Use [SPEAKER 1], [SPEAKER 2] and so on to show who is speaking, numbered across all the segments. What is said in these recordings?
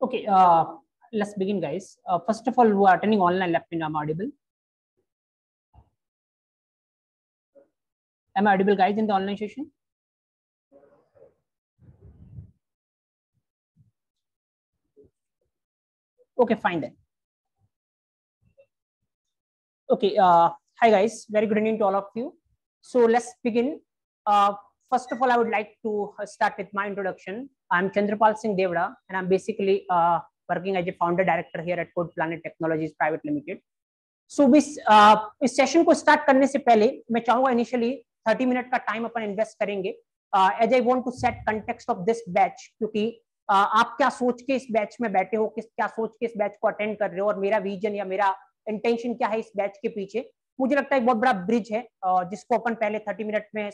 [SPEAKER 1] Okay, let's begin, guys. First of all, who are attending online, let me know I'm audible. Am I audible, guys, in the online session? Okay, fine then. Okay, hi guys, very good evening to all of you. So let's begin. First of all, I would like to start with my introduction. I'm Chandrapal Singh Devda, and I'm basically working as a founder director here at Code Planet Technologies Private Limited. So इस session को start करने से पहले मैं चाहूंगा initially 30 minute का time अपन invest करेंगे as I want to set context of this batch, क्योंकि आप क्या सोच के इस बैच में बैठे हो, क्या सोच के इस बैच को अटेंड कर रहे हो और मेरा विजन या मेरा इंटेंशन क्या है इस बैच के पीछे। मुझे लगता है एक बहुत बड़ा ब्रिज है जिसको अपन पहले 30 मिनट में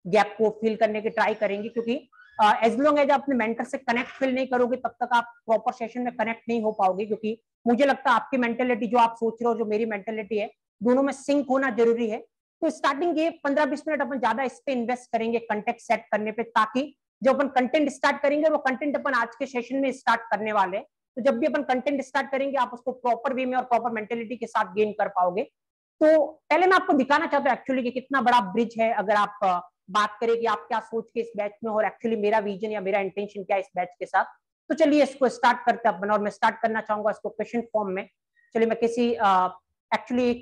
[SPEAKER 1] गैप को फिल करने की ट्राई करेंगे, क्योंकि एज लॉन्ग एज आप अपने मेंटर से कनेक्ट फिल नहीं करोगे तब तक आप प्रॉपर सेशन में कनेक्ट नहीं हो पाओगे, क्योंकि मुझे लगता है आपकी मेंटेलिटी जो आप सोच रहे हो, जो मेरी मेंटेलिटी है, दोनों में सिंक होना जरूरी है। तो स्टार्टिंग के 15-20 मिनट अपन ज्यादा इस पे इन्वेस्ट करेंगे कंटेक्स्ट सेट करने पे, ताकि जब अपन कंटेंट स्टार्ट करेंगे वो कंटेंट अपन आज के सेशन में स्टार्ट करने वाले हैं, तो जब भी अपन कंटेंट स्टार्ट करेंगे आप उसको प्रॉपर वे में और प्रॉपर मेंटेलिटी के साथ गेन कर पाओगे। तो पहले मैं आपको दिखाना चाहता हूँ एक्चुअली कि कितना बड़ा ब्रिज है अगर आप बात करें कि आप क्या सोच के इस बैच में और एक्चुअली मेरा विजन या मेरा इंटेंशन क्या है इस बैच के साथ। तो चलिए इसको स्टार्ट करते हैं अपन, और मैं स्टार्ट करना चाहूंगा इसको क्वेश्चन फॉर्म में। चलिए मैं एक्चुअली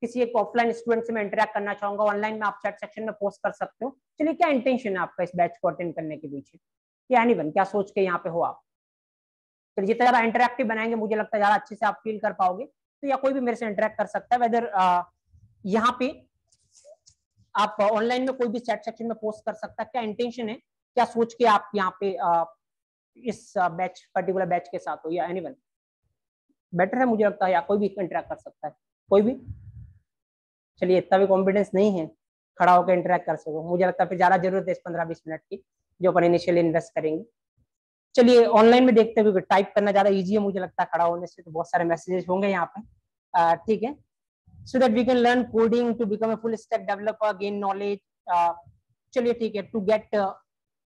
[SPEAKER 1] किसी एक ऑफलाइन स्टूडेंट से मैं इंटरेक्ट करना चाहूंगा, ऑनलाइन में आप चैट सेक्शन में पोस्ट कर सकते हो। चलिए क्या इंटेंशन है आपका इस बैच को अटेंड करने के पीछे, या एनीवन क्या सोच के यहाँ पे हो आप। तो जितना ज्यादा इंटरेक्टिव बनाएंगे मुझे लगता है ज्यादा अच्छे से आप फील कर पाओगे। तो या कोई भी मेरे से इंटरेक्ट कर सकता है, वेदर यहाँ पे आप ऑनलाइन में कोई भी चैट सेक्शन में पोस्ट कर सकता है क्या इंटेंशन है, क्या सोच के आप यहाँ पे इस बैच पर्टिकुलर बैच के साथ हो, या एनीवन बेटर है मुझे लगता है, या कोई भी इंटरेक्ट कर सकता है, कोई भी। चलिए इतना भी कॉन्फिडेंस नहीं है खड़ा होकर इंटरेक्ट कर सको, मुझे लगता है फिर ज्यादा जरूरत है इस 15-20 मिनट की जो अपन इनिशियली इन्वेस्ट करेंगे। चलिए ऑनलाइन में देखते हुए टाइप करना ज्यादा ईजी है मुझे लगता है खड़ा होने से, तो बहुत सारे मैसेजेस होंगे यहाँ पे, ठीक है। So that we can learn coding to become a full stack developer, gain knowledge. चलिए ठीक है, to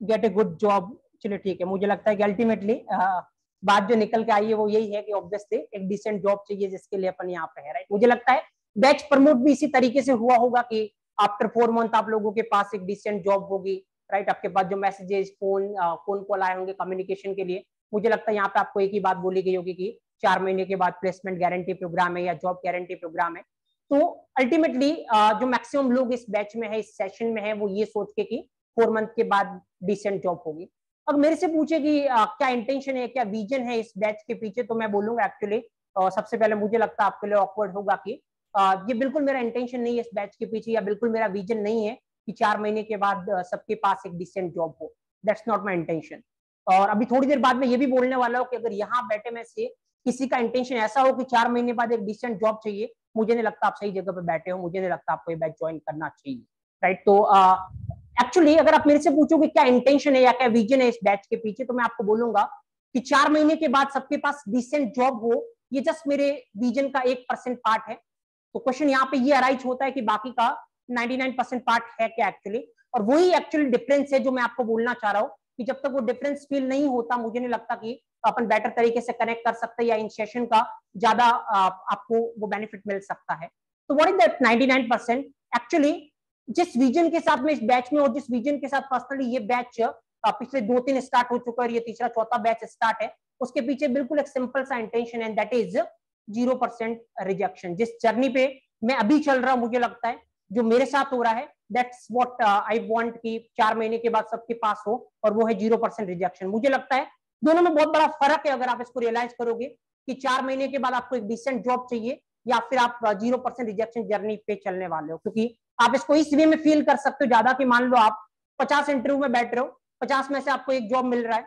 [SPEAKER 1] get a good job. चलिए ठीक है, मुझे लगता है कि अल्टीमेटली बात जो निकल के आई है वो यही है कि ऑब्वियसली एक डिसेंट जॉब चाहिए जिसके लिए अपन यहाँ पे है, राइट। मुझे लगता है बैच प्रमोट भी इसी तरीके से हुआ होगा कि आफ्टर 4 मंथ आप लोगों के पास एक डिसेंट जॉब होगी, राइट। आपके पास जो मैसेजेस फोन कॉल आए होंगे कम्युनिकेशन के लिए, मुझे लगता है यहाँ पे आपको एक ही बात बोली गई होगी कि 4 महीने के बाद प्लेसमेंट गारंटी प्रोग्राम है या जॉब गारंटी प्रोग्राम है। तो अल्टीमेटली जो मैक्सिमम लोग इस बैच में है, इस सेशन में है, वो ये सोच के कि 4 मंथ के बाद डिसेंट जॉब होगी। अब मेरे से पूछे कि क्या इंटेंशन है, क्या विजन है इस बैच के पीछे, तो मैं बोलूंगा एक्चुअली सबसे पहले मुझे लगता है आपके लिए ऑकवर्ड होगा कि ये बिल्कुल मेरा इंटेंशन नहीं है इस बैच के पीछे, या बिल्कुल मेरा विजन नहीं है कि 4 महीने के बाद सबके पास एक डिसेंट जॉब हो। That's not my intention. और अभी थोड़ी देर बाद में ये भी बोलने वाला हूँ कि अगर यहाँ बैठे में से किसी का इंटेंशन ऐसा हो कि 4 महीने बाद एक डिसेंट जॉब चाहिए, मुझे नहीं लगता आप सही जगह पे बैठे हो, मुझे नहीं लगता आपको ये बैच ज्वाइन करना चाहिए, राइट। तो एक्चुअली अगर आप मेरे से पूछोगे क्या इंटेंशन है या क्या विजन है इस बैच के पीछे, तो मैं आपको बोलूंगा कि 4 महीने के बाद सबके पास डिसेंट जॉब हो, ये जस्ट मेरे विजन का 1% पार्ट है। तो क्वेश्चन यहाँ पे ये अराइज होता है कि बाकी का 99% पार्ट है क्या एक्चुअली, और वही एक्चुअली डिफरेंस है जो मैं आपको बोलना चाह रहा हूँ कि जब तक वो डिफरेंस फील नहीं होता मुझे नहीं लगता कि अपन बेटर तरीके से कनेक्ट कर सकते हैं या इन सेशन का ज्यादा आपको वो बेनिफिट मिल सकता है। तो व्हाट इज दैट 99%? एक्चुअली जिस विजन के साथ में इस बैच में, और जिस विजन के साथ पर्सनली ये बैच पिछले 2-3 स्टार्ट हो चुका है, ये तीसरा चौथा बैच स्टार्ट है, उसके पीछे बिल्कुल एक सिंपल सा इंटेंशन है, दैट इज 0% रिजेक्शन। जिस जर्नी पे मैं अभी चल रहा हूं, मुझे लगता है जो मेरे साथ हो रहा है, दैट्स व्हाट आई वांट कि 4 महीने के बाद सबके पास हो, और वो है 0% रिजेक्शन। मुझे लगता है दोनों में बहुत बड़ा फर्क है अगर आप इसको रियलाइज करोगे कि 4 महीने के बाद आपको एक डिसेंट जॉब चाहिए या फिर आप 0% रिजेक्शन जर्नी पे चलने वाले हो। क्योंकि आप इसको इस वे में फील कर सकते हो ज्यादा कि मान लो आप 50 इंटरव्यू में बैठ रहे हो, 50 में से आपको एक जॉब मिल रहा है,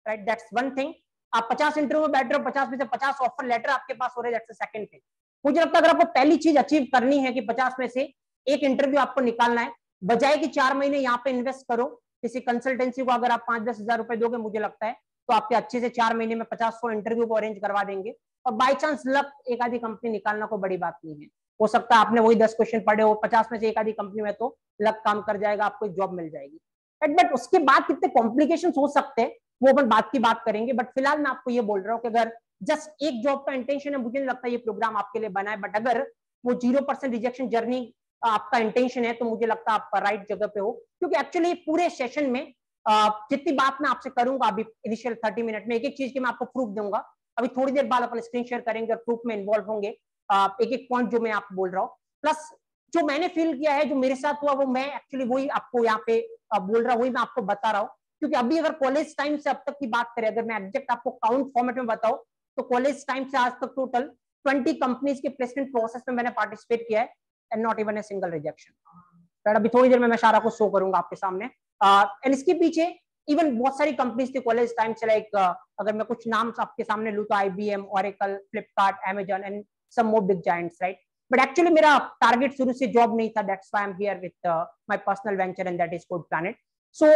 [SPEAKER 1] राइट, दैट्स वन थिंग। आप 50 इंटरव्यू में बैठ रहे हो, 50 में से 50 ऑफर लेटर आपके पास हो रहे हैं, दैट्स द सेकंड थिंग। मुझे लगता है अगर आपको पहली चीज अचीव करनी है कि 50 में से एक इंटरव्यू आपको निकालना है, बजाय कि 4 महीने यहाँ पे इन्वेस्ट करो किसी कंसल्टेंसी को, अगर आप 5-10 हजार रुपए दोगे, मुझे लगता है तो आपके अच्छे से 4 महीने में 50-100 इंटरव्यू को अरेंज करवा देंगे। और बाई चांस लक एक आधी कंपनी निकालना को बड़ी बात नहीं है, हो सकता है आपने वही 10 क्वेश्चन पढ़े हो, 50 में से एक आधी कंपनी में तो लक काम कर जाएगा, आपको एक जॉब मिल जाएगी। बट उसके बाद कितने कॉम्प्लिकेशन हो सकते हैं वो अपन बात की बात करेंगे। बट फिलहाल मैं आपको ये बोल रहा हूँ कि अगर जस्ट एक जॉब का इंटेंशन है, मुझे नहीं लगता ये प्रोग्राम आपके लिए बना है। बट अगर वो 0% रिजेक्शन जर्नी आपका इंटेंशन है तो मुझे लगता है आप राइट जगह पे हो, क्योंकि एक्चुअली पूरे सेशन में जितनी बात मैं आपसे करूंगा अभी इनिशियल 30 मिनट में, एक एक चीज की मैं आपको प्रूफ दूंगा। अभी थोड़ी देर बाद अपन स्क्रीन शेयर करेंगे और प्रूफ में इन्वॉल्व होंगे, एक एक पॉइंट जो मैं आपको बोल रहा हूँ। प्लस जो मैंने फील किया है, जो मेरे साथ हुआ, वो मैं एक्चुअली वही आपको यहाँ पे बोल रहा हूँ, वही मैं आपको बता रहा हूँ। क्योंकि अभी अगर कॉलेज टाइम से अब तक की बात करें, अगर मैं एग्जैक्ट आपको काउंट फॉर्मेट में बताऊं, तो कॉलेज टाइम से आज तक टोटल 20 कंपनीज के प्लेसमेंट प्रोसेस में मैंने पार्टिसिपेट किया है and not even a single rejection. अभी थोड़ी देर में मैं सारा कुछ शो करूंगा आपके सामने। एंड इसके पीछे इवन बहुत सारी कंपनीज थी कॉलेज टाइम से, लाइक अगर मैं कुछ नाम आपके सामने लूं तो IBM, Oracle, Flipkart, Amazon and some more big giants, right. But actually मेरा टारगेट शुरू से जॉब नहीं था, that's why I am here with my personal venture and that is Code Planet. So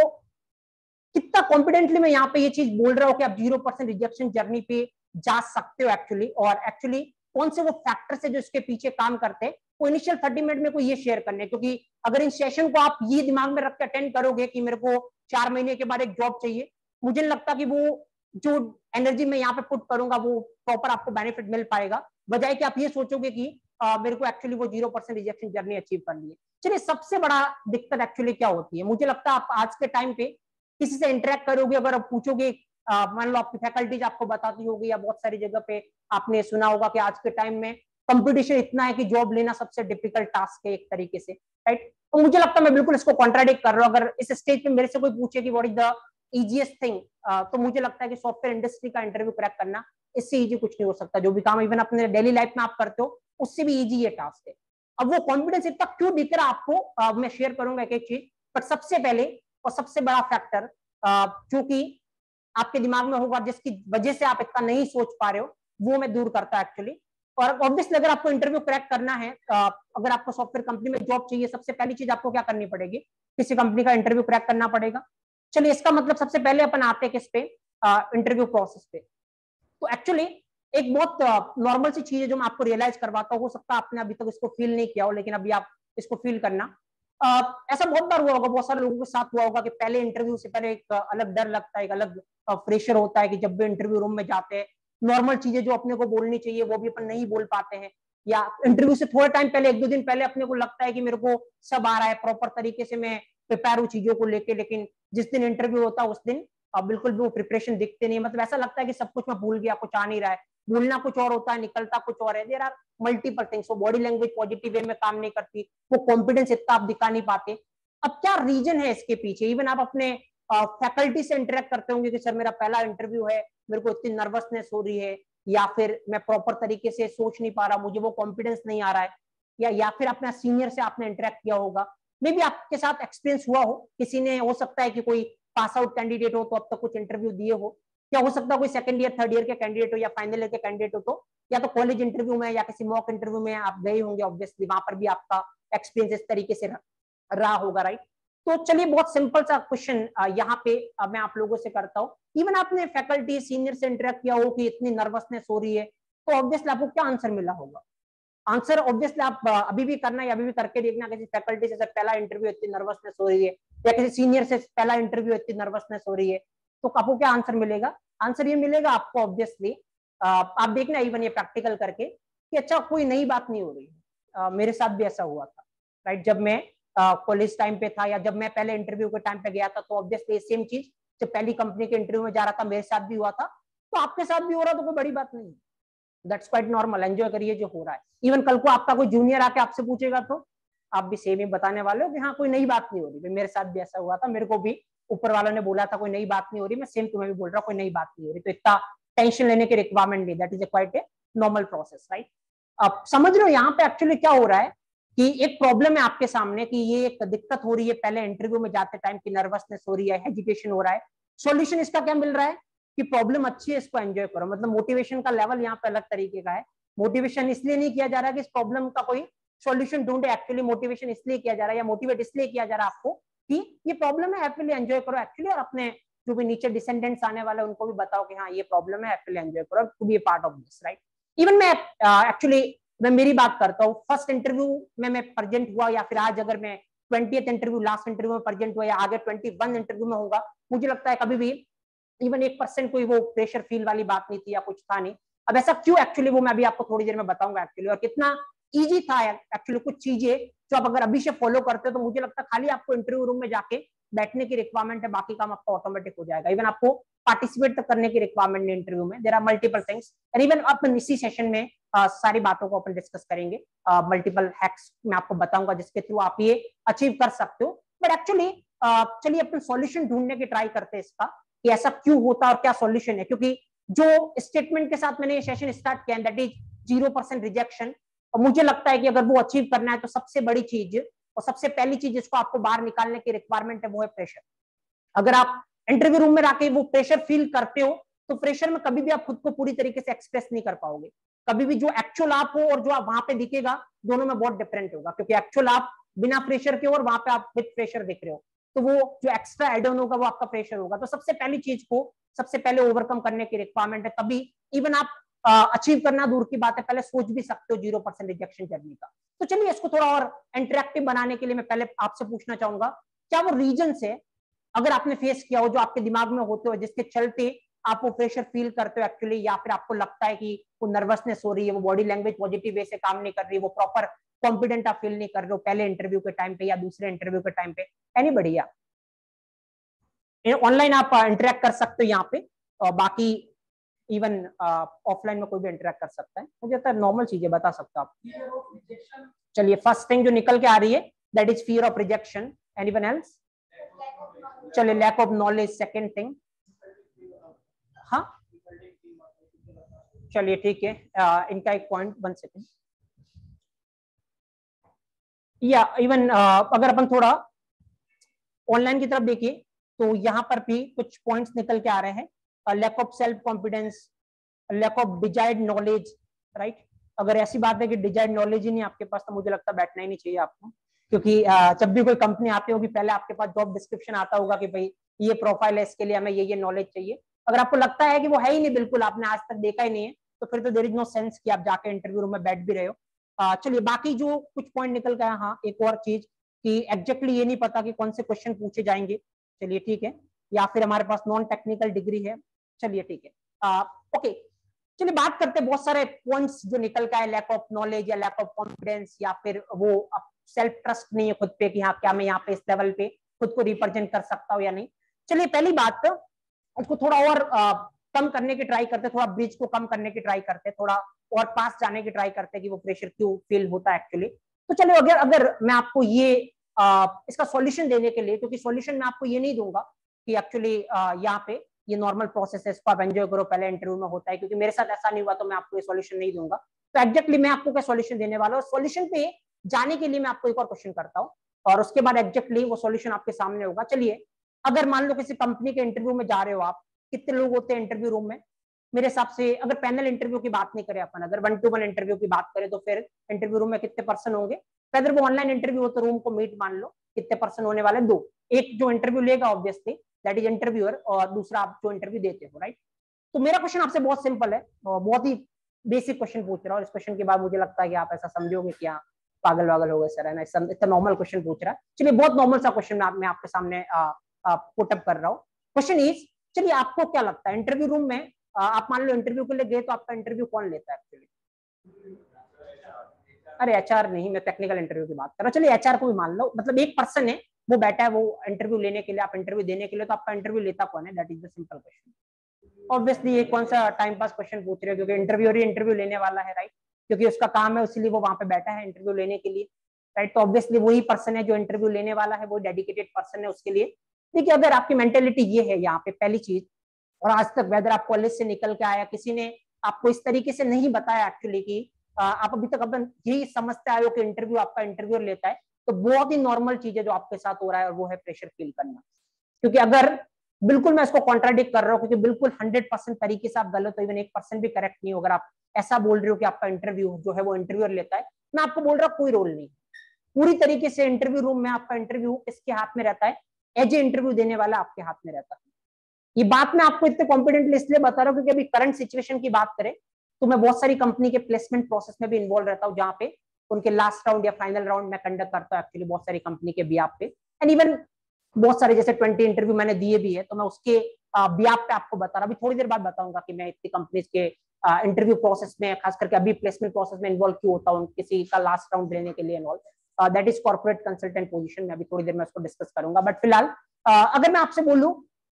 [SPEAKER 1] कितना कॉन्फिडेंटली मैं यहाँ पे ये चीज बोल रहा हूँ कि आप 0% रिजेक्शन जर्नी पे जा सकते हो एक्चुअली। और एक्चुअली कौन से वो फैक्टर्स है जो इसके पीछे काम करते हैं, वो इनिशियल 30 मिनट में को ये शेयर करने, क्योंकि अगर इन सेशन को आप ये दिमाग में रख के अटेंड करोगे कि मेरे को 4 महीने के बाद एक जॉब चाहिए, मुझे नहीं लगता कि वो जो एनर्जी मैं यहाँ पे पुट करूंगा वो प्रॉपर आपको बेनिफिट मिल पाएगा, बजाय कि आप ये सोचोगे कि मेरे को एक्चुअली वो 0% रिजेक्शन जर्नी अचीव करनी है। चलिए, सबसे बड़ा दिक्कत एक्चुअली क्या होती है, मुझे लगता है आप आज के टाइम पे किसी से इंटरेक्ट करोगे, अगर आप पूछोगे, मान लो आपकी फैकल्टीज आपको बताती होगी या बहुत सारी जगह पे आपने सुना होगा कि आज के टाइम में कंपटीशन इतना है कि जॉब लेना सबसे डिफिकल्ट टास्क है एक तरीके से, राइट। तो मुझे लगता है मैं बिल्कुल इसको कॉन्ट्राडिक्ट कर रहा हूँ। अगर इस स्टेज पे मेरे से कोई पूछे कि what is the easiest thing, तो मुझे लगता है कि सॉफ्टवेयर इंडस्ट्री का इंटरव्यू क्रैक करना इससे इजी कुछ नहीं हो सकता। जो भी काम इवन अपने डेली लाइफ में आप करते हो उससे भी इजी ये टास्क है। अब वो कॉन्फिडेंस इतना क्यों दिख रहा है आपको, मैं शेयर करूंगा एक एक चीज। बट सबसे पहले और सबसे बड़ा फैक्टर जो कि आपके दिमाग में होगा, जिसकी वजह से आप इतना नहीं सोच पा रहे हो, वो मैं दूर करता एक्चुअली। और ऑब्वियसली अगर आपको इंटरव्यू क्रैक करना है, अगर आपको सॉफ्टवेयर कंपनी में जॉब चाहिए, सबसे पहली चीज आपको क्या करनी पड़ेगी, किसी कंपनी का इंटरव्यू क्रैक करना पड़ेगा। चलिए, इसका मतलब सबसे पहले अपन आते हैं किस पे, इंटरव्यू प्रोसेस पे। तो एक्चुअली एक बहुत नॉर्मल सी चीज है जो मैं आपको रियलाइज करवाता हूँ, हो सकता है आपने अभी तक इसको फील नहीं किया हो, लेकिन अभी आप इसको फील करना। ऐसा बहुत बार हुआ होगा, बहुत सारे लोगों के साथ हुआ होगा कि पहले इंटरव्यू से पहले एक अलग डर लगता है, एक अलग प्रेशर होता है कि जब भी इंटरव्यू रूम में जाते हैं, नॉर्मल चीजें जो अपने को बोलनी चाहिए वो भी अपन नहीं बोल पाते हैं, या इंटरव्यू से थोड़ा टाइम पहले, 1-2 दिन पहले अपने को लगता है कि मेरे को सब आ रहा है, प्रॉपर तरीके से मैं प्रिपेयर हूँ चीजों को लेके, लेकिन जिस दिन इंटरव्यू होता है उस दिन बिल्कुल भी वो प्रिपरेशन दिखते नहीं। मतलब ऐसा लगता है कि सब कुछ मैं भूल गया, कुछ आ नहीं रहा है, बोलना कुछ और होता है, निकलता कुछ और है। There are multiple things. Body language positive way में काम नहीं करती, वो कॉन्फिडेंस इतना आप दिखा नहीं पाते। अब क्या रीजन है इसके पीछे, इवन आप अपने फैकल्टी से इंटरेक्ट करते होंगे कि सर मेरा पहला इंटरव्यू है, मेरे को इतनी नर्वसनेस हो रही है, या फिर मैं प्रॉपर तरीके से सोच नहीं पा रहा, मुझे वो कॉन्फिडेंस नहीं आ रहा है, या फिर अपना सीनियर से आपने इंटरेक्ट किया होगा, मे बी आपके साथ एक्सपीरियंस हुआ हो, किसी ने, हो सकता है कि कोई पास आउट कैंडिडेट हो तो अब तक कुछ इंटरव्यू दिए हो, क्या हो सकता है कोई सेकंड ईयर, थर्ड ईयर के कैंडिडेट हो, या फाइनल ईयर के कैंडिडेट हो, तो या तो कॉलेज इंटरव्यू में या किसी मॉक इंटरव्यू में आप गए होंगे, ऑब्वियसली वहां पर भी आपका एक्सपीरियंस इस तरीके से रहा होगा, राइट। तो चलिए, बहुत सिंपल सा क्वेश्चन यहाँ पे मैं आप लोगों से करता हूँ। इवन आपने फैकल्टी सीनियर से इंटरेक्ट किया हो कि इतनी नर्वसनेस हो रही है, तो ऑब्वियसली आपको क्या आंसर मिला होगा। आंसर ऑब्वियसली आप अभी भी करना या अभी भी करके देखना, किसी फैकल्टी से पहला इंटरव्यू इतनी नर्वसनेस हो रही है, या किसी सीनियर से पहला इंटरव्यू इतनी नर्वसनेस हो रही है, तो आपको क्या आंसर मिलेगा। आंसर ये मिलेगा आपको ऑब्वियसली, आप देखना इवन ये प्रैक्टिकल करके, कि अच्छा कोई नई बात नहीं हो रही है। मेरे साथ भी ऐसा हुआ था, राइट। जब मैं कॉलेज टाइम पे था, या जब मैं पहले इंटरव्यू के टाइम पे गया था, तो ऑब्वियसली सेम चीज जब पहली कंपनी के इंटरव्यू में जा रहा था, मेरे साथ भी हुआ था, तो आपके साथ भी हो रहा, तो कोई बड़ी बात नहीं है, दैट्स क्वाइट नॉर्मल। एंजॉय करिए जो हो रहा है। इवन कल को आपका कोई जूनियर आके आपसे पूछेगा तो आप भी सेम ही बताने वाले हो कि हाँ कोई नई बात नहीं हो रही, मेरे साथ भी ऐसा हुआ था, मेरे को भी ऊपर वालों ने बोला था कोई नई बात नहीं हो रही, मैं सेम तुम्हें भी बोल रहा हूँ कोई नई बात नहीं हो रही, तो इतना टेंशन लेने की रिक्वायरमेंट नहीं, that is quite a normal process, right. अब समझ रहे हो यहाँ पे एक्चुअली क्या हो रहा है, कि एक प्रॉब्लम है आपके सामने, कि ये एक दिक्कत हो रही है पहले इंटरव्यू में जाते टाइम की, नर्वसनेस हो रही है, हेजिटेशन हो रहा है। सॉल्यूशन इसका क्या मिल रहा है, कि प्रॉब्लम अच्छी है, इसको एंजॉय करो। मतलब मोटिवेशन का लेवल यहाँ पे अलग तरीके का है। मोटिवेशन इसलिए नहीं किया जा रहा है कि इस प्रॉब्लम का कोई सॉल्यूशन ढूंढे, एक्चुअली मोटिवेशन इसलिए किया जा रहा है, या मोटिवेट इसलिए किया जा रहा है आपको कि ये प्रॉब्लम है, हैप्पीली एंजॉय करो एक्चुअली, और अपने जो भी नीचे डिसेंडेंट्स आने वाले उनको भी बताओ कि हाँ ये प्रॉब्लम है, हैप्पीली एंजॉय करो, to be a part of this, right. Even मैं एक्चुअली मैं मेरी बात करता हूँ, फर्स्ट इंटरव्यू में मैं प्रेजेंट हुआ, या फिर आज अगर मैं 20th इंटरव्यू, लास्ट इंटरव्यू में प्रेजेंट हुआ, या आगे 21 इंटरव्यू में होगा, मुझे लगता है कभी भी इवन 1% कोई वो प्रेशर फील वाली बात नहीं थी या कुछ था नहीं। अब ऐसा क्यों एक्चुअली वो मैं अभी आपको थोड़ी देर में बताऊंगा एक्चुअली, और कितना इजी था एक्चुअली कुछ चीजें जो आप अगर अभी से फॉलो करते हो तो मुझे लगता है खाली आपको इंटरव्यू रूम में जाके बैठने की रिक्वायरमेंट है, बाकी काम आपका ऑटोमेटिक हो जाएगा। इवन आपको पार्टिसिपेट तक करने की रिक्वायरमेंट नहीं इंटरव्यू में, there are multiple things, and even अपन इसी सेशन में सारी बातों को अपन डिस्कस करेंगे, मल्टीपल हैक्स मैं आपको बताऊंगा जिसके थ्रू आप ये अचीव कर सकते हो। बट एक्चुअली चलिए अपन सॉल्यूशन ढूंढने की ट्राई करते हैं इसका कि ऐसा क्यों होता है और क्या सॉल्यूशन है, क्योंकि जो स्टेटमेंट के साथ मैंने ये सेशन स्टार्ट किया दैट इज 0% रिजेक्शन, और मुझे लगता है कि अगर वो अचीव करना है तो सबसे बड़ी चीज और सबसे पहली चीज जिसको आपको बाहर निकालने की रिक्वायरमेंट है वो है प्रेशर। अगर आप इंटरव्यू रूम में आके वो प्रेशर फील करते हो तो प्रेशर में कभी भी आप खुद को पूरी तरीके से एक्सप्रेस नहीं कर पाओगे। कभी भी जो एक्चुअल आप हो और जो आप वहां पे दिखेगा दोनों में बहुत डिफरेंट होगा, क्योंकि एक्चुअल आप बिना प्रेशर के और वहां पे आप विद प्रेशर दिख रहे हो, तो वो जो एक्स्ट्रा एड ऑन होगा वो आपका प्रेशर होगा। तो सबसे पहली चीज को सबसे पहले ओवरकम करने की रिक्वायरमेंट है, तभी इवन आप अचीव करना दूर की बात है, पहले सोच भी सकते हो 0% रिजेक्शन जर्नी का। तो चलिए इसको थोड़ा और इंटरेक्टिव बनाने के लिए मैं पहले आपसे पूछना चाहूंगा, क्या वो रीजन है अगर आपने फेस किया हो जो आपके दिमाग में होते हो जिसके चलते आप वो प्रेशर फील करते हो एक्चुअली, या फिर आपको लगता है कि वो नर्वसनेस हो रही है, वो बॉडी लैंग्वेज पॉजिटिव वे से काम नहीं कर रही, वो प्रॉपर कॉन्फिडेंट आप फील नहीं कर रहे हो पहले इंटरव्यू के टाइम पे या दूसरे इंटरव्यू के टाइम पे? एनीबॉडी? या ऑनलाइन आप इंटरेक्ट कर सकते हो यहाँ पे, और बाकी इवन ऑफलाइन में कोई भी इंटरेक्ट कर सकता है। मुझे तो नॉर्मल चीजें बता सकता हूँ आप। चलिए फर्स्ट थिंग जो निकल के आ रही है that is fear of rejection. Anyone else? चलिए lack of knowledge second thing. हाँ चलिए ठीक है, इनका एक पॉइंट 1 सेकंड। या इवन अगर अपन थोड़ा ऑनलाइन की तरफ देखिए तो यहाँ पर भी कुछ पॉइंट्स निकल के आ रहे हैं, lack of self confidence, lack of desired knowledge, right. अगर ऐसी बात है कि डिजायर्ड नॉलेज ही नहीं आपके पास तो मुझे लगता है बैठना ही नहीं चाहिए आपको, क्योंकि जब भी कोई कंपनी आती होगी पहले आपके पास जॉब डिस्क्रिप्शन आता होगा कि भाई ये प्रोफाइल है, इसके लिए हमें ये नॉलेज चाहिए। अगर आपको लगता है कि वो है ही नहीं, बिल्कुल आपने आज तक देखा ही नहीं है, तो फिर तो देयर इज नो सेंस कि आप जाके इंटरव्यू रूम में बैठ भी रहे हो। चलिए बाकी जो कुछ पॉइंट निकल गया, हाँ एक और चीज कि एग्जैक्टली ये नहीं पता कि कौन से क्वेश्चन पूछे जाएंगे, चलिए ठीक है, या फिर हमारे पास नॉन टेक्निकल डिग्री है, चलिए ठीक है। ओके चलिए बात करते हैं बहुत सारे पॉइंट्स जो निकल का है, लैक ऑफ नॉलेज या लैक ऑफ कॉन्फिडेंस, या फिर वो सेल्फ ट्रस्ट नहीं है खुद पे कि हाँ क्या मैं यहाँ पे इस लेवल पे खुद को रिप्रेजेंट कर सकता हूँ या नहीं। चलिए पहली बात उसको थोड़ा और कम करने की ट्राई करते, थोड़ा ब्रिज को कम करने की ट्राई करते, थोड़ा और पास जाने की ट्राई करते कि वो प्रेशर क्यों फील होता है एक्चुअली। तो चलिए अगर मैं आपको ये इसका सॉल्यूशन देने के लिए, क्योंकि सॉल्यूशन मैं आपको ये नहीं दूंगा कि एक्चुअली यहाँ पे ये नॉर्मल प्रोसेस है, इसको आप एंजॉय करो, पहले इंटरव्यू में होता है, क्योंकि मेरे साथ ऐसा नहीं हुआ तो मैं आपको ये सॉल्यूशन नहीं दूंगा। तो एग्जैक्टली मैं आपको क्या सॉल्यूशन देने वाला हूँ, सॉल्यूशन पे जाने के लिए मैं आपको एक और क्वेश्चन करता हूँ और उसके बाद एग्जैक्टली वो सॉल्यूशन आपके सामने होगा। चलिए अगर मान लो किसी कंपनी के इंटरव्यू में जा रहे हो आप, कितने लोग होते हैं इंटरव्यू रूम में? मेरे हिसाब से अगर पैनल इंटरव्यू की बात नहीं करें अपन, अगर 1-to-1 इंटरव्यू की बात करें तो फिर इंटरव्यू रूम में कितने पर्सन होंगे? अगर वो ऑनलाइन इंटरव्यू हो तो रूम को मीट मान लो, कितने पर्सन होने वाले? 2। एक जो इंटरव्यू लेगा ऑब्वियसली दैट इज इंटरव्यूअर, और दूसरा आप जो इंटरव्यू देते हो, राइट। तो मेरा क्वेश्चन आपसे बहुत सिंपल है, बहुत ही बेसिक क्वेश्चन पूछ रहा हूँ। इस क्वेश्चन के बाद मुझे लगता है कि आप ऐसा समझोगे कि हाँ पागल वागल हो गए सर, है ना, इतना नॉर्मल क्वेश्चन पूछ रहा है। चलिए बहुत नॉर्मल सा क्वेश्चन मैं आपके सामने पुटअप कर रहा हूँ। क्वेश्चन इज, चलिए आपको क्या लगता है इंटरव्यू रूम में आप मान लो इंटरव्यू के लिए गए तो आपका इंटरव्यू कौन लेता है एक्चुअली? अरे एचआर नहीं, मैं टेक्निकल इंटरव्यू की बात कर रहा हूँ। चलिए एचआर को भी मान लो, मतलब एक पर्सन है वो बैठा है वो इंटरव्यू लेने के लिए, आप इंटरव्यू देने के लिए, तो आपका इंटरव्यू लेता कौन है? That is the simple question. Obviously ये कौन सा टाइम पास क्वेश्चन पूछ रहे हो, क्योंकि इंटरव्यूअर ही इंटरव्यू लेने वाला है, राइट, क्योंकि उसका काम है, इसलिए वो वहां पे बैठा है इंटरव्यू लेने के लिए, राइट। तो ऑब्वियसली वही पर्सन है जो इंटरव्यू लेने वाला है, वो डेडिकेटेड पर्सन है उसके लिए। देखिए अगर आपकी मेंटेलिटी ये है यहाँ पे पहली चीज, और आज तक वेदर आप कॉलेज से निकल के आया, किसी ने आपको इस तरीके से नहीं बताया एक्चुअली कि आप अभी तक अपन यही समझते आए हो कि इंटरव्यू आपका इंटरव्यूअर लेता है, तो बहुत ही नॉर्मल चीज है जो आपके साथ हो रहा है, और वो है प्रेशर फील करना। क्योंकि अगर बिल्कुल मैं इसको कॉन्ट्राडिक्ट कर रहा हूँ, क्योंकि बिल्कुल 100% तरीके से आप गलत हो, इवन 1% भी करेक्ट नहीं हो अगर आप ऐसा बोल रहे हो कि आपका इंटरव्यू जो है वो इंटरव्यूअर लेता है। मैं आपको बोल रहा हूँ कोई रोल नहीं, पूरी तरीके से इंटरव्यू रूम में आपका इंटरव्यू इसके हाथ में रहता है, एज ए इंटरव्यू देने वाला आपके हाथ में रहता है। ये बात मैं आपको इतने कॉन्फिडेंटली इसलिए बता रहा हूँ क्योंकि अभी करंट सिचुएशन की बात करें तो मैं बहुत सारी कंपनी के प्लेसमेंट प्रोसेस में भी इन्वॉल्व रहता हूँ, जहाँ पे उनके लास्ट राउंड या फाइनल राउंड में कंडक्ट करता हूँ एक्चुअली बहुत सारी कंपनी के बिहाफ पे। एंड इवन बहुत सारे जैसे 20 इंटरव्यू मैंने दिए भी है, तो मैं उसके बिहाफ पे आपको बता रहा, अभी थोड़ी देर बाद बताऊंगा कि मैं इतनी कंपनीज के इंटरव्यू प्रोसेस में, खास करके अभी प्लेसमेंट प्रोसेस में इन्वॉल्व क्यों होता हूँ किसी का लास्ट राउंड लेने के लिए involve. That is corporate consultant position में, अभी थोड़ी देर में उसको डिस्कस करूंगा। बट फिलहाल अगर मैं आपसे बोलूं,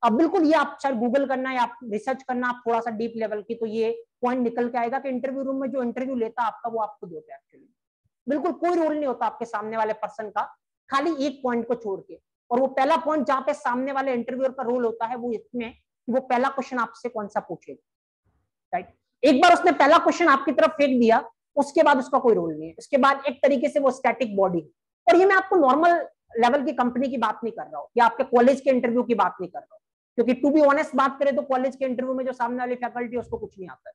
[SPEAKER 1] अब बिल्कुल ये आप शायद गूगल करना या आप रिसर्च करना आप थोड़ा सा डीप लेवल की, तो ये पॉइंट निकल के आएगा कि इंटरव्यू रूम में जो इंटरव्यू लेता है आपका, वो आप खुद होते हैं एक्चुअली। बिल्कुल कोई रोल नहीं होता आपके सामने वाले पर्सन का, खाली एक पॉइंट को छोड़ के। और वो पहला पॉइंट जहां पे सामने वाले इंटरव्यूअर का रोल होता है वो इसमें कि वो पहला क्वेश्चन आपसे कौन सा पूछेगा, राइट। एक बार उसने पहला क्वेश्चन आपकी तरफ फेंक दिया, उसके बाद उसका कोई रोल नहीं है। उसके बाद एक तरीके से वो स्टैटिक बॉडी। और ये मैं आपको नॉर्मल लेवल की कंपनी की बात नहीं कर रहा हूँ या आपके कॉलेज के इंटरव्यू की बात नहीं कर रहा हूँ, क्योंकि टू बी ऑनेस्ट बात करें तो कॉलेज के इंटरव्यू में जो सामने वाली फैकल्टी है उसको कुछ नहीं आता है,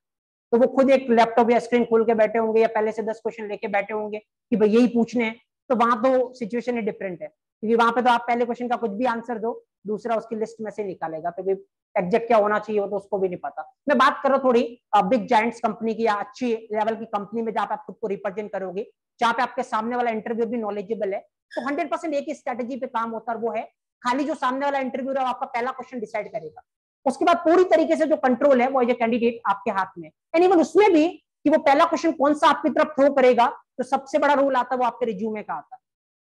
[SPEAKER 1] तो वो खुद एक लैपटॉप या स्क्रीन खोल के बैठे होंगे या पहले से 10 क्वेश्चन लेके बैठे होंगे कि भाई यही पूछने हैं। तो वहां तो सिचुएशन ही डिफरेंट है, क्योंकि वहां पे तो आप पहले क्वेश्चन का कुछ भी आंसर दो, दूसरा उसकी लिस्ट में से निकालेगा, तो एग्जैक्ट क्या होना चाहिए वो तो उसको भी नहीं पता। मैं बात कर रहा हूँ थोड़ी बिग जायंट्स कंपनी की या अच्छी लेवल की कंपनी में, जहां पे आप खुद को रिप्रेजेंट करोगे, जहां पे आपके सामने वाला इंटरव्यू भी नॉलेजेबल है, तो 100% एक ही स्ट्रेटेजी पे काम होता है, वो है खाली जो सामने वाला इंटरव्यू है आपका पहला क्वेश्चन डिसाइड करेगा। उसके बाद पूरी तरीके से जो कंट्रोल है वो एज ए कैंडिडेट आपके हाथ में। एंड इवन उसमें भी कि वो पहला क्वेश्चन कौन सा आपकी तरफ थ्रो करेगा, तो सबसे बड़ा रोल आता है वो आपके रिज्यूमे का आता है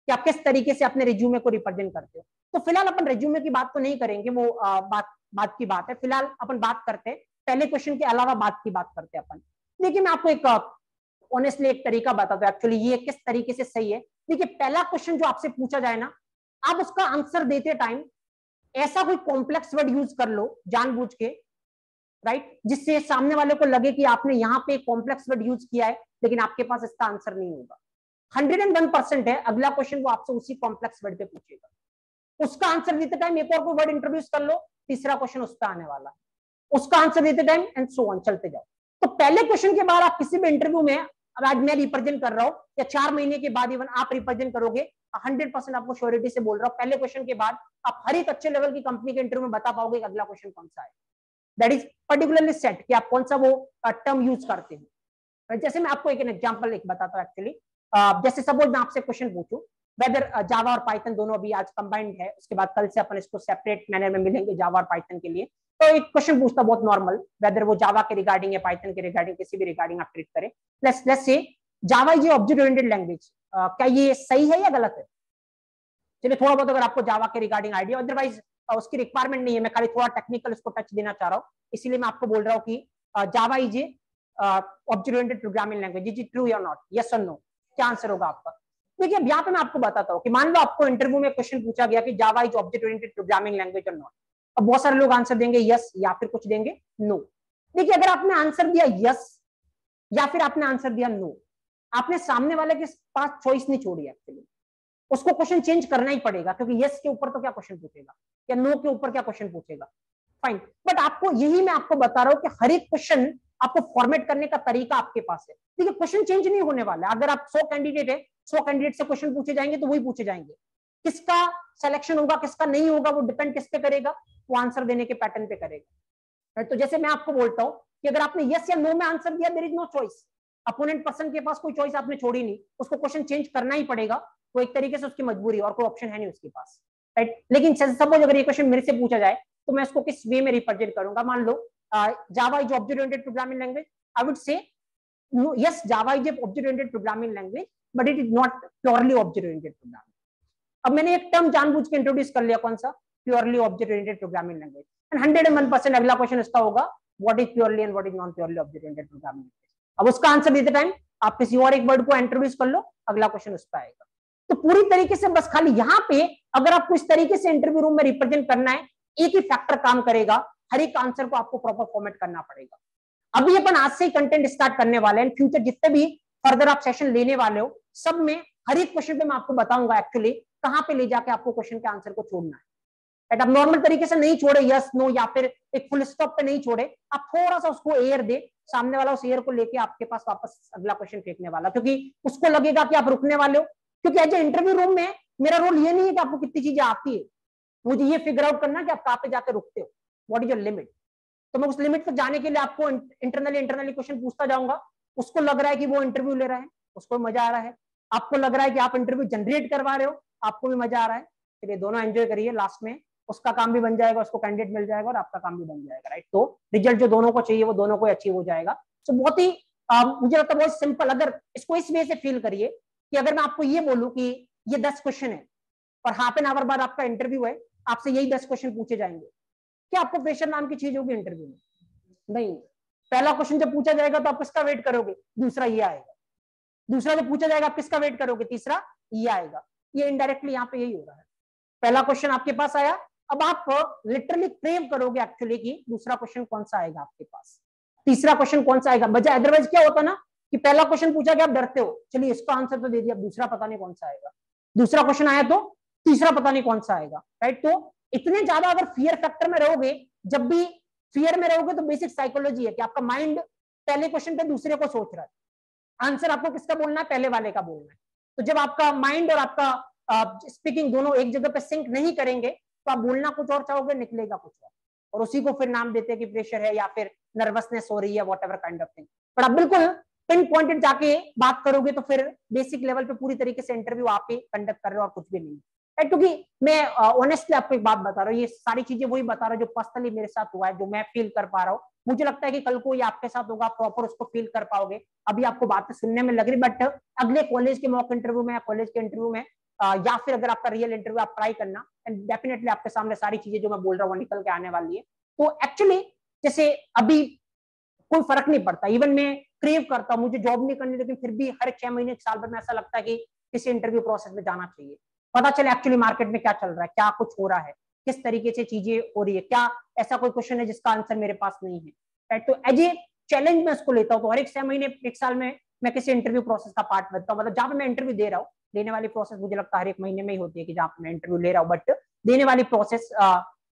[SPEAKER 1] कि आप किस तरीके से अपने रिज्यूमे को रिप्रेजेंट करते हो। तो फिलहाल अपन रिज्यूमे की बात तो नहीं करेंगे, वो बात की बात है। फिलहाल अपन बात करते हैं पहले क्वेश्चन के अलावा बात की बात करते हैं अपन। देखिए मैं आपको एक ऑनेस्टली एक तरीका बताता हूँ एक्चुअली ये किस तरीके से सही है। देखिए पहला क्वेश्चन जो आपसे पूछा जाए ना, आप उसका आंसर देते टाइम ऐसा कोई कॉम्प्लेक्स वर्ड यूज कर लो जानबूझ के, राइट, जिससे सामने वाले को लगे कि आपने यहाँ पे कॉम्प्लेक्स वर्ड यूज किया है लेकिन आपके पास इसका आंसर नहीं होगा। 101% है अगला क्वेश्चन वो आपसे उसी कॉम्प्लेक्स वर्ड पे पूछेगा, उसका आंसर देते टाइम एक और कोई वर्ड इंट्रोड्यूस कर लो, तीसरा क्वेश्चन उस पर आने वाला है, उसका आंसर देते टाइम एंड सो ऑन, चलते जाओ। तो पहले क्वेश्चन के बाद आप किसी भी इंटरव्यू में, अब आज मैं रिप्रेजेंट कर रहा हूं या 4 महीने के बाद इवन आप रिप्रेजेंट करोगे, 100% आपको श्योरिटी से बोल रहा हूं, पहले क्वेश्चन के बाद आप हर एक अच्छे लेवल की कंपनी के इंटरव्यू में बता पाओगे अगला क्वेश्चन कौन सा है। दैट इज पर्टिकुलरली सेट कि आप कौन सा वो टर्म यूज करते हो। जैसे मैं आपको एक एग्जांपल एक बताता हूं एक्चुअली। जैसे सपोज मैं आपसे क्वेश्चन पूछूं वेदर जावा और पाइथन दोनों अभी आज कंबाइंड है, उसके बाद कल से अपन इसको सेपरेट मैनर में मिलेंगे जावा और पाइथन के लिए। तो एक क्वेश्चन पूछता बहुत नॉर्मल, वेदर वो जावा के रिगार्डिंग या पाइथन के रिगार्डिंग किसी भी रिगार्डिंग आप ट्रीट करें। Let's say Java is object oriented language, क्या ये सही है या गलत है? चलिए थोड़ा बहुत अगर आपको जावा के रिगार्डिंग आइडिया, अदरवाइज उसकी रिक्वायरमेंट नहीं है, मैं खाली थोड़ा टेक्निकल इसको टच देना चाह रहा हूँ, इसीलिए मैं आपको बोल रहा हूँ कि जावा is object oriented programming language, is it true या नॉट, यस और नो, क्या आंसर होगा आपका? देखिए अब यहाँ पे मैं आपको बताता हूँ कि मान लो आपको इंटरव्यू में क्वेश्चन पूछा गया कि जावा is object oriented programming language और नॉट। अब बहुत सारे लोग आंसर देंगे यस या फिर कुछ देंगे नो। देखिए अगर आपने आंसर दिया यस या फिर आपने आंसर दिया नो, आपने सामने वाले के पास चॉइस नहीं छोड़ी एक्चुअली, उसको क्वेश्चन चेंज करना ही पड़ेगा, क्योंकि यस के ऊपर तो क्या क्वेश्चन पूछेगा या नो के ऊपर क्या क्वेश्चन पूछेगा। फाइन, बट आपको यही मैं आपको बता रहा हूं कि हर एक क्वेश्चन आपको फॉर्मेट करने का तरीका आपके पास है। देखिए क्वेश्चन चेंज नहीं होने वाला, अगर आप 100 कैंडिडेट है, 100 कैंडिडेट से क्वेश्चन पूछे जाएंगे तो वही पूछे जाएंगे, किसका सिलेक्शन होगा किसका नहीं होगा वो डिपेंड किस पे करेगा, वो आंसर देने के पैटर्न पे करेगा। तो जैसे मैं आपको बोलता हूं कि अगर आपने यस या नो में आंसर दिया, there is no choice, opponent person के पास कोई चॉइस आपने छोड़ी नहीं, उसको क्वेश्चन चेंज करना ही पड़ेगा, वो एक तरीके से उसकी मजबूरी और कोई ऑप्शन है नहीं उसके पास, राइट। लेकिन सपोज अगर ये क्वेश्चन मेरे से पूछा जाए तो मैं इसको किस वे में रिप्रेजेंट करूंगा। मान लो Java is object oriented programming language, I would say yes java is an object oriented programming language but it is not purely object oriented programming। अब मैंने एक टर्म जानबूझ के इंट्रोड्यूस कर लिया, कौन सा? Purely object oriented programming language. And 101% अगला क्वेश्चन इसका होगा what is purely and what is non purely object oriented programming language. अब उसका आंसर देते टाइम आप किसी और एक वर्ड को इंट्रोड्यूस कर लो, अगला क्वेश्चन उस पर आएगा। तो पूरी तरीके से बस खाली यहाँ पे अगर आपको इस तरीके से इंटरव्यू रूम में रिप्रेजेंट करना है, एक ही फैक्टर काम करेगा, हर एक आंसर को आपको प्रॉपर फॉर्मेट करना पड़ेगा। अभी अपन आज से ही कंटेंट स्टार्ट करने वाले हैं, फ्यूचर जितने भी फर्दर आप सेशन लेने वाले हो सब में हर एक क्वेश्चन पे मैं आपको बताऊंगा एक्चुअली कहां पे ले जाके आपको क्वेश्चन के आंसर को छोड़ना है। आप नॉर्मल तरीके से नहीं छोड़े यस नो या फिर एक फुल स्टॉप पे नहीं छोड़े, आप थोड़ा सा उसको एयर दे, सामने वाला उस एयर को लेके आपके पास वापस अगला क्वेश्चन फेंकने वाला, क्योंकि उसको लगेगा कि आप रुकने वाले हो। क्योंकि एज ए इंटरव्यू रूम में मेरा रोल ये नहीं है कि आपको कितनी चीजें आती है, मुझे ये फिगर आउट करना कि आप कहाँ पे जाके रुकते हो, व्हाट इज योर लिमिट। तो मैं उस लिमिट तक जाने के लिए आपको इंटरनली क्वेश्चन पूछता जाऊंगा। उसको लग रहा है कि वो इंटरव्यू ले रहा है, उसको मजा आ रहा है, आपको लग रहा है कि आप इंटरव्यू जनरेट करवा रहे हो, आपको भी मजा आ रहा है, चलिए दोनों एंजॉय करिए। लास्ट में उसका काम भी बन जाएगा, उसको कैंडिडेट मिल जाएगा और आपका काम भी बन जाएगा, राइट। तो रिजल्ट जो दोनों को चाहिए वो दोनों को अचीव हो जाएगा। तो बहुत ही मुझे लगता है बहुत सिंपल। अगर इसको इस वे से फील करिए कि अगर मैं आपको ये बोलूं कि ये 10 क्वेश्चन है और हाफ एन आवर बाद आपका इंटरव्यू है, आपसे यही 10 क्वेश्चन पूछे जाएंगे, क्या आपको प्रेशर नाम की चीज होगी इंटरव्यू में? नहीं। पहला क्वेश्चन जब पूछा जाएगा तो आप किसका वेट करोगे? दूसरा ये आएगा। दूसरा जब पूछा जाएगा आप किसका वेट करोगे? तीसरा ये आएगा। ये इनडायरेक्टली यहाँ पे यही हो रहा है। पहला क्वेश्चन आपके पास आया, अब आप लिटरली क्रेव करोगे एक्चुअली कि दूसरा क्वेश्चन कौन सा आएगा आपके पास, तीसरा क्वेश्चन कौन सा आएगा। बजाय अदरवाइज क्या होता ना कि पहला क्वेश्चन पूछा गया आप डरते हो, चलिए इसका आंसर तो दे दिया, दूसरा पता नहीं कौन सा आएगा। दूसरा क्वेश्चन आया तो तीसरा पता नहीं कौन सा आएगा, राइट। तो इतने ज्यादा अगर फियर फैक्टर में रहोगे, जब भी फियर में रहोगे तो बेसिक साइकोलॉजी है कि आपका माइंड पहले क्वेश्चन पे दूसरे को सोच रहा है, आंसर आपको किसका बोलना है? पहले वाले का बोलना है। तो जब आपका माइंड और आपका स्पीकिंग दोनों एक जगह पे सिंक नहीं करेंगे तो आप बोलना कुछ और चाहोगे, निकलेगा कुछ और उसी को फिर नाम देते हैं कि प्रेशर है या फिर नर्वसनेस हो रही है, what ever kind of thing. पर आप बिल्कुल पिन पॉइंटेड जाके बात करोगे तो फिर बेसिक लेवल पे पूरी तरीके से इंटरव्यू आप ही कंडक्ट कर रहे हो और कुछ भी नहीं, राइट। क्योंकि मैं ऑनेस्टली आपको एक बात बता रहा हूँ, ये सारी चीजें वही बता रहा हूँ जो पर्सनली मेरे साथ हुआ है, जो मैं फील कर पा रहा हूँ। मुझे लगता है कि कल को ये आपके साथ होगा, प्रॉपर उसको फील कर पाओगे। अभी आपको बातें सुनने में लग रही, बट अगले कॉलेज के मॉक इंटरव्यू में या कॉलेज के इंटरव्यू में या फिर अगर आपका रियल इंटरव्यू आप ट्राई करना, एंड डेफिनेटली आपके सामने सारी चीजें जो मैं बोल रहा हूँ वो निकल के आने वाली है। तो एक्चुअली जैसे अभी कोई फर्क नहीं पड़ता, इवन मैं क्रेव करता हूँ, मुझे जॉब नहीं करनी, लेकिन फिर भी हर 6 महीने 1 साल भर में ऐसा लगता है कि किसी इंटरव्यू प्रोसेस में जाना चाहिए, पता चले एक्चुअली मार्केट में क्या चल रहा है, क्या कुछ हो रहा है, किस तरीके से चीजें हो रही है, क्या ऐसा कोई क्वेश्चन है जिसका आंसर मेरे पास नहीं है, राइट। तो एज ए चैलेंज मैं उसको लेता हूँ। तो हर 6 महीने 1 साल में मैं किसी इंटरव्यू प्रोसेस का पार्ट बनता हूँ। मतलब जहां पर मैं इंटरव्यू दे रहा हूँ, देने वाली प्रोसेस मुझे लगता है हर 1 महीने में ही होती है कि जहां पर मैं इंटरव्यू ले रहा हूँ, बट देने वाली प्रोसेस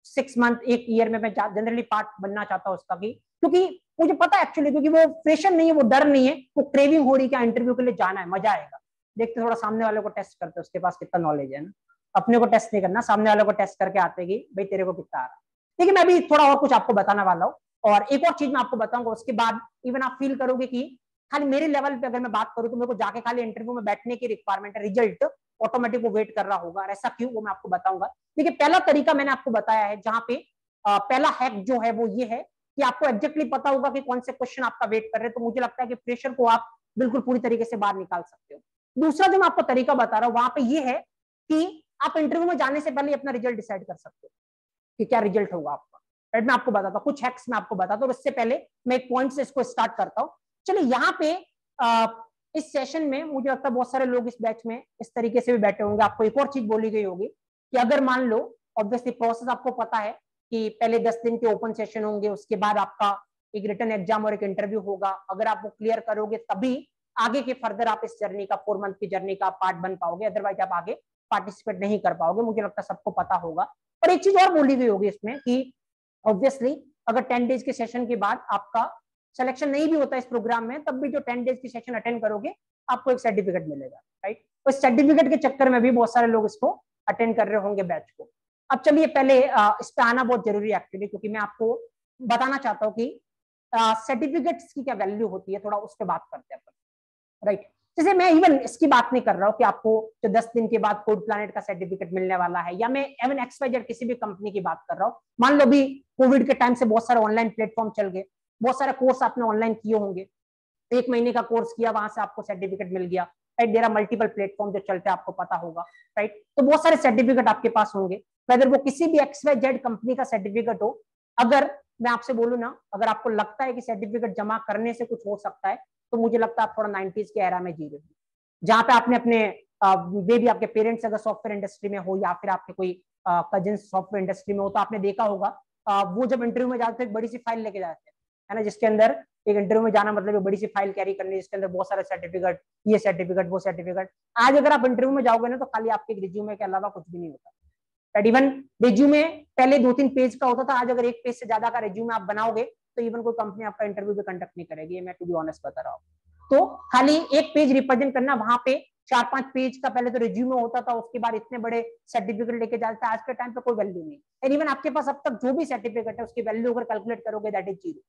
[SPEAKER 1] 6 मंथ 1 ईयर में मैं जनरली पार्ट बनना चाहता हूँ उसका भी, क्योंकि मुझे पता है एक्चुअली, क्योंकि वो प्रेशर नहीं है, वो डर नहीं है, वो क्रेविंग हो रही है, क्या इंटरव्यू के लिए जाना है, मजा आएगा। देखते थोड़ा सामने वाले को टेस्ट करते उसके पास कितना नॉलेज है ना, अपने को टेस्ट नहीं करना, सामने वाले को टेस्ट करके आते कि भाई तेरे को कितना आ रहा है। देखिए मैं भी थोड़ा और कुछ आपको बताने वाला हूँ, और एक और चीज मैं आपको बताऊंगा, उसके बाद इवन आप फील करोगे कि खाली मेरे लेवल पे अगर मैं बात करूँ तो मेरे को जाके खाली इंटरव्यू में बैठने की रिक्वायरमेंट है, रिजल्ट ऑटोमेटिक वो वेट कर रहा होगा, और ऐसा क्यों वो मैं आपको बताऊंगा। देखिए पहला तरीका मैंने आपको बताया है, जहां पे पहला हैक जो है वो ये है कि आपको एग्जैक्टली पता होगा कि कौन से क्वेश्चन आपका वेट कर रहे हैं, तो मुझे लगता है कि प्रेशर को आप बिल्कुल पूरी तरीके से बाहर निकाल सकते हो। दूसरा जो मैं आपको तरीका बता रहा हूँ वहां पे ये है कि आप इंटरव्यू में जाने से पहले अपना रिजल्ट डिसाइड कर सकते हो कि क्या रिजल्ट होगा आपका, राइट। मैं आपको बताता हूँ कुछ हैक्स, मैं आपको बताता हूँ। इससे पहले मैं एक पॉइंट से इसको स्टार्ट करता हूँ। चलिए यहाँ पे इस सेशन में मुझे लगता है बहुत सारे लोग इस बैच में इस तरीके से भी बैठे होंगे। आपको एक और चीज बोली गई होगी कि अगर मान लो, ऑब्वियसली प्रोसेस आपको पता है कि पहले 10 दिन के ओपन सेशन होंगे, उसके बाद आपका एक रिटन एग्जाम और एक इंटरव्यू होगा। अगर आप वो क्लियर करोगे तभी आगे के फर्दर आप इस जर्नी का 4 मंथ की जर्नी का पार्ट बन पाओगे, अदरवाइज आप आगे पार्टिसिपेट नहीं कर पाओगे। मुझे लगता है सबको पता होगा। और एक चीज और बोली गई होगी इसमें कि ऑब्वियसली अगर 10 डेज के सेशन के बाद आपका सिलेक्शन नहीं भी होता इस प्रोग्राम में, तब भी जो 10 डेज की सेशन अटेंड करोगे आपको एक सर्टिफिकेट मिलेगा, राइट। तो इस सर्टिफिकेट के चक्कर में भी बहुत सारे लोग इसको अटेंड कर रहे होंगे बैच को। अब चलिए पहले इस पे आना बहुत जरूरी है एक्चुअली, क्योंकि मैं आपको बताना चाहता हूँ कि सर्टिफिकेट्स की क्या वैल्यू होती है, थोड़ा उस पर बात करते हैं अपन, राइट। जैसे मैं इवन इसकी बात नहीं कर रहा हूँ कि आपको जो 10 दिन के बाद कोड प्लैनेट का सर्टिफिकेट मिलने वाला है, या मैं एवन XYZ किसी भी कंपनी की बात कर रहा हूँ। मान लो भी कोविड के टाइम से बहुत सारे ऑनलाइन प्लेटफॉर्म चल गए, बहुत सारे कोर्स आपने ऑनलाइन किए होंगे, 1 महीने का कोर्स किया, वहां से आपको सर्टिफिकेट मिल गया, right. There are multiple platform जो चलते हैं, आपको पता होगा, राइट। तो बहुत सारे सर्टिफिकेट आपके पास होंगे, अगर वो किसी भी XYZ कंपनी का सर्टिफिकेट हो। अगर मैं आपसे बोलूं ना, अगर आपको लगता है कि सर्टिफिकेट जमा करने से कुछ हो सकता है, तो मुझे लगता है आप थोड़ा 90s के एरा में जी रहे हो, जहां पे आपने अपने वे भी आपके पेरेंट्स अगर सॉफ्टवेयर इंडस्ट्री में हो, या फिर आपके कोई कजिन सॉफ्टवेयर इंडस्ट्री में हो, तो आपने देखा होगा वो जब इंटरव्यू में जाते हैं बड़ी सी फाइल लेके जाते हैं, है ना, जिसके अंदर एक इंटरव्यू में जाना मतलब एक बड़ी सी फाइल कैरी करनी, जिसके अंदर बहुत सारे सर्टिफिकेट, ये सर्टिफिकेट वो सर्टिफिकेट। आज अगर आप इंटरव्यू में जाओगे ना, तो खाली आपके रिज्यूमे के अलावा कुछ भी नहीं होता। इवन रिज्यूमे पहले 2-3 पेज का होता था, आज अगर 1 पेज से ज्यादा का रिज्यूमे आप बनाओगे तो इवन कोई कंपनी आपका इंटरव्यू भी कंडक्ट नहीं करेगी, मैं टू बी ऑनेस्ट बता रहा हूँ। तो खाली 1 पेज रिप्रेजेंट करना, वहां पे 4-5 पेज का पहले तो रिज्यूमे होता था, उसके बाद इतने बड़े सर्टिफिकेट लेके जाते थे। आज के टाइम पे कोई वैल्यू नहीं, एंड इवन आपके पास अब तक जो भी सर्टिफिकेट है उसकी वैल्यू अगर कैलकुलेट करोगे that is zero,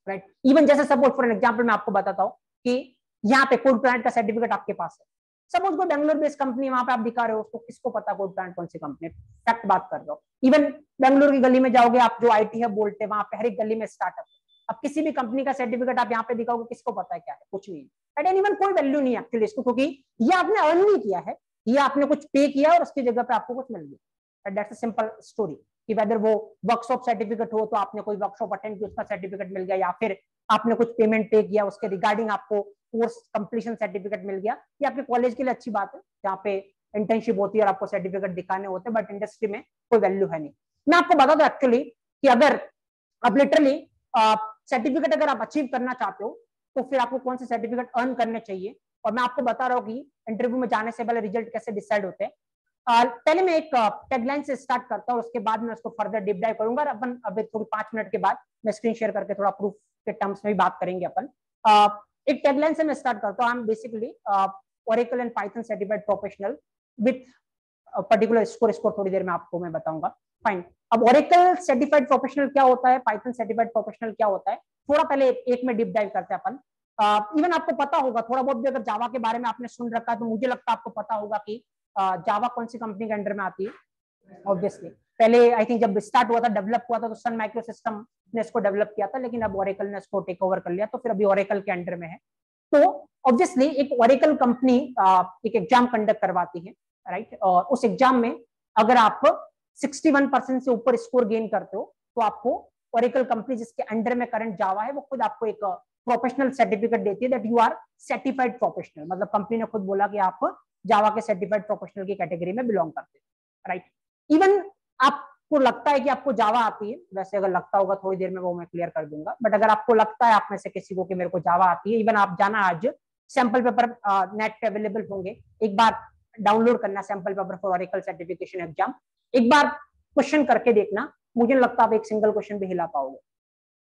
[SPEAKER 1] right. Even जैसे सपोज फॉर एन एग्जांपल मैं आपको बताता हूँ कि यहाँ पे कोड प्लांट का सर्टिफिकेट आपके पास है, सपोज कोई बेंगलोर बेस्ड कंपनी वहां पे आप दिखा रहे हो, उसको किसको पता कोड प्लांट कौन सी कंपनी, फैक्ट बात कर रहे हो। इवन बेंगलोर की गली में जाओगे आप, जो IT हब बोलते हैं, वहां पे हर एक गली में स्टार्टअप। अब किसी भी कंपनी का सर्टिफिकेट आप यहाँ पे दिखाओगे, किसको पता है क्या है, कुछ नहीं है, एट एनी कोई वैल्यू नहीं है एक्चुअली इसको, क्योंकि ये आपने अर्न नहीं किया है, ये आपने कुछ पे किया और उसकी जगह पे आपको कुछ मिल गया। दैट्स अ सिंपल स्टोरी कि वेदर वो वर्कशॉप सर्टिफिकेट हो, तो आपने कोई वर्कशॉप अटेंड किया उसका सर्टिफिकेट मिल गया, या फिर आपने कुछ पेमेंट पे किया उसके रिगार्डिंग आपको कोर्स कंप्लीशन सर्टिफिकेट मिल गया। ये आपके कॉलेज के लिए अच्छी बात है, जहाँ पे इंटर्नशिप होती है और आपको सर्टिफिकेट दिखाने होते हैं, बट इंडस्ट्री में कोई वैल्यू है नहीं। मैं आपको बता दूं एक्चुअली कि अगर आप लिटरली सर्टिफिकेट अगर आप अचीव करना चाहते हो, तो फिर आपको कौन से सर्टिफिकेट अर्न करने चाहिए, और मैं आपको बता रहा हूँ कि इंटरव्यू में जाने से पहले रिजल्ट कैसे डिसाइड होते हैं। पहले मैं एक टैगलाइन से स्टार्ट करता हूँ, उसके बाद मैं उसको फर्दर डीप डाइव करूंगा। अपन अभी थोड़ी 5 मिनट के बाद मैं स्क्रीन शेयर करके थोड़ा प्रूफ के टर्म्स में भी बात करेंगे अपन। एक टैगलाइन से मैं स्टार्ट करता हूँ, I am basically Oracle and Python certified professional with particular score थोड़ी देर में आपको मैं बताऊंगा। फाइन, अब Oracle सर्टिफाइड प्रोफेशनल क्या होता है, Python सर्टिफाइड प्रोफेशनल क्या होता है, थोड़ा पहले एक में डीप डाइव करते हैं अपन। इवन आपको पता होगा थोड़ा बहुत भी, अगर जावा के बारे में आपने सुन रखा है तो मुझे लगता है आपको पता होगा कि जावा कौन सी कंपनी के अंडर में आती है। ऑब्वियसली पहले आई थिंक जब स्टार्ट हुआ था, डेवलप हुआ था, तो सन माइक्रो सिस्टम ने इसको डेवलप किया था, लेकिन अब Oracle ने इसको टेक ओवर कर लिया, तो फिर अभी Oracle के अंडर में है। तो ऑब्वियसली एक Oracle कंपनी एक एग्जाम कंडक्ट करवाती है, राइट, और उस एग्जाम में अगर आप 61% से ऊपर स्कोर गेन करते हो, तो आपको Oracle कंपनी जिसके अंडर में करंट जावा है, वो खुद आपको एक प्रोफेशनल सर्टिफिकेट देती है, that you are certified professional. मतलब कंपनी ने खुद बोला कि आप जावा के सर्टिफाइड प्रोफेशनल की कैटेगरी में बिलोंग करते हैं, राइट। इवन आपको लगता है कि आपको जावा आती है, वैसे अगर लगता होगा थोड़ी देर में वो मैं क्लियर कर दूंगा, बट अगर आपको लगता है आप में से किसी को कि मेरे को जावा आती है, इवन आप जाना आज सैंपल पेपर नेट पे अवेलेबल होंगे, एक बार डाउनलोड करना sample paper for Oracle certification exam, एक बार क्वेश्चन करके देखना, मुझे लगता है आप एक सिंगल क्वेश्चन भी हिला पाओगे,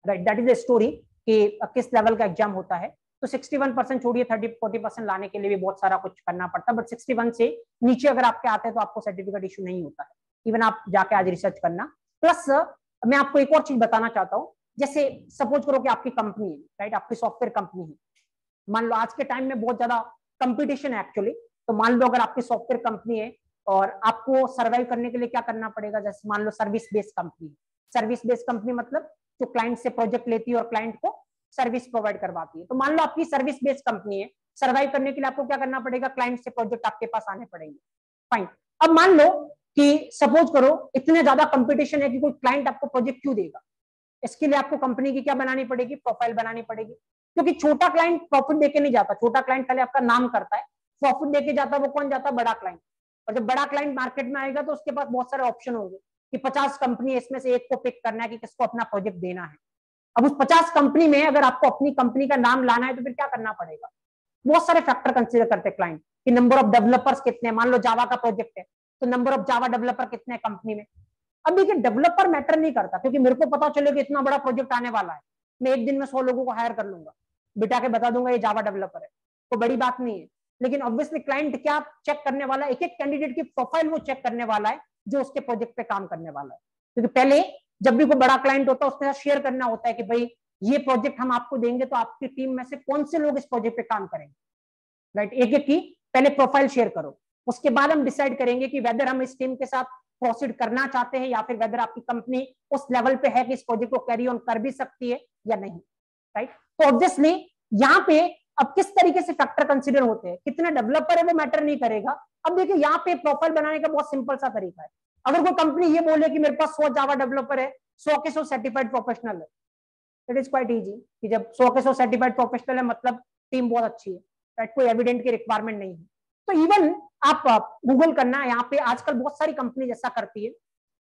[SPEAKER 1] right. That is the story कि किस लेवल का एग्जाम होता है। तो 61% छोड़िए, 30-40% लाने के लिए भी बहुत सारा कुछ करना पड़ता है, बट 61 से नीचे अगर आपके आते हैं तो आपको सर्टिफिकेट इशू नहीं होता है। इवन आप जाके आज रिसर्च करना। प्लस मैं आपको एक और चीज बताना चाहता हूँ, जैसे सपोज करो कि आपकी कंपनी है, राइट, आपकी सॉफ्टवेयर कंपनी है, मान लो आज के टाइम में बहुत ज्यादा कंपटीशन है एक्चुअली, तो मान लो अगर आपकी सॉफ्टवेयर कंपनी है और आपको सर्वाइव करने के लिए क्या करना पड़ेगा, जैसे मान लो service based company, service based company मतलब जो क्लाइंट से प्रोजेक्ट लेती है और क्लाइंट को सर्विस प्रोवाइड करवाती है। तो मान लो आपकी सर्विस बेस्ड कंपनी है, सर्वाइव करने के लिए आपको क्या करना पड़ेगा, क्लाइंट से प्रोजेक्ट आपके पास आने पड़ेंगे। फाइन, अब मान लो कि सपोज करो इतने ज्यादा कंपटीशन है कि कोई क्लाइंट आपको प्रोजेक्ट क्यों देगा, इसके लिए आपको कंपनी की क्या बनानी पड़ेगी, प्रोफाइल बनानी पड़ेगी, क्योंकि छोटा क्लाइंट प्रॉफिट देके नहीं जाता, छोटा क्लाइंट पहले आपका नाम करता है, प्रॉफिट देके जाता है वो कौन जाता है, बड़ा क्लाइंट। और जब बड़ा क्लाइंट मार्केट में आएगा तो उसके पास बहुत सारे ऑप्शन होंगे कि 50 कंपनी इसमें से एक को पिक करना है कि किसको अपना प्रोजेक्ट देना है। अब उस 50 कंपनी में अगर आपको अपनी कंपनी का नाम लाना है तो फिर क्या करना पड़ेगा, बहुत सारे फैक्टर कंसीडर करते हैं क्लाइंट कि नंबर ऑफ डेवलपर्स कितने, मान लो जावा का प्रोजेक्ट है तो नंबर ऑफ जावा डेवलपर कितने हैं कंपनी में। अब देखिए डेवलपर मैटर नहीं करता, क्योंकि मेरे को पता चले कि इतना बड़ा प्रोजेक्ट आने वाला है, मैं एक दिन में 100 लोगों को हायर कर लूंगा, बिठा के बता दूंगा ये जावा डेवलपर है, तो बड़ी बात नहीं है। लेकिन ऑब्वियसली क्लाइंट क्या चेक करने वाला है, एक एक कैंडिडेट की प्रोफाइल वो चेक करने वाला है जो उसके प्रोजेक्ट पे काम करने वाला है। क्योंकि पहले जब भी कोई बड़ा क्लाइंट होता है उसके साथ शेयर करना होता है कि भाई ये प्रोजेक्ट हम आपको देंगे तो आपकी टीम में से कौन से लोग इस प्रोजेक्ट पे काम करेंगे, राइट। एक एक की पहले प्रोफाइल शेयर करो, उसके बाद हम डिसाइड करेंगे कि वेदर हम इस टीम के साथ प्रोसीड करना चाहते हैं या फिर वेदर आपकी कंपनी उस लेवल पे है कि इस प्रोजेक्ट को कैरी ऑन कर भी सकती है या नहीं, राइट। तो ऑब्वियसली यहाँ पे अब किस तरीके से फैक्टर कंसीडर होते हैं, कितने डेवलपर है वो मैटर नहीं करेगा। अब देखिए यहाँ पे प्रोफाइल बनाने का बहुत सिंपल सा तरीका है, अगर कोई कंपनी ये बोले कि मेरे पास 100 जावा डेवलपर है, 100 के 100 सर्टिफाइड प्रोफेशनल है, इट इज क्वाइट इजी कि जब 100 के 100 सर्टिफाइड प्रोफेशनल है मतलब टीम बहुत अच्छी है, राइट, कोई एविडेंट की रिक्वायरमेंट नहीं है। तो इवन आप गूगल करना, यहाँ पे आजकल बहुत सारी कंपनी जैसा करती है,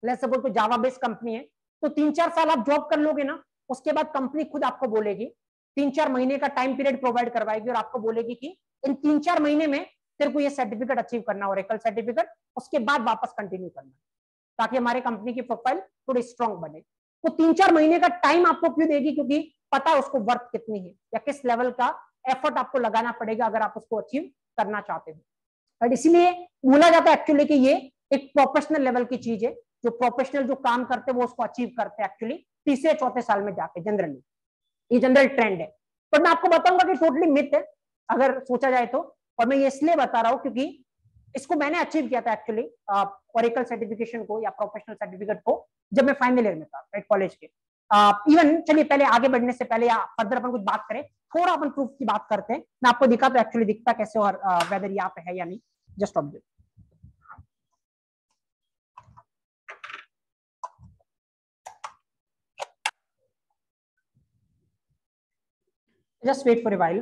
[SPEAKER 1] लेट्स सपोज कोई जावा बेस्ड कंपनी है तो 3-4 साल आप जॉब कर लोगे ना, उसके बाद कंपनी खुद आपको बोलेगी 3-4 महीने का टाइम पीरियड प्रोवाइड करवाएगी और आपको बोलेगी कि इन 3-4 महीने में तेरे को ये सर्टिफिकेट अचीव करना, Oracle सर्टिफिकेट, उसके बाद वापस कंटिन्यू करना, ताकि हमारे कंपनी की प्रोफाइल थोड़ी स्ट्रॉन्ग बने। तो 3-4 महीने का टाइम आपको क्यों देगी, क्योंकि पता है उसको वर्थ कितनी है या किस लेवल का एफर्ट आपको लगाना पड़ेगा अगर आप उसको अचीव करना चाहते हो। बट इसीलिए बोला जाता है एक्चुअली कि ये एक प्रोफेशनल लेवल की चीज है, जो प्रोफेशनल जो काम करते हैं वो उसको अचीव करते हैं एक्चुअली 3 से 4 साल में जाके, जनरली ये जनरल ट्रेंड है। बट मैं आपको बताऊंगा कि टोटली मिथ है अगर सोचा जाए तो, और मैं ये इसलिए बता रहा हूँ क्योंकि इसको मैंने अचीव किया था एक्चुअली ओरेकल सर्टिफिकेशन को या प्रोफेशनल सर्टिफिकेट को जब मैं फाइनल ईयर में था राइट कॉलेज के। इवन चलिए पहले आगे बढ़ने से पहले या फर्दर अपन कुछ बात करें, थोड़ा अपन प्रूफ की बात करते हैं। मैं आपको दिखा तो एक्चुअली दिखता कैसे और वेदर यहाँ पे है या नहीं, just observe. Just wait for a while.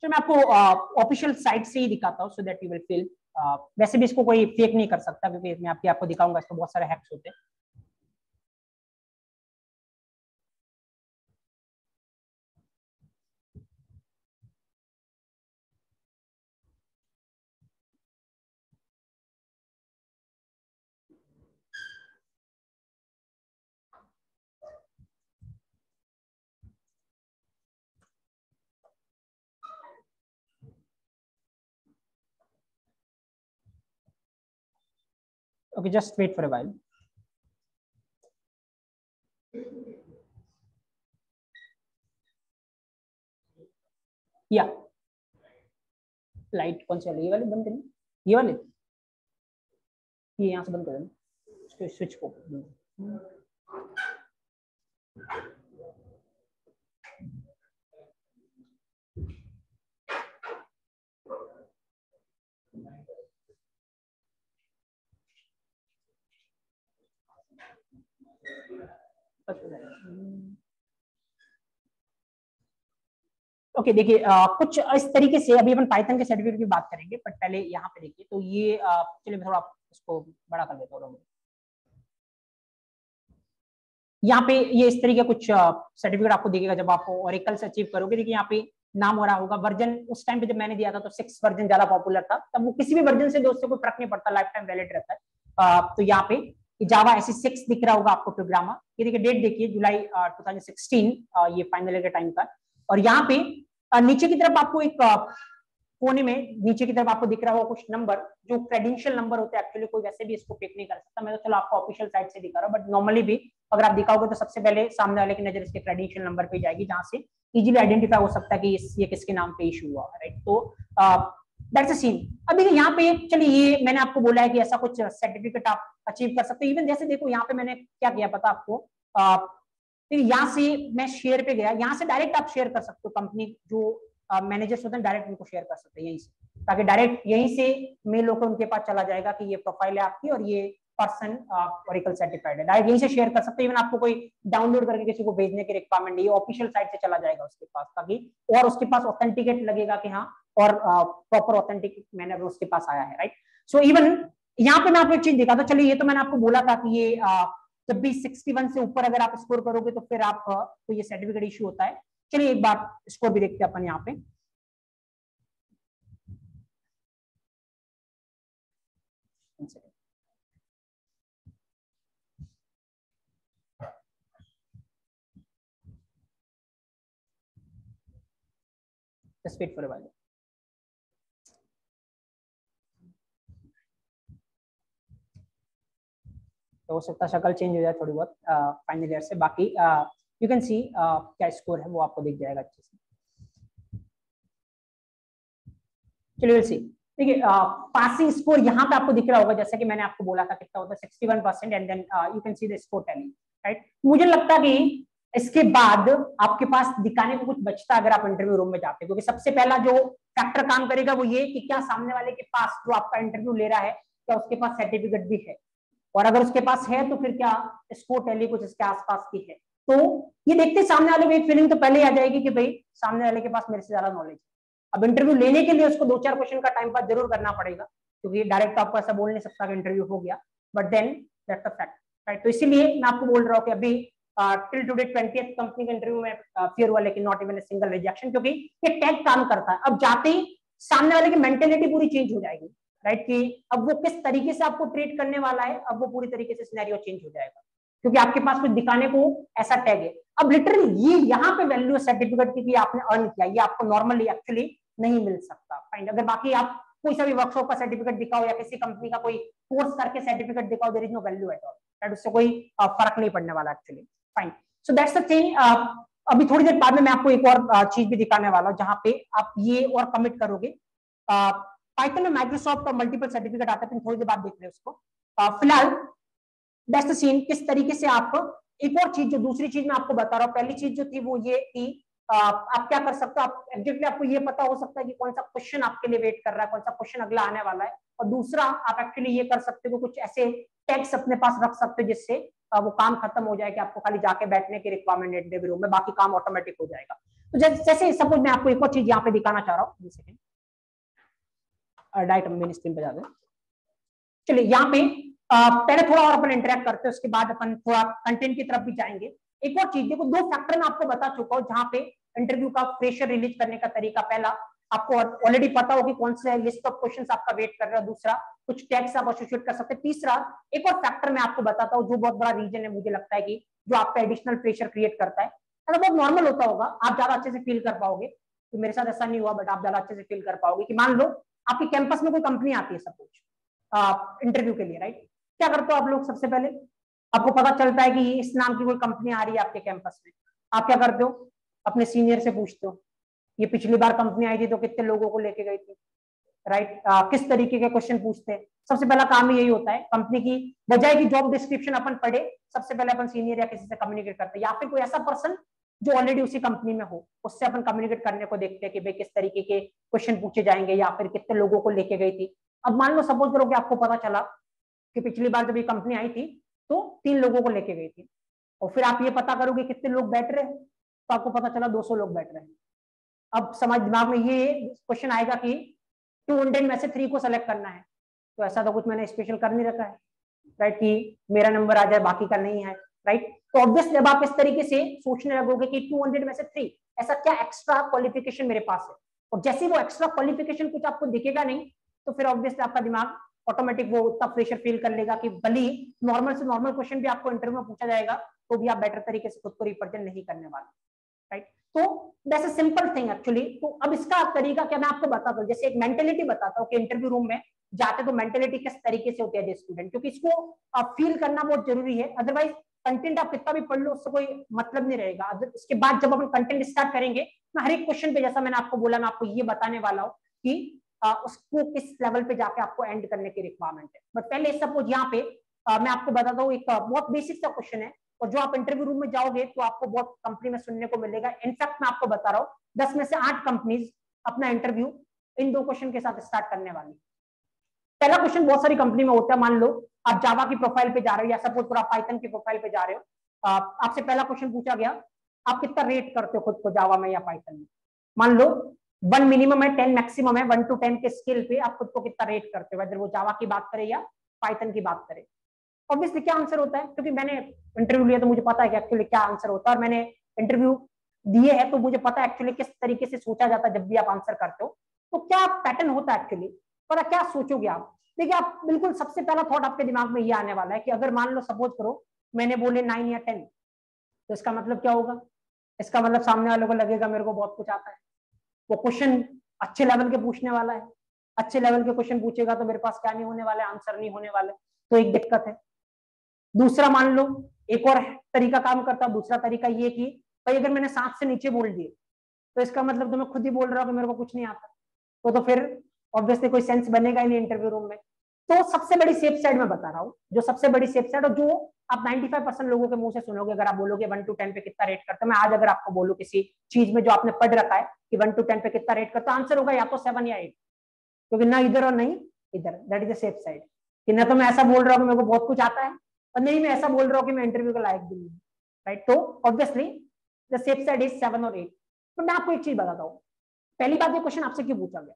[SPEAKER 1] तो मैं आपको ऑफिशियल साइट से ही दिखाता हूँ so that you will feel. वैसे भी इसको कोई फेक नहीं कर सकता क्योंकि मैं आपको दिखाऊंगा, इसको बहुत सारे हैक्स होते हैं। Okay, just wait for a while. या लाइट कौन सी वाली, ये वाली बंद करनी, ये वाली, ये यहाँ से बंद कर देना, स्विच को। ओके देखिए कुछ इस तरीके से अभी अपन पाइथन के सर्टिफिकेट की बात करेंगे, बट पहले यहाँ पे देखिए तो ये चलिए मैं थोड़ा इसको बड़ा कर देता हूँ। यहाँ पे ये इस तरीके कुछ सर्टिफिकेट आपको दिखेगा जब आप ओरेकल से अचीव करोगे। देखिए यहाँ पे नाम हो रहा होगा वर्जन, उस टाइम पे जब मैंने दिया था तो 6 वर्जन ज्यादा पॉपुलर था, तब वो किसी भी वर्जन से दोस्तों को फर्क नहीं पड़ता, लाइफ टाइम वैलिड रहता है। तो यहाँ पे जावा ऐसी 6 दिख रहा होगा आपको प्रोग्रामर, ये देखिए डेट देखिए जुलाई 2016, ये फाइनल ईयर के टाइम का। और यहाँ पे नीचे की तरफ आपको एक कोने में नीचे की तरफ आपको दिख रहा होगा कुछ नंबर जो क्रेडेंशियल नंबर होते हैं। एक्चुअली कोई वैसे भी इसको पिक नहीं कर सकता, मैं तो चलो आपको ऑफिशियल साइट से दिखा रहा हूँ, बट नॉर्मली भी अगर आप दिखाओगे तो सबसे पहले सामने वाले की नजर इसके क्रेडेंशियल नंबर पे जाएगी, जहां से इजीली आइडेंटिफाई हो सकता है कि ये किसके नाम पे इशू हुआ, राइट। तो दैट्स अ सीन। अब देखिए यहाँ पे चलिए ये मैंने आपको बोला है कि ऐसा कुछ सर्टिफिकेट आप अचीव कर सकते हो। इवन जैसे देखो यहाँ पे मैंने क्या किया पता आपको, यहाँ से मैं शेयर पे गया, यहाँ से डायरेक्ट आप शेयर कर सकते हो, कंपनी जो मैनेजर्स होते हैं डायरेक्ट उनको शेयर कर सकते हैं यहीं से, ताकि डायरेक्ट यहीं से मेल होकर उनके पास चला जाएगा कि ये प्रोफाइल है आपकी और ये पर्सन ओरेकल सर्टिफाइड है। डायरेक्ट यहीं से शेयर कर सकते हैं। इवन आपको कोई डाउनलोड करके किसी को भेजने की रिक्वायरमेंट नहीं, ऑफिशियल साइट से चला जाएगा उसके पास, ताकि और उसके पास ऑथेंटिकेट लगेगा कि हाँ और प्रॉपर ऑथेंटिक मैनर उसके पास आया है, राइट। सो इवन यहाँ पे मैं आपको एक चीज दिखा था। चलिए ये तो मैंने आपको बोला था कि ये जब भी 61 से ऊपर अगर आप स्कोर करोगे तो फिर आप तो ये सर्टिफिकेट इशू होता है। चलिए एक बार स्कोर भी देखते हैं अपन यहाँ पे। Just wait for a while. तो हो सकता है शक्ल चेंज हो जाए थोड़ी बहुत फाइनल ईयर से, बाकी यू कैन सी क्या स्कोर है वो आपको दिख जाएगा अच्छे से। चलिए विल सी। देखिए पासिंग स्कोर यहाँ पे आपको दिख रहा होगा, जैसा कि मैंने आपको बोला था कितना होता है 61%, and then you can see the score tally, right. मुझे लगता है कि इसके बाद आपके पास दिखाने को कुछ बचता अगर आप इंटरव्यू रूम में जाते, क्योंकि सबसे पहला जो फैक्टर काम करेगा वो ये कि क्या सामने वाले के पास जो आपका इंटरव्यू ले रहा है क्या उसके पास सर्टिफिकेट भी है, और अगर उसके पास है तो फिर क्या स्कोर टैली कुछ इसके आसपास की है। तो ये देखते सामने वाले को एक फीलिंग तो पहले ही आ जाएगी कि भाई सामने वाले के पास मेरे से ज्यादा नॉलेज है। अब इंटरव्यू लेने के लिए उसको 2-4 क्वेश्चन का टाइम पास जरूर करना पड़ेगा, क्योंकि डायरेक्ट आपको ऐसा बोल नहीं सकता कि इंटरव्यू हो गया, but then that's a fact, right. तो इसीलिए मैं आपको बोल रहा हूँ कि अभी टिल टुडे 20th कंपनी के इंटरव्यू में फियर हुआ, लेकिन not even a single rejection, क्योंकि ये टैग काम करता है। अब जाते ही सामने वाले की मेंटेलिटी पूरी चेंज हो जाएगी, राइट, कि अब वो किस तरीके से आपको ट्रीट करने वाला है, अब वो पूरी तरीके से सिनेरियो चेंज हो जाएगा, क्योंकि आपके पास कुछ दिखाने को ऐसा टैग है। अब लिटरली ये यहाँ पे वैल्यू सर्टिफिकेट की आपने अर्न किया, ये आपको नॉर्मली एक्चुअली नहीं मिल सकता। फाइन, अगर बाकी आप कोई सा भी वर्कशॉप का सर्टिफिकेट दिखाओ या किसी कंपनी का कोई कोर्स करके सर्टिफिकेट दिखाओ, there is no value at all, that उससे कोई फर्क नहीं पड़ने वाला actually. Fine, so that's the thing. अभी थोड़ी देर बाद में मैं आपको एक और चीज भी दिखाने वाला हूं जहां पे आप ये और कमिट करोगे। पाइथन में माइक्रोसॉफ्ट और मल्टीपल सर्टिफिकेट आता है, थोड़ी देर बाद देख रहे हैं उसको। फिलहाल दैट्स द सीन, किस तरीके से आप एक और चीज, जो दूसरी चीज मैं आपको बता रहा हूँ, पहली चीज जो थी वो ये कि आप क्या कर सकते हो, आप एग्जैक्टली आपको ये पता हो सकता है कि कौन सा क्वेश्चन आपके लिए वेट कर रहा है, कौन सा क्वेश्चन अगला आने वाला है। और दूसरा, आप एक्चुअली ये कर सकते हो कुछ ऐसे टैग्स अपने पास रख सकते हो जिससे वो काम खत्म हो जाए कि आपको खाली जाके बैठने की रिक्वायरमेंट है इंटरव्यू रूम में, बाकी काम ऑटोमेटिक हो जाएगा। तो जैसे सपोज मैं आपको एक और चीज यहाँ पे दिखाना चाह रहा हूँ, डायरेक्ट मेन स्क्रीन पे जा रहे हैं। चलिए यहाँ पे पहले थोड़ा और अपन इंटरेक्ट करते हैं, उसके बाद अपन थोड़ा कंटेंट की तरफ भी जाएंगे। एक और चीज देखो, 2 फैक्टर मैं आपको बता चुका हूँ जहां पे इंटरव्यू का प्रेशर रिलीज करने का तरीका। पहला, आपको ऑलरेडी पता हो कि कौन से लिस्ट ऑफ क्वेश्चंस आपका वेट कर रहा है। दूसरा, कुछ टैग्स आप एसोसिएट कर सकते हैं। तीसरा, एक और फैक्टर मैं आपको बताता हूँ जो बहुत बड़ा रीजन है, मुझे लगता है कि जो आपका एडिशनल प्रेशर क्रिएट करता है। बहुत नॉर्मल होता होगा, आप ज्यादा अच्छे से फील कर पाओगे, तो मेरे साथ ऐसा नहीं हुआ, बट आप ज्यादा अच्छे से फील कर पाओगे कि मान लो आपके कैंपस में कोई कंपनी आती है सपोज इंटरव्यू के लिए, राइट। क्या करते हो आप लोग, सबसे पहले आपको पता चलता है कि इस नाम की कोई कंपनी आ रही है आपके कैंपस में, आप क्या करते हो, अपने सीनियर से पूछते हो ये पिछली बार कंपनी आई थी तो कितने लोगों को लेके गई थी, राइट। किस तरीके के क्वेश्चन पूछते हैं, सबसे पहला काम ही यही होता है। कंपनी की बजाय की जॉब डिस्क्रिप्शन अपन पढ़े, सबसे पहले अपन सीनियर या किसी से कम्युनिकेट करते हैं, या फिर कोई ऐसा पर्सन जो ऑलरेडी उसी कंपनी में हो, उससे अपन कम्युनिकेट करने को देखते हैं कि भाई किस तरीके के क्वेश्चन पूछे जाएंगे या फिर कितने लोगों को लेके गई थी। अब मान लो सपोज करो कि आपको पता चला कि पिछली बार जब ये कंपनी आई थी तो 3 लोगों को लेके गई थी, और फिर आप ये पता करोगे कितने लोग बैठ रहे हैं, तो आपको पता चला 200 लोग बैठ रहे हैं। अब समझ दिमाग में ये क्वेश्चन आएगा कि 200 में से 3 को सेलेक्ट करना है, तो ऐसा तो कुछ मैंने स्पेशल कर नहीं रखा है, राइट, कि मेरा नंबर आ जाए बाकी का नहीं है, राइट। तो ऑब्वियसली जब आप इस तरीके से सोचने लगोगे कि 200 में से 3, ऐसा क्या एक्स्ट्रा क्वालिफिकेशन मेरे पास है, और जैसे वो एक्स्ट्रा क्वालिफिकेशन कुछ आपको दिखेगा नहीं, तो फिर ऑब्वियसली आपका दिमाग ऑटोमेटिक वो उतना प्रेशर फील कर लेगा कि भले ही नॉर्मल से नॉर्मल क्वेश्चन भी आपको इंटरव्यू में पूछा जाएगा तो भी आप बेटर तरीके से खुद को रिप्रेजेंट नहीं करने वाले, राइट। तो that's a simple thing actually. तो अब इसका तरीका क्या, मैं आपको बताता हूँ, जैसे एक मेंटेलिटी बताता हूँ कि इंटरव्यू रूम में जाते तो मेंटेलिटी किस तरीके से होती है स्टूडेंट, क्योंकि इसको फील करना बहुत जरूरी है। अदरवाइज कंटेंट आप कितना भी पढ़ लो उससे कोई मतलब नहीं रहेगा। इसके बाद जब अपन कंटेंट स्टार्ट करेंगे, मैं हर एक क्वेश्चन पे, जैसा मैंने आपको बोला, मैं आपको ये बताने वाला हूँ कि उसको किस लेवल पे जाके आपको एंड करने की रिक्वायरमेंट है। बट पहले सपोज यहाँ पे मैं आपको बताता हूँ, एक बहुत बेसिक सा क्वेश्चन है, और जो आप इंटरव्यू रूम में जाओगे तो आपको बहुत कंपनी में सुनने को मिलेगा। इनफैक्ट मैं आपको बता रहा हूँ 10 में से 8 कंपनीज अपना इंटरव्यू इन 2 क्वेश्चन के साथ स्टार्ट करने वाली। पहला क्वेश्चन बहुत सारी कंपनी में होता है, मान लो आप जावा की प्रोफाइल पे जा रहे हो या सपोज पूरा पाइथन की प्रोफाइल पे जा रहे हो, आपसे पहला क्वेश्चन पूछा गया, आप कितना रेट करते हो खुद को जावा में या पाइथन में। मान लो 1 मिनिमम है, 10 मैक्सिमम है, 1 to 10 के स्केल पे आप खुद को कितना रेट करते हो, अगर वो जावा की बात करें या पाइथन की बात करें। ऑब्वियसली क्या आंसर होता है, क्योंकि मैंने इंटरव्यू लिया तो मुझे पता है कि एक्चुअली क्या आंसर होता है, और मैंने इंटरव्यू दिए है तो मुझे पता है एक्चुअली किस तरीके से सोचा जाता है जब भी आप आंसर करते हो। तो क्या पैटर्न होता है एक्चुअली, पता क्या सोचोगे आप। देखिए, आप बिल्कुल सबसे पहला थॉट आपके दिमाग में ये आने वाला है कि अगर मान लो सपोज करो मैंने बोले 9 या 10, तो इसका मतलब क्या होगा, इसका मतलब सामने वालों को लगेगा मेरे को बहुत कुछ आता है, वो क्वेश्चन अच्छे लेवल के पूछने वाला है, अच्छे लेवल के क्वेश्चन पूछेगा तो मेरे पास क्या नहीं होने वाला है, आंसर नहीं होने वाले, तो एक दिक्कत है। दूसरा, मान लो एक और तरीका काम करता है, दूसरा तरीका ये कि भाई अगर मैंने 7 से नीचे बोल दिए तो इसका मतलब तो मैं खुद ही बोल रहा हूँ कि मेरे को कुछ नहीं आता, तो फिर ऑब्वियसली कोई सेंस बनेगा ही नहीं इंटरव्यू रूम में। तो सबसे बड़ी सेफ साइड में बता रहा हूँ, जो सबसे बड़ी सेफ साइड, और जो आप 95% लोगों के मुंह से सुनोगे, अगर आप बोलोगे 1 to 10 पे कितना रेट करते, मैं आज अगर आपको बोलूं किसी चीज में जो आपने पढ़ रखा है कि 1 to 10 पे कितना रेट करता, आंसर होगा या तो 7 या 8, क्योंकि ना इधर और नहीं इधर, that is the safe side. कि ना तो मैं ऐसा बोल रहा हूँ कि मेरे को बहुत कुछ आता है, और नहीं मैं ऐसा बोल रहा हूँ कि मैं इंटरव्यू के लायक भी नहीं, राइट। तो obviously the safe side is 7 और 8। तो मैं आपको एक चीज बताता हूँ, पहली बात, ये क्वेश्चन आपसे क्यों पूछा गया।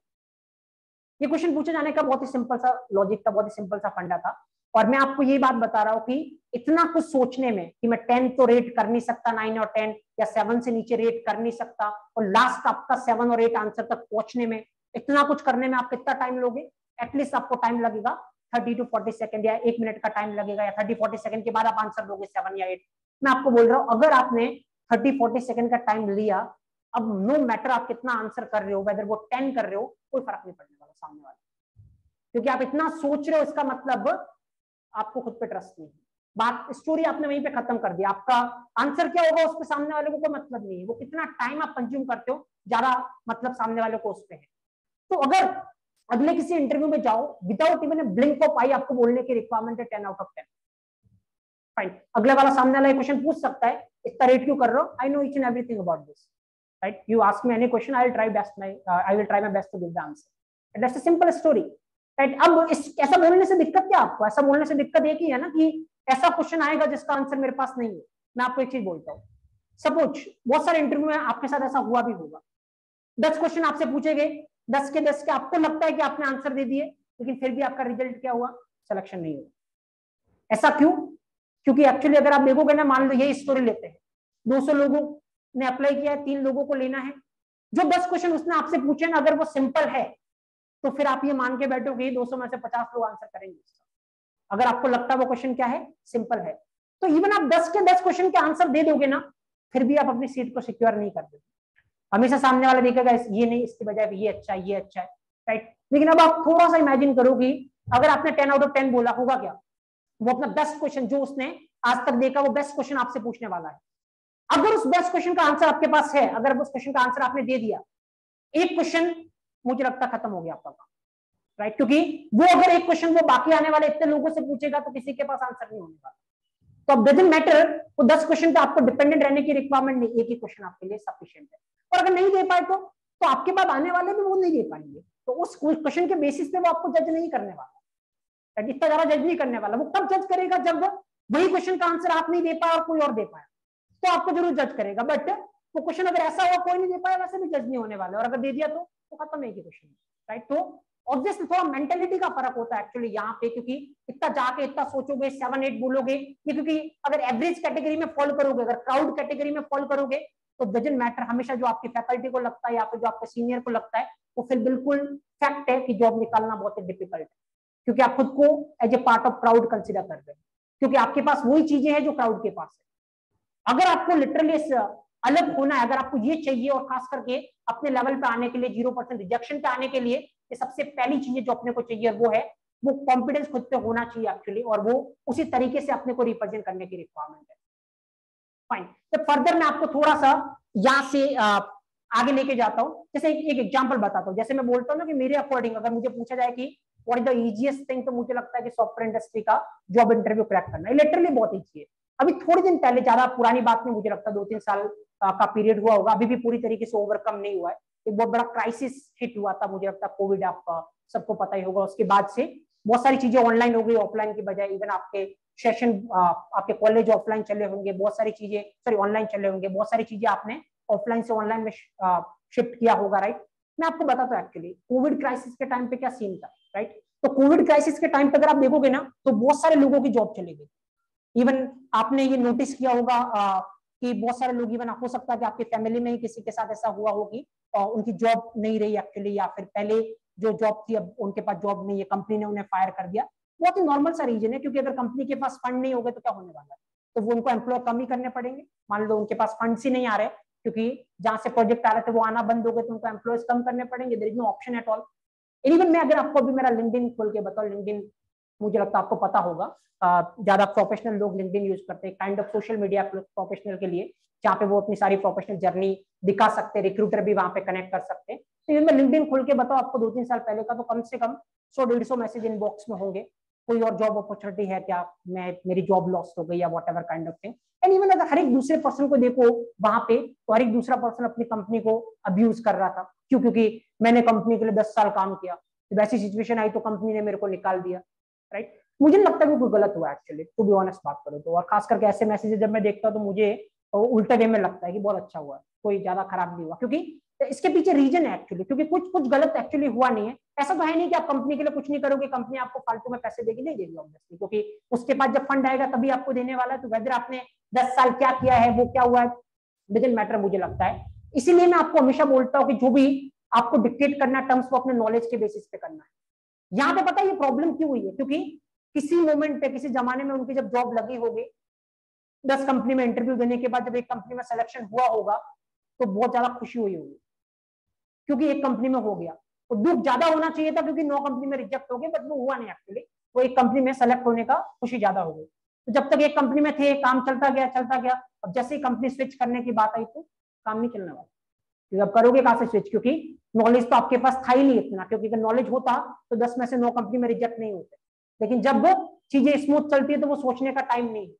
[SPEAKER 1] ये क्वेश्चन पूछे जाने का बहुत ही सिंपल सा लॉजिक था, बहुत ही सिंपल सा फंडा था, और मैं आपको ये बात बता रहा हूँ कि इतना कुछ सोचने में कि मैं 10 तो रेट कर नहीं सकता, 9 और 10 या 7 से नीचे रेट कर नहीं सकता, और लास्ट आपका 7 और 8 आंसर तक पहुंचने में, इतना कुछ करने में आप कितना टाइम लोगे, एटलीस्ट आपको टाइम लगेगा 30 to 40 सेकंड या 1 मिनट का टाइम लगेगा, या 30-40 सेकंड के बाद आप आंसर दोगे 7 या 8। मैं आपको बोल रहा हूँ अगर आपने 30-40 सेकंड का टाइम लिया अब नो मैटर आप कितना आंसर कर रहे हो, वेदर वो 10 कर रहे हो, कोई फर्क नहीं पड़ने वाला सामने वाले, क्योंकि आप इतना सोच रहे हो, इसका मतलब आपको खुद पे ट्रस्ट नहीं है। बात स्टोरी आपने वहीं पे खत्म कर दिया, आपका आंसर क्या होगा उस पे सामने वाले को कोई मतलब नहीं है, वो कितना टाइम आप कंज्यूम करते हो ज्यादा मतलब सामने वाले को उस पे है। तो अगर अगले किसी इंटरव्यू में जाओ, विदाउट इवन ब्लिंक ऑफ आई आपको बोलने की रिक्वायरमेंट है 10 आउट ऑफ 10, फाइन। अगले वाला सामने वाला क्वेश्चन पूछ सकता है इतना रेट क्यों कर रहे हो, I know each and everything about this, right, you ask me any question, I will try my best to give the answer, that's a simple story, right. अब इस ऐसा बोलने से दिक्कत क्या आपको, ऐसा बोलने से दिक्कत एक ही है ना कि ऐसा क्वेश्चन आएगा जिसका आंसर मेरे पास नहीं है। मैं आपको एक चीज बोलता हूँ, सपोज बहुत सारे इंटरव्यू में आपके साथ ऐसा हुआ भी होगा, 10 क्वेश्चन आपसे पूछे गए, 10 के 10 के आपको लगता है कि आपने आंसर दे दिए, लेकिन फिर भी आपका रिजल्ट क्या हुआ, सिलेक्शन नहीं हुआ। ऐसा क्यों? क्योंकि एक्चुअली अगर आप देखोगे ना, मान लो यही स्टोरी लेते हैं, 200 लोगों ने अप्लाई किया है, 3 लोगों को लेना है, जो 10 क्वेश्चन उसने आपसे पूछे ना, अगर वो सिंपल है तो फिर आप ये मान के बैठोगे 200 में से 50 लोग आंसर करेंगे, अगर आपको लगता है वो क्वेश्चन क्या है, सिंपल है। तो इवन आप 10 के 10 क्वेश्चन के आंसर दे दोगे ना, फिर भी आप अपनी सीट को सिक्योर नहीं कर दोगे, हमेशा सामने वाला देखेगा ये नहीं, इसके बजाय ये अच्छा है, ये अच्छा है, राइट। लेकिन अब आप थोड़ा सा इमेजिन करो कि अगर आपने 10 आउट ऑफ 10 बोला, होगा क्या, वो अपना बेस्ट क्वेश्चन जो उसने आज तक देखा, वो बेस्ट क्वेश्चन आपसे पूछने वाला है। अगर उस बेस्ट क्वेश्चन का आंसर आपके पास है, अगर उस क्वेश्चन का आंसर आपने दे दिया, एक क्वेश्चन मुझे लगता खत्म हो गया आपका काम, राइट, क्योंकि वो अगर एक क्वेश्चन वो बाकी आने वाले इतने लोगों से पूछेगा तो किसी के पास आंसर नहीं होने वाला। तो अब डजंट मैटर, वो 10 क्वेश्चन पे आपको डिपेंडेंट रहने की रिक्वायरमेंट नहीं, एक ही क्वेश्चन आपके लिए सफिशिएंट है। और अगर नहीं दे पाए तो आपके बाद आने वाले भी वो नहीं दे पाएंगे, तो उस क्वेश्चन के बेसिस पे वो आपको जज नहीं करने वाला, इतना ज्यादा जज नहीं करने वाला। वो कब जज करेगा, जब वही क्वेश्चन का आंसर आप नहीं दे पाए और कोई और दे पाया, तो आपको जरूर जज करेगा। बट वो क्वेश्चन अगर ऐसा हुआ कोई नहीं दे पाया, वैसे भी जज नहीं होने वाला, और अगर दे दिया तो खत्म है क्वेश्चन, राइट। तो ऑब्वियसली थोड़ा मेंटेलिटी का फर्क होता है एक्चुअली यहाँ पे, क्योंकि इतना जाके इतना सोचोगे, 7-8 बोलोगे, ये क्योंकि अगर एवरेज कैटेगरी में फॉलो करोगे, अगर क्राउड कैटेगरी में फॉलो करोगे, तो डजंट मैटर, हमेशा जो आपकी फैकल्टी को लगता है या फिर जो आपके सीनियर को लगता है, वो फिर बिल्कुल फैक्ट है कि जॉब निकालना बहुत ही डिफिकल्ट है, क्योंकि आप खुद को as a part of crowd consider कर रहे हैं, क्योंकि आपके पास वही चीजें हैं जो क्राउड के पास है। अगर आपको लिटरली अलग होना है, अगर आपको ये चाहिए, और खास करके अपने लेवल पे आने के लिए, 0% रिजेक्शन पे आने के लिए, ये सबसे पहली चीज जो अपने को चाहिए वो है, वो कॉन्फिडेंस खुद पे होना चाहिए एक्चुअली, और वो उसी तरीके से अपने को रिप्रेजेंट करने की रिक्वायरमेंट है। फाइन, तो फर्दर मैं आपको थोड़ा सा यहाँ से आगे लेके जाता हूँ। जैसे एक एग्जांपल बताता हूँ, जैसे मैं बोलता हूँ ना कि मेरे अकॉर्डिंग अगर मुझे पूछा जाए कि what is the easiest thing, तो मुझे लगता है कि सॉफ्टवेयर इंडस्ट्री का जॉब इंटरव्यू क्रैक करना लिटरली बहुत ईजी है। अभी थोड़े दिन पहले, ज्यादा पुरानी बात नहीं, मुझे लगता है 2-3 साल का पीरियड हुआ होगा, अभी भी पूरी तरीके से ओवरकम नहीं हुआ है, एक बहुत बड़ा क्राइसिस हिट हुआ था, मुझे लगता है कोविड, आपका सबको पता ही होगा। उसके बाद से बहुत सारी चीजें ऑनलाइन हो गई, ऑफलाइन की बजाय। इवन आपके सेशन, आपके कॉलेज ऑफलाइन चले होंगे, बहुत सारी चीजें, सॉरी ऑनलाइन चले होंगे, बहुत सारी चीजें आपने ऑफलाइन से ऑनलाइन में शिफ्ट किया होगा, राइट। मैं आपको बताता हूँ एक्चुअली कोविड क्राइसिस के टाइम पे क्या सीन था, राइट। तो कोविड क्राइसिस के टाइम पे अगर आप देखोगे ना, तो बहुत सारे लोगों की जॉब चली गई। इवन आपने ये नोटिस किया होगा कि बहुत सारे लोग, इवन हो सकता है कि आपकी फैमिली में ही किसी के साथ ऐसा हुआ हो कि उनकी जॉब नहीं रही एक्चुअली, या फिर पहले जो जॉब थी अब उनके पास जॉब नहीं है, कंपनी ने उन्हें फायर कर दिया। बहुत ही नॉर्मल सा रीजन है, क्योंकि अगर कंपनी के पास फंड नहीं होगा तो क्या होने वाला है, तो वो उनको एम्प्लॉय कम ही करने पड़ेंगे। मान लो उनके पास फंड ही नहीं आ रहे, क्योंकि जहां से प्रोजेक्ट आ रहे थे वो आना बंद हो गए, तो उनको एम्प्लॉयज कम करने पड़ेंगे। There is no option at all. Even मैं अगर आपको अभी मेरा लिंक्डइन खोल के बताऊं, लिंक्डइन मुझे लगता है आपको पता होगा, ज्यादा प्रोफेशनल लोग लिंक्डइन यूज करते हैं, kind of social media professional के लिए, जहाँ पे वो अपनी सारी प्रोफेशनल जर्नी दिखा सकते हैं, रिक्रूटर भी वहां पे कनेक्ट कर सकते हैं। तो इवन मैं लिंक्डइन खोल के बताऊं आपको 2-3 साल पहले का, तो कम से कम 100-150 मैसेज इनबॉक्स में होंगे, कोई और जॉब अपॉर्चुनिटी है क्या, मेरी जॉब लॉस हो गई, या what ever kind of thing. And even अगर हर एक दूसरे पर्सन को देखो वहां पे, तो हर एक दूसरा पर्सन अपनी कंपनी को अब्यूज कर रहा था। क्यों? क्योंकि मैंने कंपनी के लिए 10 साल काम किया, तो वैसी सिचुएशन आई तो कंपनी ने मेरे को निकाल दिया, राइट। मुझे नहीं लगता कि कोई गलत हुआ एक्चुअली, टू बी ऑनेस्ट बात करो तो। और खास करके ऐसे मैसेजेस जब मैं देखता हूँ तो मुझे उल्टे वे में लगता है कि बहुत अच्छा हुआ, कोई ज्यादा खराब नहीं हुआ, क्योंकि इसके पीछे रीजन है एक्चुअली, क्योंकि कुछ गलत एक्चुअली हुआ नहीं है। ऐसा तो है नहीं कि आप कंपनी के लिए कुछ नहीं करोगे, कंपनी आपको फालतू में पैसे देगी, नहीं देगी ऑब्वियसली, क्योंकि उसके पास जब फंड आएगा तभी आपको देने वाला है। तो वेदर आपने 10 साल क्या किया है, वो क्या हुआ है, डजंट मैटर मुझे लगता है। इसीलिए मैं आपको हमेशा बोलता हूँ कि जो भी आपको डिक्टेट करना टर्म्स, वो अपने नॉलेज के बेसिस पे करना है। यहाँ पे पता है ये प्रॉब्लम क्यों हुई है, क्योंकि किसी मोमेंट पे, किसी जमाने में उनकी जब जॉब लगी होगी, 10 कंपनी में इंटरव्यू देने के बाद जब एक कंपनी में सिलेक्शन हुआ होगा, तो बहुत ज्यादा खुशी हुई होगी क्योंकि एक कंपनी में हो गया। तो दुख ज्यादा होना चाहिए था क्योंकि 9 कंपनी में रिजेक्ट हो गए, बट वो हुआ नहीं एक्चुअली। वो एक कंपनी में सेलेक्ट होने का खुशी ज्यादा हो गई। तो जब तक एक कंपनी में थे काम चलता गया चलता गया। अब जैसे ही कंपनी स्विच करने की बात आई तो काम नहीं चलने वाला, क्योंकि अब करोगे कहां से स्विच, क्योंकि नॉलेज तो आपके पास था ही नहीं इतना। क्योंकि अगर नॉलेज होता तो 10 में से 9 कंपनी में रिजेक्ट नहीं होते। लेकिन जब वो चीजें स्मूथ चलती है तो वो सोचने का टाइम नहीं है।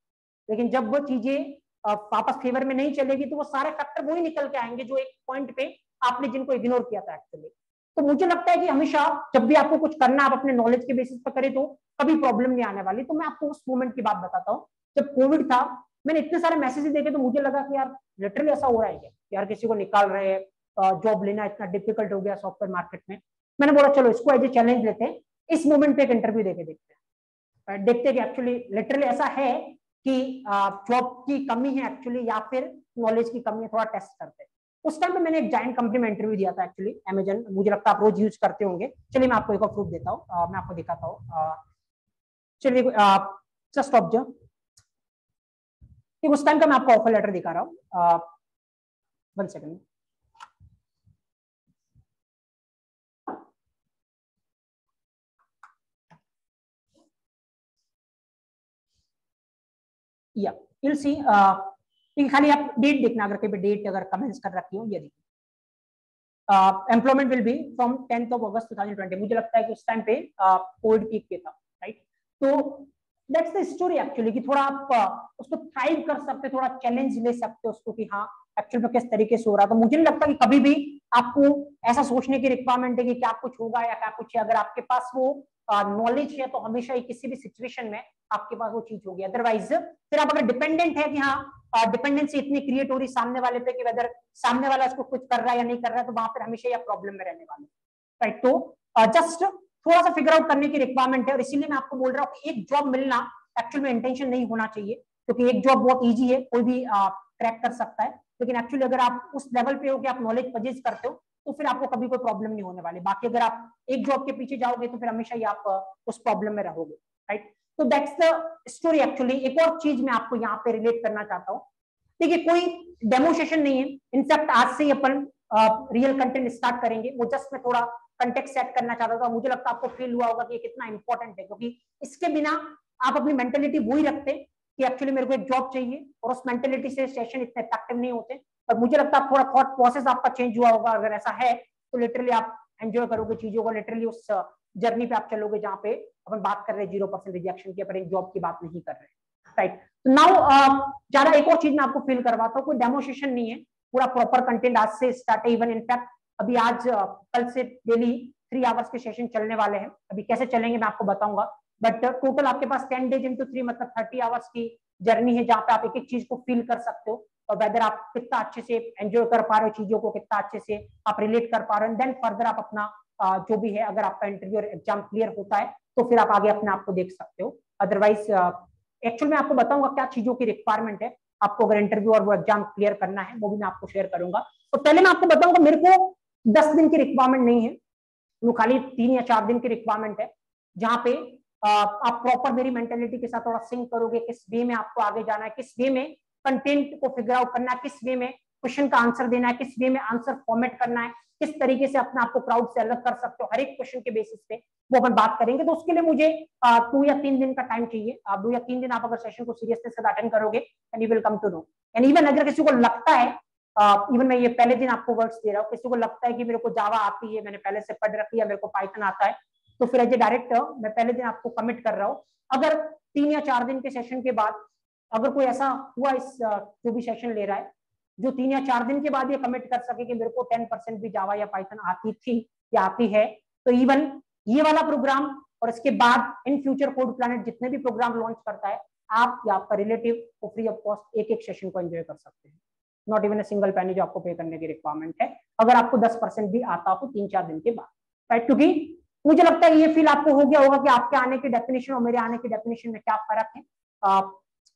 [SPEAKER 1] लेकिन जब वो चीजें वापस फेवर में नहीं चलेगी तो वो सारे फैक्टर वही निकल के आएंगे जो एक पॉइंट पे आपने जिनको इग्नोर किया था एक्चुअली। तो मुझे लगता है कि हमेशा जब भी आपको कुछ करना आप अपने नॉलेज के बेसिस पर करें तो कभी प्रॉब्लम नहीं आने वाली। तो मैं आपको उस मोमेंट की बात बताता हूँ। जब कोविड था मैंने इतने सारे मैसेजेस देखे तो मुझे लगा कि यार लिटरली ऐसा हो रहा है क्या, यार किसी को निकाल रहे हैं, जॉब लेना इतना डिफिकल्ट हो गया सॉफ्टवेयर मार्केट में। मैंने बोला चलो इसको एज ए चैलेंज लेते हैं, इस मोमेंट पे एक इंटरव्यू देके देखते हैं, देखते हैं कि एक्चुअली लिटरली ऐसा है कि जॉब की कमी है एक्चुअली या फिर नॉलेज की कमी है, थोड़ा टेस्ट करते हैं। उस टाइम पे मैंने एक जायंट कंपनी में इंटरव्यू दिया था एक्चुअली, अमेजन। मुझे लगता है आप रोज यूज करते होंगे। चलिए मैं आपको एक और प्रूफ देता हूँ, मैं आपको दिखाता हूँ। चलिए जस्ट ऑब्जर्व, उस टाइम का मैं आपको ऑफर लेटर दिखा रहा हूँ। 1 सेकंड। या you'll see, खाली आप डेट देखना, अगर कहीं पे डेट अगर कमेंट्स कर रखी हो ये देखिए, employment will be from 10th of August 2020। मुझे लगता है कि उस टाइम पे कोविड पीक पे था, राइट। तो दैट्स द स्टोरी एक्चुअली कि थोड़ा आप उसको थ्राइव कर सकते, थोड़ा चैलेंज ले सकते हो उसको कि हाँ एक्चुअल में किस तरीके से हो रहा था। मुझे नहीं लगता कि कभी भी आपको ऐसा सोचने की रिक्वायरमेंट है कि क्या कुछ होगा या क्या कुछ है। अगर आपके पास वो नॉलेज है तो हमेशा ही किसी भी सिचुएशन में आपके पास वो चीज होगी। अदरवाइज फिर आप अगर डिपेंडेंट है कि हाँ डिपेंडेंसी इतनी क्रिएट हो रही सामने वाले पे कि वेदर सामने वाला इसको कुछ कर रहा है या नहीं कर रहा है, तो वहां पर हमेशा या प्रॉब्लम में रहने वाले, राइट। तो जस्ट थोड़ा सा फिगर आउट करने की रिक्वायरमेंट है। और इसीलिए मैं आपको बोल रहा हूँ कि एक जॉब मिलना एक्चुअल में इंटेंशन नहीं होना चाहिए, क्योंकि एक जॉब बहुत ईजी है, कोई भी क्रैक कर सकता है। लेकिन एक्चुअली अगर आप उस लेवल पे हो कि आप नॉलेज परचेज करते हो तो फिर आपको कभी कोई प्रॉब्लम नहीं होने वाली। बाकी अगर आप एक जॉब के पीछे जाओगे तो फिर हमेशा ही आप उस प्रॉब्लम में रहोगे, राइट। तो दैट्स द स्टोरी एक्चुअली। एक और चीज मैं आपको यहाँ पे रिलेट करना चाहता हूँ। देखिए कोई डेमोस्ट्रेशन नहीं है, इनफैक्ट आज से ही अपन रियल कंटेंट स्टार्ट करेंगे। वो जस्ट मैं थोड़ा कंटेक्स्ट सेट करना चाहता था। मुझे लगता है आपको फील हुआ होगा कि ये कितना इंपॉर्टेंट है, क्योंकि इसके बिना आप अपनी मेंटेलिटी वही रखते कि एक्चुअली मेरे को एक जॉब चाहिए, और उस मेंटेलिटी से सेशन इतने इफेक्टिव नहीं होते। पर मुझे लगता है थोड़ा थॉट प्रोसेस आपका चेंज हुआ होगा। अगर ऐसा है तो लिटरली आप एंजॉय करोगे चीजों को, लिटरली उस जर्नी पे आप चलोगे जहाँ पे अपन बात कर रहे हैं 0% रिजेक्शन की, अपन एक जॉब की बात नहीं कर रहे, राइट। नाउ ज्यादा एक और चीज मैं आपको फील करवाता हूँ, कोई डेमोस्ट्रेशन नहीं है, पूरा प्रॉपर कंटेंट आज से स्टार्ट है। इवन इनफैक्ट अभी आज कल से डेली 3 आवर्स के सेशन चलने वाले हैं। अभी कैसे चलेंगे मैं आपको बताऊंगा, बट टोटल आपके पास 10 days into 3 मतलब 30 आवर्स की जर्नी है, जहाँ पे आप एक एक चीज को फील कर सकते हो, और वेदर आप कितना अच्छे से एंजॉय कर पा रहे हो चीजों को, कितना अच्छे से आप रिलेट कर पा रहे हो। देन फर्दर आप अपना जो भी है, अगर आपका इंटरव्यू और एग्जाम क्लियर होता है तो फिर आप आगे अपने आप को देख सकते हो। अदरवाइज एक्चुअल में आपको बताऊंगा क्या चीजों की रिक्वायरमेंट है आपको अगर इंटरव्यू और वो एग्जाम क्लियर करना है, वो भी मैं आपको शेयर करूंगा। तो पहले मैं आपको बताऊंगा, मेरे को 10 दिन की रिक्वायरमेंट नहीं है, वो खाली 3 या 4 दिन की रिक्वायरमेंट है, जहां पे आप प्रॉपर मेरी मेंटेलिटी के साथ थोड़ा सिंक करोगे, किस वे में आपको आगे जाना है, किस वे में कंटेंट को फिगर आउट करना है, किस वे में क्वेश्चन का आंसर देना है, किस वे में आंसर फॉर्मेट करना है, किस तरीके से अपने आपको क्राउड से अलग कर सकते हो, हर एक क्वेश्चन के बेसिस पे वो अपन बात करेंगे। तो उसके लिए मुझे 2 या 3 दिन का टाइम चाहिए। 2 या 3 दिन आप अगर सेशन को सीरियसनेस से अटेंड करोगे and you will come to know. And even अगर किसी को लगता है, इवन मैं ये पहले दिन आपको वर्ड्स दे रहा हूँ, किसी को लगता है कि मेरे को जावा आती है, मैंने पहले से पढ़ रखी है, मेरे को पाइथन आता है, तो फिर एज ए डायरेक्टर मैं पहले दिन आपको कमिट कर रहा हूँ, अगर 3 या 4 दिन के सेशन के बाद अगर कोई ऐसा हुआ इस जो भी सेशन ले रहा है जो 3 या 4 दिन के बाद ये कमिट कर सके कि मेरे को 10% भी जावा या पाइथन आती थी या आती है, तो इवन ये वाला प्रोग्राम और इसके बाद इन फ्यूचर कोड प्लैनेट जितने भी प्रोग्राम लॉन्च करता है, आप या आपका रिलेटिव को फ्री ऑफ कॉस्ट एक एक सेशन को एंजॉय कर सकते हैं। Not even a single penny जो आपको पे करने की रिक्वायरमेंट है, अगर आपको 10% भी आता हो 3-4 दिन के बाद, राइट। क्योंकि मुझे लगता है ये फील आपको हो गया होगा कि आपके आने की डेफिनेशन और मेरे आने की डेफिनेशन में क्या फर्क है,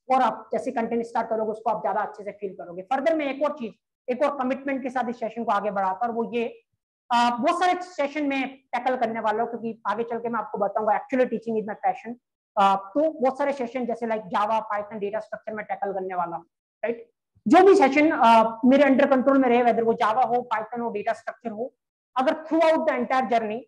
[SPEAKER 1] और आप जैसे कंटेंट स्टार्ट करोगे उसको आप ज्यादा अच्छे से फील करोगे। फर्दर में एक और चीज, एक और कमिटमेंट के साथ इस सेशन को आगे बढ़ाता, और वो ये बहुत सारे सेशन में टैकल करने वाला हूँ, क्योंकि आगे चल के मैं आपको बताऊंगा actually teaching is my passion. तो बहुत सारे सेशन जैसे like Java, Python, data structure में टैकल करने वाला हूँ, राइट। जो भी सेशन मेरे अंडर कंट्रोल में रहे, वेदर वो जावा हो, पाइथन हो, डेटा स्ट्रक्चर हो, अगर through out the entire journey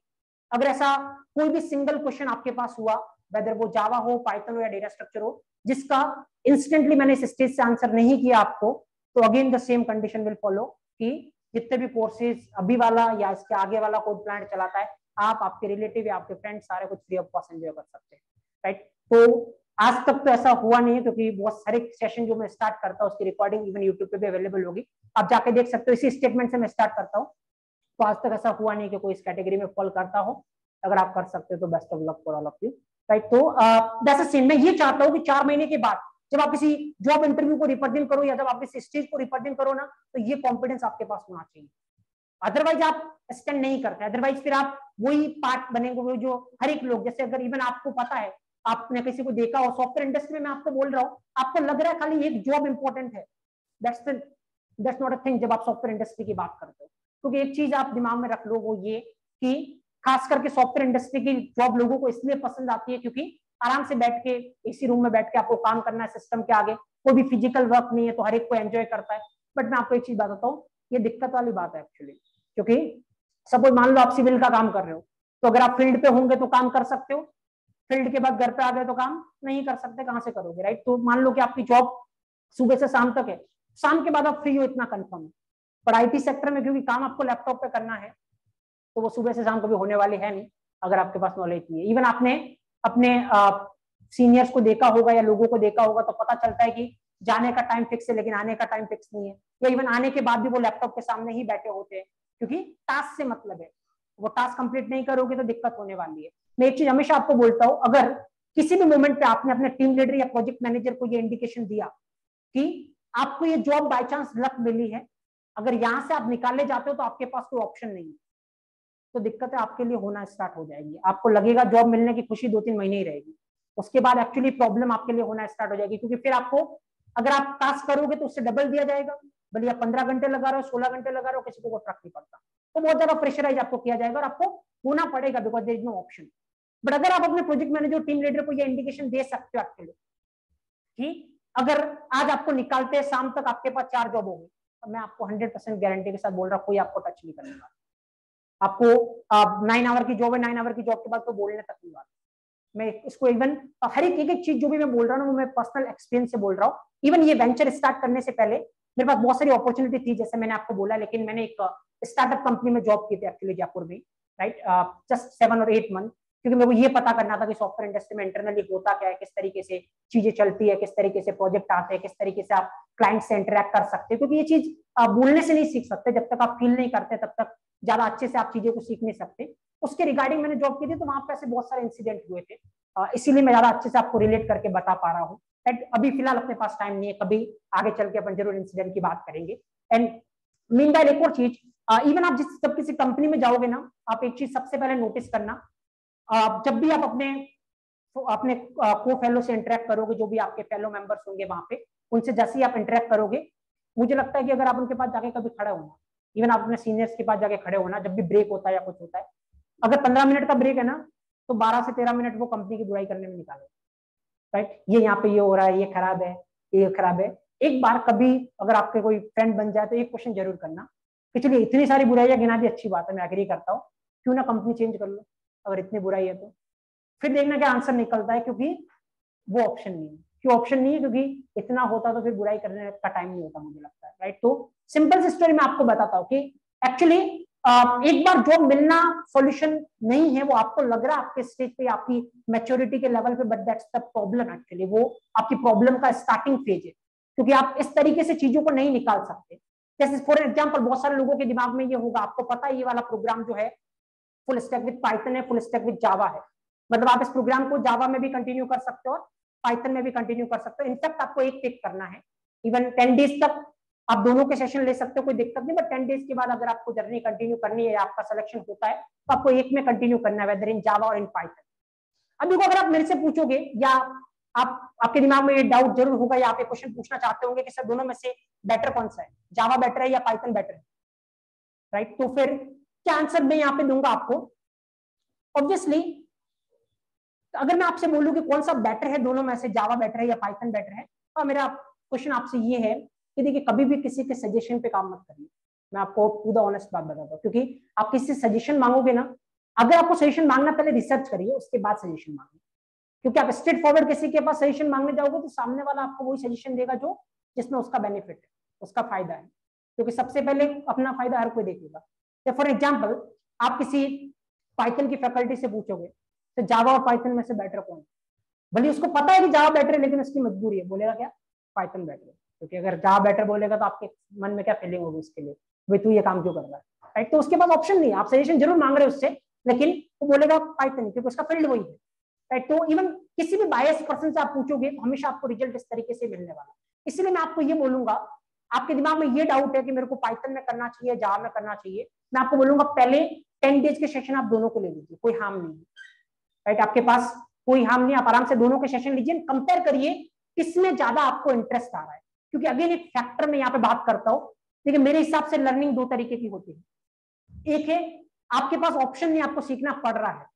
[SPEAKER 1] अगर ऐसा कोई भी सिंगल क्वेश्चन आपके पास हुआ, वेदर वो जावा हो, पाइथन हो या डेटा स्ट्रक्चर हो, जिसका इंस्टेंटली मैंने इस स्टेज से आंसर नहीं किया आपको, तो again the same condition will follow कि जितने भी कोर्सेज अभी वाला या इसके आगे वाला कोड प्लांट चलाता है, आप, आपके रिलेटिव या आपके फ्रेंड सारे कुछ फ्री ऑफ कॉस्ट एंजॉय कर सकते हैं, राइट। तो आज तक तो ऐसा हुआ नहीं है, क्योंकि बहुत सारे सेशन जो मैं स्टार्ट करता हूँ उसकी रिकॉर्डिंग इवन यूट्यूब पे भी अवेलेबल होगी, आप जाके देख सकते हो। इसी स्टेटमेंट से मैं स्टार्ट करता हूँ, तो आज तक ऐसा हुआ नहीं कि कोई इस कैटेगरी में फॉल करता हो। अगर आप कर सकते हो तो best of luck for all of you, right. तो दैट्स सेम, मैं ये चाहता हूँ कि 4 महीने के बाद जब आप किसी जॉब इंटरव्यू को रिप्रेजेंट करो या जब आप इस स्टेज को रिप्रेजेंट करो ना, तो ये कॉन्फिडेंस आपके पास होना चाहिए। अदरवाइज आप स्टैंड नहीं करते, अदरवाइज फिर आप वही पार्ट बनेंगे जो हर एक लोग, जैसे अगर इवन आपको पता है, आपने किसी को देखा हो सॉफ्टवेयर इंडस्ट्री में, मैं आपको बोल रहा हूँ, आपको लग रहा है खाली एक जॉब इंपॉर्टेंट है, दैट्स नॉट अ थिंग जब आप सॉफ्टवेयर इंडस्ट्री की बात करते हो। क्योंकि एक चीज आप दिमाग में रख लो, वो ये कि खास करके सॉफ्टवेयर इंडस्ट्री की जॉब लोगों को इसलिए पसंद आती है क्योंकि आराम से बैठ के एसी रूम में बैठ के आपको काम करना है सिस्टम के आगे, कोई भी फिजिकल वर्क नहीं है, तो हर एक को एंजॉय करता है। बट मैं आपको एक चीज बताता हूँ, ये दिक्कत वाली बात है एक्चुअली, क्योंकि सपोज मान लो आप सिविल का काम कर रहे हो, तो अगर आप फील्ड पे होंगे तो काम कर सकते हो, फील्ड के बाद घर पे आ गए तो काम नहीं कर सकते, कहां से करोगे, राइट। तो मान लो कि आपकी जॉब सुबह से शाम तक है, शाम के बाद आप फ्री हो, इतना कंफर्म है। पर आईटी सेक्टर में क्योंकि काम आपको लैपटॉप पे करना है, तो वो सुबह से शाम कभी होने वाली है नहीं अगर आपके पास नॉलेज नहीं है। इवन आपने अपने सीनियर्स को देखा होगा या लोगों को देखा होगा, तो पता चलता है कि जाने का टाइम फिक्स है लेकिन आने का टाइम फिक्स नहीं है, या इवन आने के बाद भी वो लैपटॉप के सामने ही बैठे होते हैं, क्योंकि टास्क से मतलब है, वो टास्क कंप्लीट नहीं करोगे तो दिक्कत होने वाली है। मैं एक चीज हमेशा आपको बोलता हूँ, अगर किसी भी मोमेंट पे आपने अपने टीम लीडर या प्रोजेक्ट मैनेजर को ये इंडिकेशन दिया कि आपको ये जॉब बाय चांस लक मिली है, अगर यहां से आप निकाले जाते हो तो आपके पास कोई ऑप्शन नहीं है, तो दिक्कतें आपके लिए होना स्टार्ट हो जाएगी। आपको लगेगा जॉब मिलने की खुशी 2-3 महीने ही रहेगी, उसके बाद एक्चुअली प्रॉब्लम आपके लिए होना स्टार्ट हो जाएगी, क्योंकि फिर आपको अगर आप टास्क करोगे तो उससे डबल दिया जाएगा, भले आप 15 घंटे लगा रहे हो, 16 घंटे लगा रहे हो, किसी को फर्क नहीं पड़ता, तो बहुत ज्यादा प्रेशराइज आपको किया जाएगा और आपको होना पड़ेगा, because there is no option. But अगर आप अपने प्रोजेक्ट मैनेजर, टीम लीडर को ये इंडिकेशन दे सकते हो एक्चुअली कि अगर आज आपको निकालते हैं, शाम तक आपके पास 4 जॉब होगी, तो मैं आपको 100% गारंटी के साथ बोल रहा हूँ, कोई आपको टच नहीं करेगा। आपको 9 आवर की जॉब है, 9 आवर की जॉब के बाद तो बोलने तक नहीं बात। मैं इसको इवन हर एक चीज जो भी मैं बोल रहा हूँ वो मैं पर्सनल एक्सपीरियंस से बोल रहा हूँ। इवन ये वेंचर स्टार्ट करने से पहले मेरे पास बहुत सारी अपॉर्चुनिटी थी, जैसे मैंने आपको बोला, लेकिन मैंने एक स्टार्टअप कंपनी में जॉब की थी एक्चुअली जयपुर में, राइट, जस्ट 7 और 8 मंथ, क्योंकि मेरे को ये पता करना था कि सॉफ्टवेयर इंडस्ट्री में इंटरनली होता क्या है, किस तरीके से चीजें चलती है, किस तरीके से प्रोजेक्ट आते हैं, किस तरीके से आप क्लाइंट से इंटरेक्ट कर सकते हैं, क्योंकि ये चीज बोलने से नहीं सीख सकते, जब तक आप फील नहीं करते तब तक ज्यादा अच्छे से आप चीजें को सीख नहीं सकते। उसके रिगार्डिंग मैंने जॉब की थी, तो वहां पर ऐसे बहुत सारे इंसिडेंट हुए थे, इसीलिए मैं ज्यादा अच्छे से आपको रिलेट करके बता पा रहा हूँ। एंड अभी फिलहाल अपने पास टाइम नहीं है, कभी आगे चल के अपन जरूर इंसिडेंट की बात करेंगे। एंड मीनवाइल एक और चीज, इवन आप जब किसी कंपनी में जाओगे ना, आप एक चीज सबसे पहले नोटिस करना, जब भी आप अपने को फेलो से इंटरेक्ट करोगे, जो भी आपके फेलो मेंबर्स होंगे वहां पे, उनसे जैसे ही आप इंटरेक्ट करोगे, मुझे लगता है कि अगर आप उनके पास जाके कभी खड़े होना, इवन आप अपने सीनियर्स के पास जाके खड़े होना, जब भी ब्रेक होता है या कुछ होता है, अगर 15 मिनट का ब्रेक है ना, तो 12 से 13 मिनट वो कंपनी की बुराई करने में निकाले, राइट। ये यहाँ पे ये हो रहा है, ये खराब है, ये खराब है। एक बार कभी अगर आपके कोई फ्रेंड बन जाए तो एक क्वेश्चन जरूर करना कि चलिए इतनी सारी बुराइयां गिना दी, अच्छी बात है, मैं एग्री करता हूँ, क्यों ना कंपनी चेंज कर लो अगर इतनी बुराई है तो। फिर देखना क्या आंसर निकलता है, क्योंकि वो ऑप्शन नहीं है। क्यों ऑप्शन नहीं है? क्योंकि इतना होता तो फिर बुराई करने का टाइम नहीं होता, मुझे लगता है, राइट। तो सिंपल सी स्टोरी मैं आपको बताता हूँ कि एक्चुअली एक बार जॉब मिलना सॉल्यूशन नहीं है, वो आपको लग रहा है आपके स्टेज पे, आपकी मैच्योरिटी के लेवल पे, but that's the problem actually, वो आपकी प्रॉब्लम का स्टार्टिंग फेज है, क्योंकि आप इस तरीके से चीजों को नहीं निकाल सकते। जैसे फॉर एग्जाम्पल बहुत सारे लोगों के दिमाग में ये होगा, आपको पता है ये वाला प्रोग्राम जो है फुल स्टैक विद पाइथन है, फुल स्टैक विद जावा है, मतलब आप इस प्रोग्राम को जावा में भी कंटिन्यू कर सकते हो और पाइथन में भी कंटिन्यू कर सकते हो। इनफैक्ट आपको एक पिक करना है, इवन 10 डेज तक आप दोनों के सेशन ले सकते हो, कोई दिक्कत नहीं, बट 10 डेज के बाद अगर आपको जर्नी कंटिन्यू करनी है, आपका सिलेक्शन होता है, तो आपको एक में कंटिन्यू करना है, वेदर इन जावा और इन पाइथन। अब देखो, अगर आप मेरे से पूछोगे या आपके दिमाग में ये डाउट जरूर होगा या आप ये क्वेश्चन पूछना चाहते होंगे कि सर दोनों में से बेटर कौन सा है, जावा बेटर है या पाइथन बेटर है, राइट। तो फिर क्या आंसर मैं यहाँ पे दूंगा आपको? ऑब्वियसली अगर मैं आपसे बोलूं कि कौन सा बेटर है दोनों में से, जावा बेटर है या पाइथन बेटर है, तो मेरा क्वेश्चन आपसे ये है कि देखिए कभी भी किसी के सजेशन पे काम मत करिए। मैं आपको टू द ऑनेस्ट बात बताता हूँ, क्योंकि आप किसी से सजेशन मांगोगे ना, अगर आपको सजेशन मांगना पहले रिसर्च करिए, उसके बाद सजेशन मांगिए। क्योंकि आप स्ट्रेट फॉरवर्ड किसी के पास सजेशन मांगने जाओगे तो सामने वाला आपको वही सजेशन देगा जो जिसमें उसका बेनिफिट है, उसका फायदा है, क्योंकि सबसे पहले अपना फायदा हर कोई देखेगा। फॉर एग्जाम्पल आप किसी पाइथन की फैकल्टी से पूछोगे तो जावा और पाइथन में से बेटर कौन है, भले उसको पता है कि जावा बेटर है, लेकिन उसकी मजबूरी है, बोलेगा क्या पाइथन बेटर है। क्योंकि अगर जावा बेटर बोलेगा तो आपके मन में क्या फीलिंग होगी उसके लिए, भाई तू ये काम क्यों कर रहा है, राइट। तो उसके पास ऑप्शन नहीं है, आप सजेशन जरूर मांग रहे हो उससे, लेकिन वो बोलेगा पाइथन, क्योंकि उसका फील्ड वही है, राइट। तो इवन किसी भी बायस पर्सन से आप पूछोगे तो हमेशा आपको रिजल्ट इस तरीके से मिलने वाला है। इसलिए मैं आपको ये बोलूंगा, आपके दिमाग में ये डाउट है कि मेरे को पाइथन में करना चाहिए, जावा में करना चाहिए, मैं आपको बोलूंगा पहले 10 डेज के सेशन आप दोनों को ले लीजिए, कोई हार्म नहीं है, राइट। आपके पास कोई हार्म नहीं, आप आराम से दोनों के सेशन लीजिए, कंपेयर करिए किसमें ज्यादा आपको इंटरेस्ट आ रहा है। क्योंकि अगेन एक फैक्टर में यहाँ पे बात करता हूँ, देखिए मेरे हिसाब से लर्निंग दो तरीके की होती है। एक है आपके पास ऑप्शन नहीं, आपको सीखना पड़ रहा है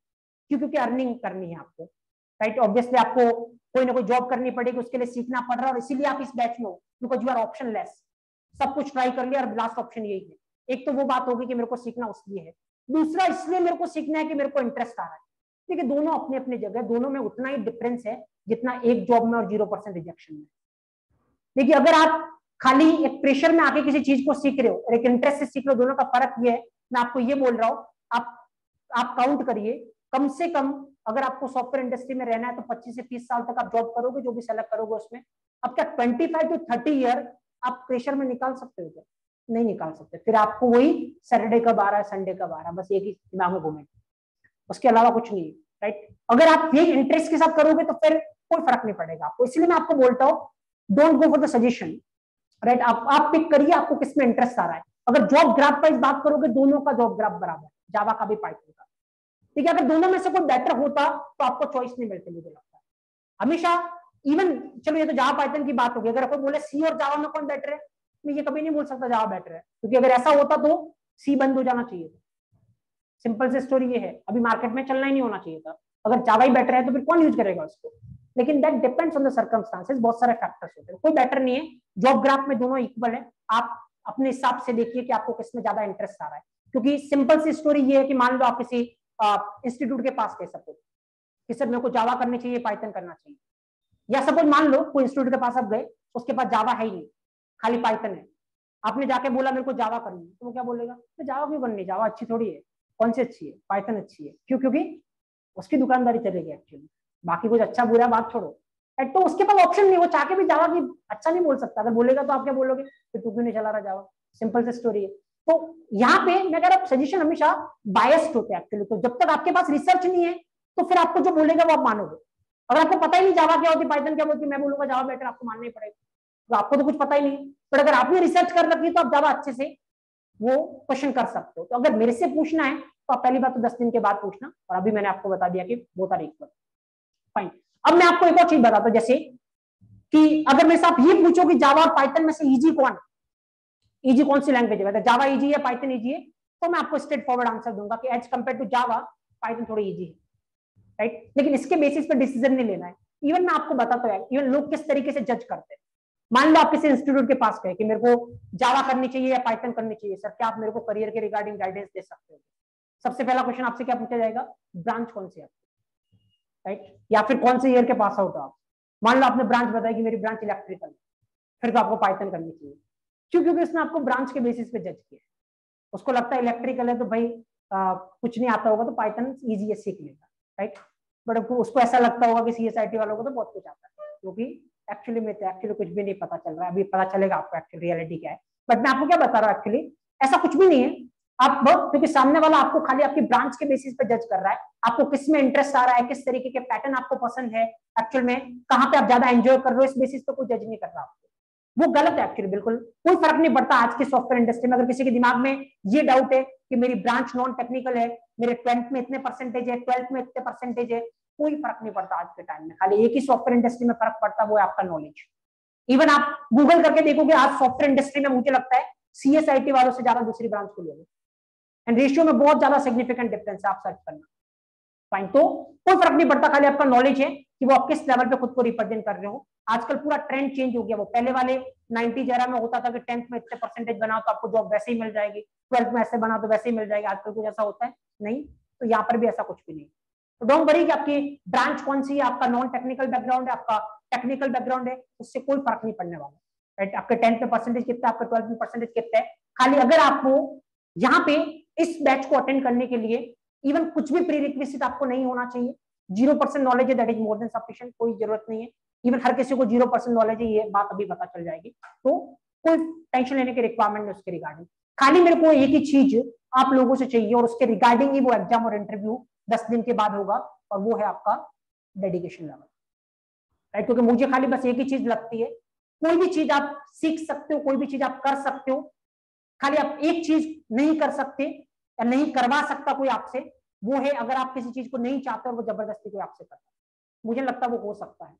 [SPEAKER 1] क्योंकि अर्निंग करनी है आपको, राइट। ऑब्वियसली आपको कोई ना कोई जॉब करनी पड़ेगी, उसके लिए सीखना पड़ रहा है और इसीलिए आप इस बैच में हो, because you are optionless, सब कुछ ट्राई कर लिया और लास्ट ऑप्शन यही है। एक तो वो बात होगी कि मेरे को सीखना उसलिए है, दूसरा इसलिए मेरे को सीखना है कि मेरे को इंटरेस्ट आ रहा है। देखिए दोनों अपने अपने जगह, दोनों में उतना ही डिफरेंस है जितना एक जॉब में और 0% रिजेक्शन में। देखिए अगर आप खाली एक प्रेशर में आके किसी चीज को सीख रहे हो और एक इंटरेस्ट से सीख रहे हो, दोनों का फर्क ये है, मैं आपको ये बोल रहा हूँ, आप काउंट करिए, कम से कम अगर आपको सॉफ्टवेयर इंडस्ट्री में रहना है तो 25 से 30 साल तक आप जॉब करोगे, जो भी सेलेक्ट करोगे उसमें। अब क्या 25 to 30 ईयर आप प्रेशर में निकाल सकते हो क्या? नहीं निकाल सकते। फिर आपको वही सैटरडे कब आ रहा है, संडे कब आ रहा है, बस एक ही दिमाग में घूमे, उसके अलावा कुछ नहीं है, राइट। अगर आप ये इंटरेस्ट के साथ करोगे तो फिर कोई फर्क नहीं पड़ेगा आपको। इसलिए मैं आपको बोलता हूँ don't go for the suggestion, right. आप पिक करिए आपको किसमें इंटरेस्ट आ रहा है। अगर जॉब ग्राफ वाइज बात करोगे, दोनों का जॉब ग्राफ बराबर है, जावा का भी पाइथन का, ठीक है। अगर दोनों में से कोई बेटर होता तो आपको चॉइस नहीं मिलती, मुझे लगता है हमेशा। इवन चलो ये तो जावा पाइथन की बात होगी, अगर कोई बोले सी और जावा में कौन बेटर है, मैं ये कभी नहीं बोल सकता जावा बेटर है, क्योंकि अगर ऐसा होता तो सी बंद हो जाना चाहिए था। सिंपल से स्टोरी ये है, अभी मार्केट में चलना ही नहीं होना चाहिए था। अगर जावा ही बेटर है तो फिर कौन यूज करेगा उसको। लेकिन that depends on the circumstances, बहुत सारे फैक्टर्स होते हैं, कोई बेटर नहीं है, जॉब ग्राफ में दोनों इक्वल है। आप अपने हिसाब से देखिए कि आपको किसमें ज्यादा इंटरेस्ट आ रहा है। क्योंकि सिंपल सी स्टोरी ये है कि मान लो आप किसी इंस्टीट्यूट के पास कह सपोज कि सर मेरे को जावा करनी चाहिए, पाइथन करना चाहिए, या सपोज मान लो कोई इंस्टीट्यूट के पास आप गए, उसके पास जावा है ही नहीं, खाली पाइथन है, आपने जाके बोला मेरे को जावा करनी है, तो वो क्या बोलेगा, तो जावा क्यों करनी है, जावा अच्छी थोड़ी है, कौन सी अच्छी है, पाइथन अच्छी है। क्यों? क्योंकि उसकी दुकानदारी चलेगी एक्चुअली, बाकी कुछ अच्छा बुरा बात छोड़ो। तो उसके पास ऑप्शन नहीं, वो चाह के भी जावा की अच्छा नहीं बोल सकता। अगर बोलेगा तो आप क्या बोलोगे, फिर तू क्यों नहीं चला रहा जावा, सिंपल से स्टोरी है। तो यहाँ पे मैं कह रहा हूँ सजेशन हमेशा बायस्ड होते हैं एक्चुअली। तो जब तक आपके पास रिसर्च नहीं है तो फिर आपको जो बोलेगा वो आप मानोगे। अगर आपको पता ही नहीं जावा क्या होती, पाइथन क्या होती, मैं बोलूंगा जावा बेटर, आपको मानना ही पड़ेगा, तो आपको तो कुछ पता ही नहीं। पर अगर आपने रिसर्च कर रखी है तो आप जावा अच्छे से वो क्वेश्चन कर सकते हो। तो अगर मेरे से पूछना है तो आप पहली बात तो 10 दिन के बाद पूछना, और अभी मैंने आपको बता दिया कि बोथ आर इक्वल, फाइन। अब मैं आपको एक और चीज बताता हूं, जैसे कि अगर मेरे से आप ये पूछो कि जावा और पाइथन में से इजी कौन, इजी कौन सी लैंग्वेज है, जावा इजी है पाइथन इजी है, तो मैं आपको स्ट्रेट फॉरवर्ड आंसर दूंगा कि as compare to Java Python थोड़ी इजी है, राइट। लेकिन इसके बेसिस पर डिसीजन नहीं लेना है। इवन मैं आपको बताता हूँ इवन लोग किस तरीके से जज करते हैं। मान लो आप किसी इंस्टीट्यूट के पास गए कि मेरे को जावा करनी चाहिए या पाइथन करनी चाहिए, सर क्या आप मेरे को करियर के रिगार्डिंग गाइडेंस दे सकते हो। सबसे पहला क्वेश्चन आपसे क्या पूछा जाएगा, ब्रांच कौन सी है, राइट, या फिर कौन से ईयर के पास आउट हो आप। मान लो आपने ब्रांच बताई कि मेरी ब्रांच इलेक्ट्रिकल, फिर तो आपको पाइथन करनी चाहिए। क्यों? क्योंकि उसने आपको ब्रांच के बेसिस पे जज किया, उसको लगता है इलेक्ट्रिकल है तो भाई कुछ नहीं आता होगा तो पाइथन इजी है, सीख लेगा, राइट। बट उसको ऐसा लगता होगा कि सीएसआईटी वालों को तो बहुत कुछ आता है, क्योंकि एक्चुअली में तो एक्चुअली कुछ भी नहीं पता चल रहा है। अभी पता चलेगा आपको एक्चुअली रियलिटी क्या है। बट मैं आपको क्या बता रहा हूँ, एक्चुअली ऐसा कुछ भी नहीं है। आप क्योंकि सामने वाला आपको खाली आपकी ब्रांच के बेसिस पे जज कर रहा है, आपको किस में इंटरेस्ट आ रहा है, किस तरीके के पैटर्न आपको पसंद है, एक्चुअल में कहाँ पे आप ज्यादा एंजॉय कर रहे हो, इस बेसिस पे कोई जज नहीं कर रहा आपको। वो गलत है एक्चुअली, बिल्कुल कोई फर्क नहीं पड़ता। आज के सॉफ्टवेयर इंडस्ट्री में अगर किसी के दिमाग में ये डाउट है कि मेरी ब्रांच नॉन टेक्निकल है, मेरे 12th में इतने परसेंटेज है, 12th में इतने परसेंटेज है, कोई फर्क नहीं पड़ता आज के टाइम में। खाली एक ही सॉफ्टवेयर इंडस्ट्री में फर्क पड़ता है, वो है आपका नॉलेज। इवन आप गूगल करके देखोगे आज सॉफ्टवेयर इंडस्ट्री में मुझे लगता है सीएसआईटी वालों से ज्यादा दूसरी ब्रांच को लोगे, एंड रेशियो में बहुत ज्यादा सिग्निफिकेंट डिफरेंस है, आप सर्च करना। फाइन, तो कोई फर्क नहीं पड़ता, खाली आपका नॉलेज है कि वो आप किस लेवल पे खुद को रिप्रेजेंट कर रहे हो। आजकल पूरा ट्रेंड चेंज हो गया, वो पहले वाले 90 एरा में होता था कि 10th में इतने परसेंटेज बना तो आपको जॉब वैसे ही मिल जाएगी, 12th में ऐसे बना तो वैसे ही मिल जाएगी। आजकल कुछ ऐसा होता है नहीं, तो यहाँ पर भी ऐसा कुछ भी नहीं। तो डोंट वरी कि आपकी ब्रांच कौन सी है, आपका नॉन टेक्निकल बैकग्राउंड है, आपका टेक्निकल बैकग्राउंड है, उससे कोई फर्क नहीं पड़ने वाला, राइट। आपके 10th में परसेंटेज कितना है, आपके 12th में परसेंटेज कितना है, खाली अगर आपको यहाँ पे इस बैच को अटेंड करने के लिए इवन कुछ भी प्री रिक्विजिट आपको नहीं होना चाहिए, 0% नॉलेज है, that is more than sufficient, कोई जरूरत नहीं है। इवन हर किसी को 0% नॉलेज है, ये बात अभी पता चल जाएगी, तो कोई टेंशन लेने की रिक्वायरमेंट नहीं उसके रिगार्डिंग। खाली मेरे को एक ही चीज आप लोगों से चाहिए और उसके रिगार्डिंग ही वो एग्जाम और इंटरव्यू 10 दिन के बाद होगा, और वो है आपका डेडिकेशन लेवल, राइट। क्योंकि मुझे खाली बस एक ही चीज लगती है, कोई भी चीज आप सीख सकते हो, कोई भी चीज आप कर सकते हो, खाली आप एक चीज नहीं कर सकते या नहीं करवा सकता कोई आपसे, वो है अगर आप किसी चीज को नहीं चाहते और वो जबरदस्ती कोई आपसे करता है, मुझे लगता है वो हो सकता है।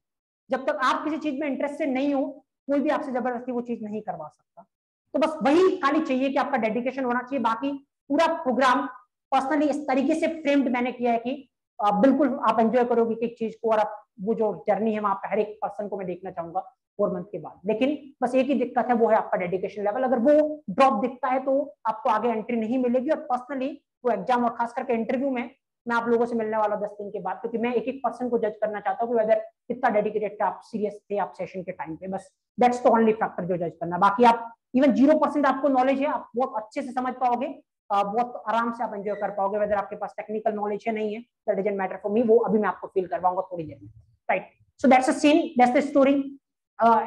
[SPEAKER 1] जब तक आप किसी चीज में इंटरेस्टेड नहीं हो, कोई भी आपसे जबरदस्ती वो चीज नहीं करवा सकता। तो बस वही खाली चाहिए कि आपका डेडिकेशन होना चाहिए। बाकी पूरा प्रोग्राम पर्सनली इस तरीके से फ्रेम्ड मैंने किया है कि बिल्कुल आप एंजॉय करोगे एक चीज को, और आप वो जो जर्नी है वहां पे हर एक पर्सन को मैं देखना चाहूंगा 4 मंथ के बाद। लेकिन बस एक ही दिक्कत है, वो है आपका डेडिकेशन लेवल। अगर वो ड्रॉप दिखता है तो आपको आगे एंट्री नहीं मिलेगी, और पर्सनली वो एग्जाम और खास करके इंटरव्यू में मैं आप लोगों से मिलने वाला 10 दिन के बाद, क्योंकि मैं एक एक पर्सन को जज करना चाहता हूँ कि वेदर कितना डेडिकेटेड थे आप, सीरियस थे आप सेशन के टाइम पे। बस दैट्स द ओनली फैक्टर जो जज करना। बाकी आप इवन 0% आपको नॉलेज है, आप बहुत अच्छे से समझ पाओगे, बहुत आराम से आप एंजॉय कर पाओगे। वेदर आपके पास टेक्निकल नॉलेज है नहीं है, that doesn't matter for me, वो अभी मैं आपको फील करवाऊंगा थोड़ी देर में, right. So that's a scene, that's the story.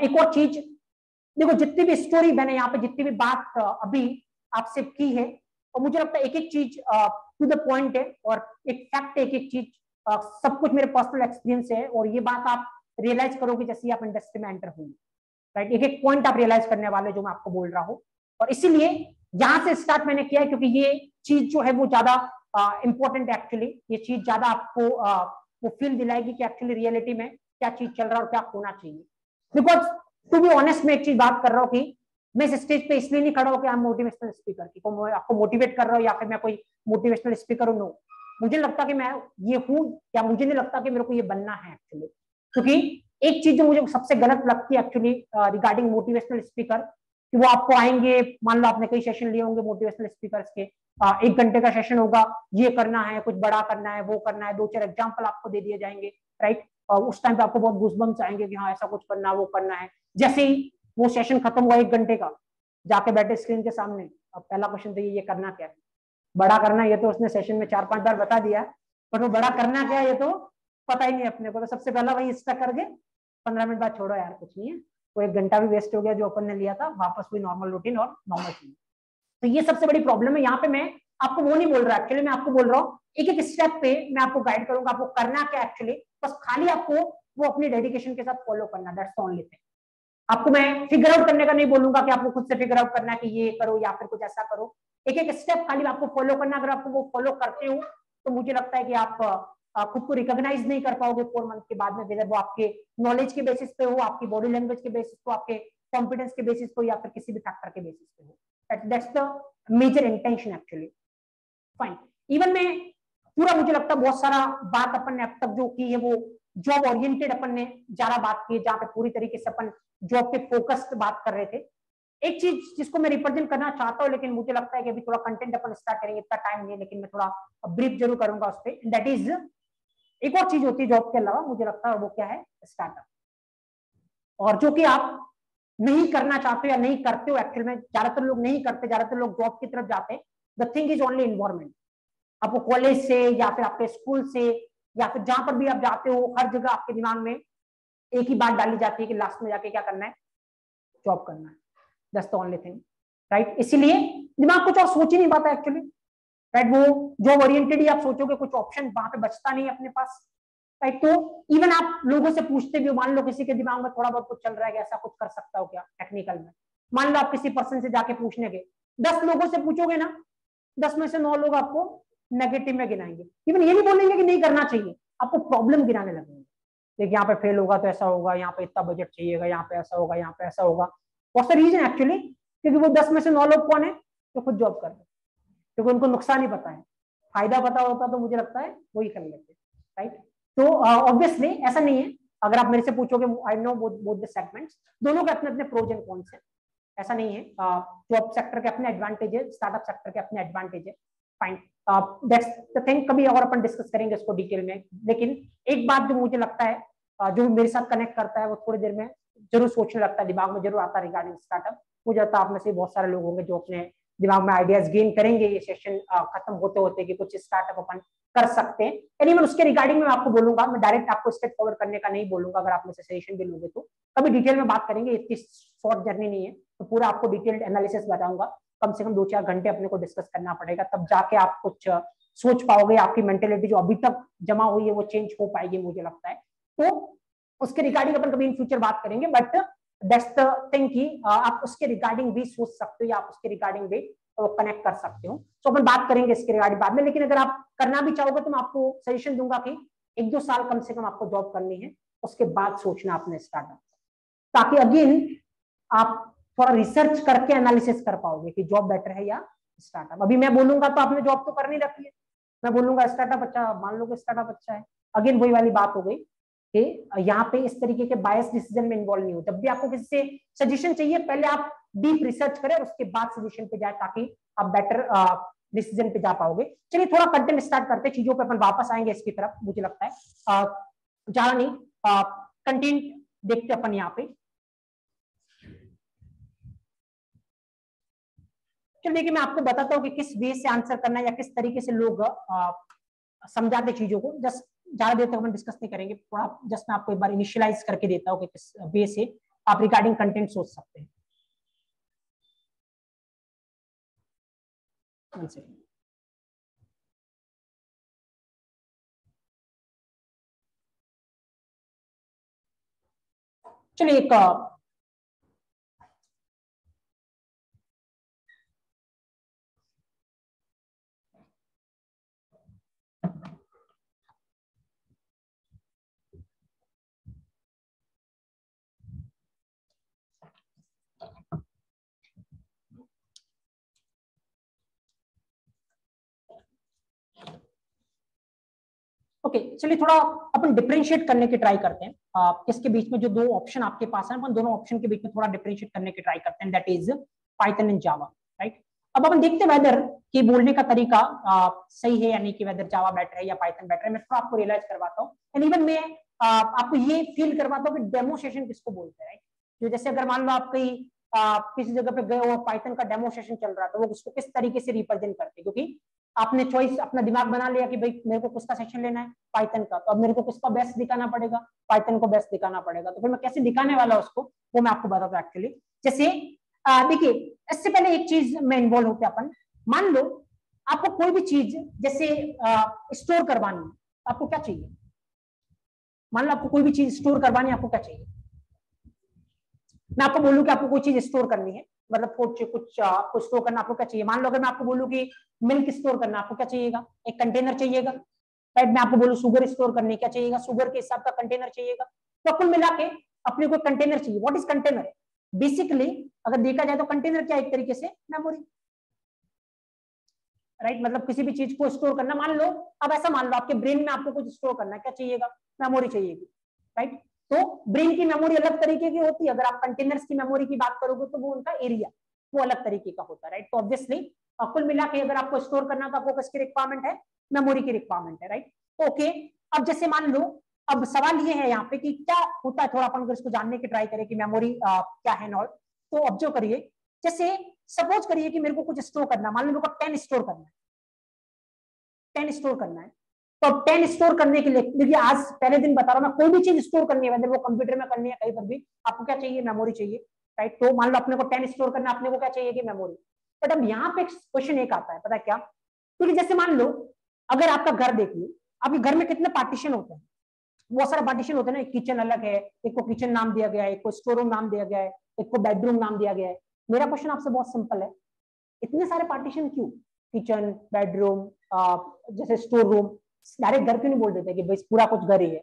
[SPEAKER 1] एक और चीज देखो, जितनी भी स्टोरी मैंने यहाँ पे जितनी भी बात अभी आपसे की है, और मुझे लगता है एक एक चीज टू द पॉइंट है, और एक फैक्ट एक एक चीज सब कुछ मेरे पर्सनल एक्सपीरियंस है, और ये बात आप रियलाइज करोगे जैसे आप इंडस्ट्री में एंटर होंगे, राइट। एक एक पॉइंट आप रियलाइज करने वाले जो मैं आपको बोल रहा हूँ, और इसीलिए यहां से स्टार्ट मैंने किया है, क्योंकि ये चीज जो है वो ज्यादा इंपॉर्टेंट है एक्चुअली। ये चीज ज्यादा आपको वो फील दिलाएगी कि एक्चुअली रियलिटी में क्या चीज चल रहा है और क्या होना चाहिए। बिकॉज टू बी ऑनेस्ट मैं एक चीज बात कर रहा हूँ कि मैं इस स्टेज पे इसलिए नहीं खड़ा हूँ कि आप मोटिवेशनल स्पीकर की को मैं आपको मोटिवेट कर रहा हूँ या फिर मैं कोई मोटिवेशनल स्पीकर हूँ, नो। मुझे लगता कि मैं ये हूँ, या मुझे नहीं लगता कि मेरे को ये बनना है एक्चुअली। क्योंकि एक चीज जो मुझे सबसे गलत लगती है एक्चुअली रिगार्डिंग मोटिवेशनल स्पीकर, कि वो आपको आएंगे, मान लो आपने कई सेशन लिए होंगे मोटिवेशनल स्पीकर्स के, 1 घंटे का सेशन होगा, ये करना है, कुछ बड़ा करना है, वो करना है, 2-4 एग्जाम्पल आपको दे दिए जाएंगे, राइट। और उस टाइम पे आपको बहुत गूज़बम्स आएंगे कि हाँ ऐसा कुछ करना है, वो करना है। जैसे ही वो सेशन खत्म हुआ 1 घंटे का, जाके बैठे स्क्रीन के सामने, अब पहला क्वेश्चन तो ये करना क्या है, बड़ा करना, ये तो उसने सेशन में 4-5 बार बता दिया, पर वो बड़ा करना क्या है ये तो पता ही नहीं अपने को। तो सबसे पहला वही स्टक करके 15 मिनट बाद छोड़ो यार कुछ नहीं है, वो 1 घंटा भी वेस्ट हो गया जो अपन ने लिया था, वापस हुई नॉर्मल रूटीन और नॉर्मल चीज। तो ये सबसे बड़ी प्रॉब्लम है। यहाँ पे मैं आपको वो नहीं बोल रहा, एक्चुअली मैं आपको बोल रहा हूँ एक एक स्टेप पे मैं आपको गाइड करूंगा, आपको करना क्या एक्चुअली, बस खाली आपको वो अपनी डेडिकेशन के साथ फॉलो करना, दैट्स द ओनली थिंग। आपको मैं फिगर आउट करने का नहीं बोलूंगा कि आपको खुद से फिगर आउट करना है कि ये करो या फिर कुछ ऐसा करो, एक एक स्टेप खाली आपको फॉलो करना। अगर आपको वो फॉलो करते हो तो मुझे लगता है कि आप खुद को रिकॉग्नाइज नहीं कर पाओगे 4 मंथ के बाद में, वेदर वो आपके नॉलेज के बेसिस पे हो, आपकी बॉडी लैंग्वेज के बेसिस पे, आपके कॉन्फिडेंस के बेसिस पे, या फिर किसी भी फैक्टर के बेसिस पे हो। That's the major intention actually, fine. Even में पूरा मुझे लगता है बहुत सारा बात अपन ने अब तक जो की है वो जॉब ओरिएंटेड अपन ने ज्यादा बात की है, जहां पे पूरी तरीके से अपन जॉब पे फोकस्ड बात कर रहे थे। एक चीज जिसको मैं रिप्रेजेंट करना चाहता हूँ, लेकिन मुझे लगता है कि अभी थोड़ा कंटेंट अपन स्टार्ट करेंगे, इतना टाइम नहीं है, लेकिन मैं थोड़ा ब्रीफ जरूर करूंगा उस पर। दैट इज एक और चीज होती है जॉब के अलावा, मुझे लगता है वो क्या है, स्टार्टअप। और जो कि आप नहीं करना चाहते हो या नहीं करते हो, एक्चुअल में ज्यादातर लोग नहीं करते, ज्यादातर लोग जॉब की तरफ जाते हैं। The thing is only environment. आपको कॉलेज से या फिर आपके स्कूल से या फिर जहां पर भी आप जाते हो, हर जगह आपके दिमाग में एक ही बात डाली जाती है कि लास्ट में जाके क्या करना है, जॉब करना है। That's the only thing, right. इसीलिए दिमाग कुछ और सोच ही नहीं पाता एक्चुअली, राइट। वो जॉब ओरिएंटेड ही आप सोचोगे, कुछ ऑप्शन वहां पे बचता नहीं अपने पास, राइट। तो इवन आप लोगों से पूछते भी हो, मान लो किसी के दिमाग में थोड़ा बहुत कुछ चल रहा है कि ऐसा कुछ कर सकता हो क्या टेक्निकल में, मान लो आप किसी पर्सन से जाके पूछने के 10 लोगों से पूछोगे ना, 10 में से 9 लोग आपको नेगेटिव में गिनाएंगे। इवन ये नहीं बोलेंगे कि नहीं करना चाहिए, आपको प्रॉब्लम गिनाने लगेंगे, देखिए यहाँ पे फेल होगा तो ऐसा होगा, यहाँ पे इतना बजट चाहिएगा, यहाँ पे ऐसा होगा, यहाँ पे ऐसा होगा। व्हाट्स द रीजन एक्चुअली, क्योंकि वो 10 में से 9 लोग कौन है, जो खुद जॉब कर रहे हैं, क्योंकि उनको नुकसान ही पता है। फायदा पता होता तो मुझे लगता है वही कर लेते, राइट। तो ऑब्वियसली ऐसा नहीं है, अगर आप मेरे से पूछोगे I know both the segments, दोनों के अपने अपने प्रोज एंड कॉन्स हैं, ऐसा नहीं है। जॉब सेक्टर के अपने एडवांटेज है, स्टार्टअप सेक्टर के अपने एडवांटेज है, फाइन, दैट्स द थिंग। कभी और अपन डिस्कस करेंगे इसको डिटेल में, लेकिन एक बात जो मुझे लगता है जो मेरे साथ कनेक्ट करता है वो थोड़ी देर में जरूर सोचने लगता है, दिमाग में जरूर आता है रिगार्डिंग स्टार्टअप। मुझे लगता है आप में से बहुत सारे लोग होंगे जो अपने दिमाग में आइडियाज गेन करेंगे ये सेशन खत्म होते होते कि कुछ स्टार्टअप अपन कर सकते हैं। एनीवे उसके रिगार्डिंग में आपको बोलूंगा, मैं डायरेक्ट आपको स्टेप फॉरवर्ड करने का नहीं बोलूंगा, अगर आप में से सजेशन भी लोगे तो कभी डिटेल में बात करेंगे, इतनी शॉर्ट जर्नी नहीं है, तो पूरा आपको डिटेल्ड एनालिसिस बताऊंगा। कम से कम 2-4 घंटे अपने को डिस्कस करना पड़ेगा, तब जाके आप कुछ सोच पाओगे, आपकी मेंटेलिटी जो अभी तक जमा हुई है वो चेंज हो पाएगी मुझे लगता है। तो उसके रिगार्डिंग अपन कभी इन फ्यूचर बात करेंगे, बट दैट्स द थिंग कि आप उसके रिगार्डिंग भी सोच सकते हो या आप उसके रिगार्डिंग भी कनेक्ट कर सकते हो। तो अपन बात करेंगे इसके रिगार्डिंग बाद में, लेकिन अगर आप करना भी चाहोगे तो मैं आपको सजेशन दूंगा कि 1-2 साल कम से कम आपको जॉब करनी है, उसके बाद सोचना अपने स्टार्टअप, ताकि अगेन आप थोड़ा रिसर्च करके एनालिसिस कर पाओगे कि जॉब बेटर है या स्टार्टअप। अभी मैं बोलूंगा तो आपने जॉब तो करनी रखी है, मैं बोलूंगा स्टार्टअप अच्छा, मान लो कि स्टार्टअप अच्छा है, अगेन वही वाली बात हो गई कि यहाँ पे इस तरीके के बायस डिसीजन में इन्वॉल्व नहीं हो। जब भी आपको किसी से सजेशन चाहिए पहले आप डीप रिसर्च करें, उसके बाद सजेशन पे जाए, ताकि आप बेटर डिसीजन पे जा पाओगे। चलिए थोड़ा कंटेंट स्टार्ट करते हैं, चीजों पे अपन वापस आएंगे इसकी तरफ, मुझे लगता है ज्यादा नहीं कंटेंट देखते अपन यहाँ पे। चलिए देखिए मैं आपको बताता हूँ कि किस वे से आंसर करना है या किस तरीके से लोग समझाते चीजों को। जस्ट ज्यादा देर तक हम डिस्कस नहीं करेंगे, थोड़ा जस्ट मैं आपको एक बार इनिशियलाइज करके देता हूँ कि किस वे से आप रिगार्डिंग कंटेंट सोच सकते हैं। चलिए एक ओके चलिए थोड़ा अपन डिफरेंशिएट करने की ट्राई करते हैं, इसके बीच में जो दो ऑप्शन आपके पास है अपन दोनों ऑप्शन के बीच में थोड़ा डिफरेंशिएट करने की ट्राई करते हैं, that is Python and Java, right. अब अपन देखते हैं वेदर कि बोलने का तरीका सही है या नहीं, कि वेदर जावा बेटर है या पाइथन बेटर है। मैं थोड़ा आपको रियलाइज करवाता हूँ, एंड इवन मैं आपको ये फील करवाता हूँ कि डेमो सेशन किसको बोलते हैं, राइट। जो जैसे अगर मान लो आप कहीं किसी जगह पे गए हो, पाइथन का डेमो सेशन चल रहा था, वो उसको किस तरीके से रिप्रेजेंट करते हैं, क्योंकि आपने चॉइस अपना दिमाग बना लिया कि भाई मेरे को किसका सेक्शन लेना है, पाइथन का, तो अब मेरे को किसका बेस्ट दिखाना पड़ेगा, पाइथन को बेस्ट दिखाना पड़ेगा। तो फिर मैं कैसे दिखाने वाला उसको वो मैं आपको बताता हूँ एक्चुअली। जैसे देखिए इससे पहले एक चीज में इन्वॉल्व होते अपन, मान लो आपको कोई भी चीज जैसे स्टोर करवानी है, आपको क्या चाहिए, मान लो आपको कोई भी चीज स्टोर करवानी है, आपको क्या चाहिए। मैं आपको बोलूं कि आपको कोई चीज स्टोर करनी है, मतलब कुछ आपको स्टोर करना, आपको क्या चाहिए। मान लो अगर मैं आपको बोलूं कि मिल्क स्टोर करना, आपको क्या चाहिएगा, एक कंटेनर चाहिएगा, राइट। मैं आपको बोलूं शुगर स्टोर करने, क्या चाहिएगा, शुगर के हिसाब का कंटेनर चाहिएगा। तो कुल मिला के अपने को कंटेनर चाहिए। व्हाट इज कंटेनर, बेसिकली अगर देखा जाए तो कंटेनर क्या एक तरीके से मेमोरी, राइट। मतलब किसी भी चीज को स्टोर करना, मान लो अब ऐसा मान लो आपके ब्रेन में आपको कुछ स्टोर करना है, क्या चाहिएगा, मेमोरी चाहिएगी, राइट। तो ब्रेन की मेमोरी अलग तरीके की होती है, अगर आप कंटेनर्स की मेमोरी की बात करोगे तो वो उनका एरिया वो अलग तरीके का होता है, राइट। तो ऑब्वियसली कुल मिला के अगर आपको स्टोर करना तो आपको किसकी रिक्वायरमेंट है, मेमोरी की रिक्वायरमेंट है, राइट। ओके अब जैसे मान लो, अब सवाल ये है यहाँ पे कि क्या होता है, थोड़ा अपन अगर इसको जानने की ट्राई करें कि मेमोरी क्या है नॉल, तो ऑब्जर्व करिए। जैसे सपोज करिए कि मेरे को कुछ स्टोर करना, मान लो मेरे को 10 स्टोर करना है, 10 स्टोर करना है। तो 10 स्टोर करने के लिए देखिए आज पहले दिन बता रहा हूं मैं, कोई भी चीज स्टोर करनी है वेदर वो कंप्यूटर में करनी है कहीं पर भी, आपको क्या चाहिए, मेमोरी चाहिए, राइट। तो मान लो अपने को 10 स्टोर करना, अपने को क्या चाहिए कि मेमोरी। बट अब यहाँ पे क्वेश्चन एक आता है, पता है क्या, क्योंकि जैसे मान लो अगर आपका घर देख लो, आपके घर में कितने पार्टीशन होते हैं, बहुत सारे पार्टीशन होते हैं ना, एक किचन अलग है, एक को किचन नाम दिया गया है, एक को स्टोर रूम नाम दिया गया है, एक को बेडरूम नाम दिया गया है। मेरा क्वेश्चन आपसे बहुत सिंपल है, इतने सारे पार्टीशन क्यों, किचन, बेडरूम, जैसे स्टोर रूम, डायरेक्ट घर क्यों नहीं बोल देते कि भाई पूरा कुछ घर ही है।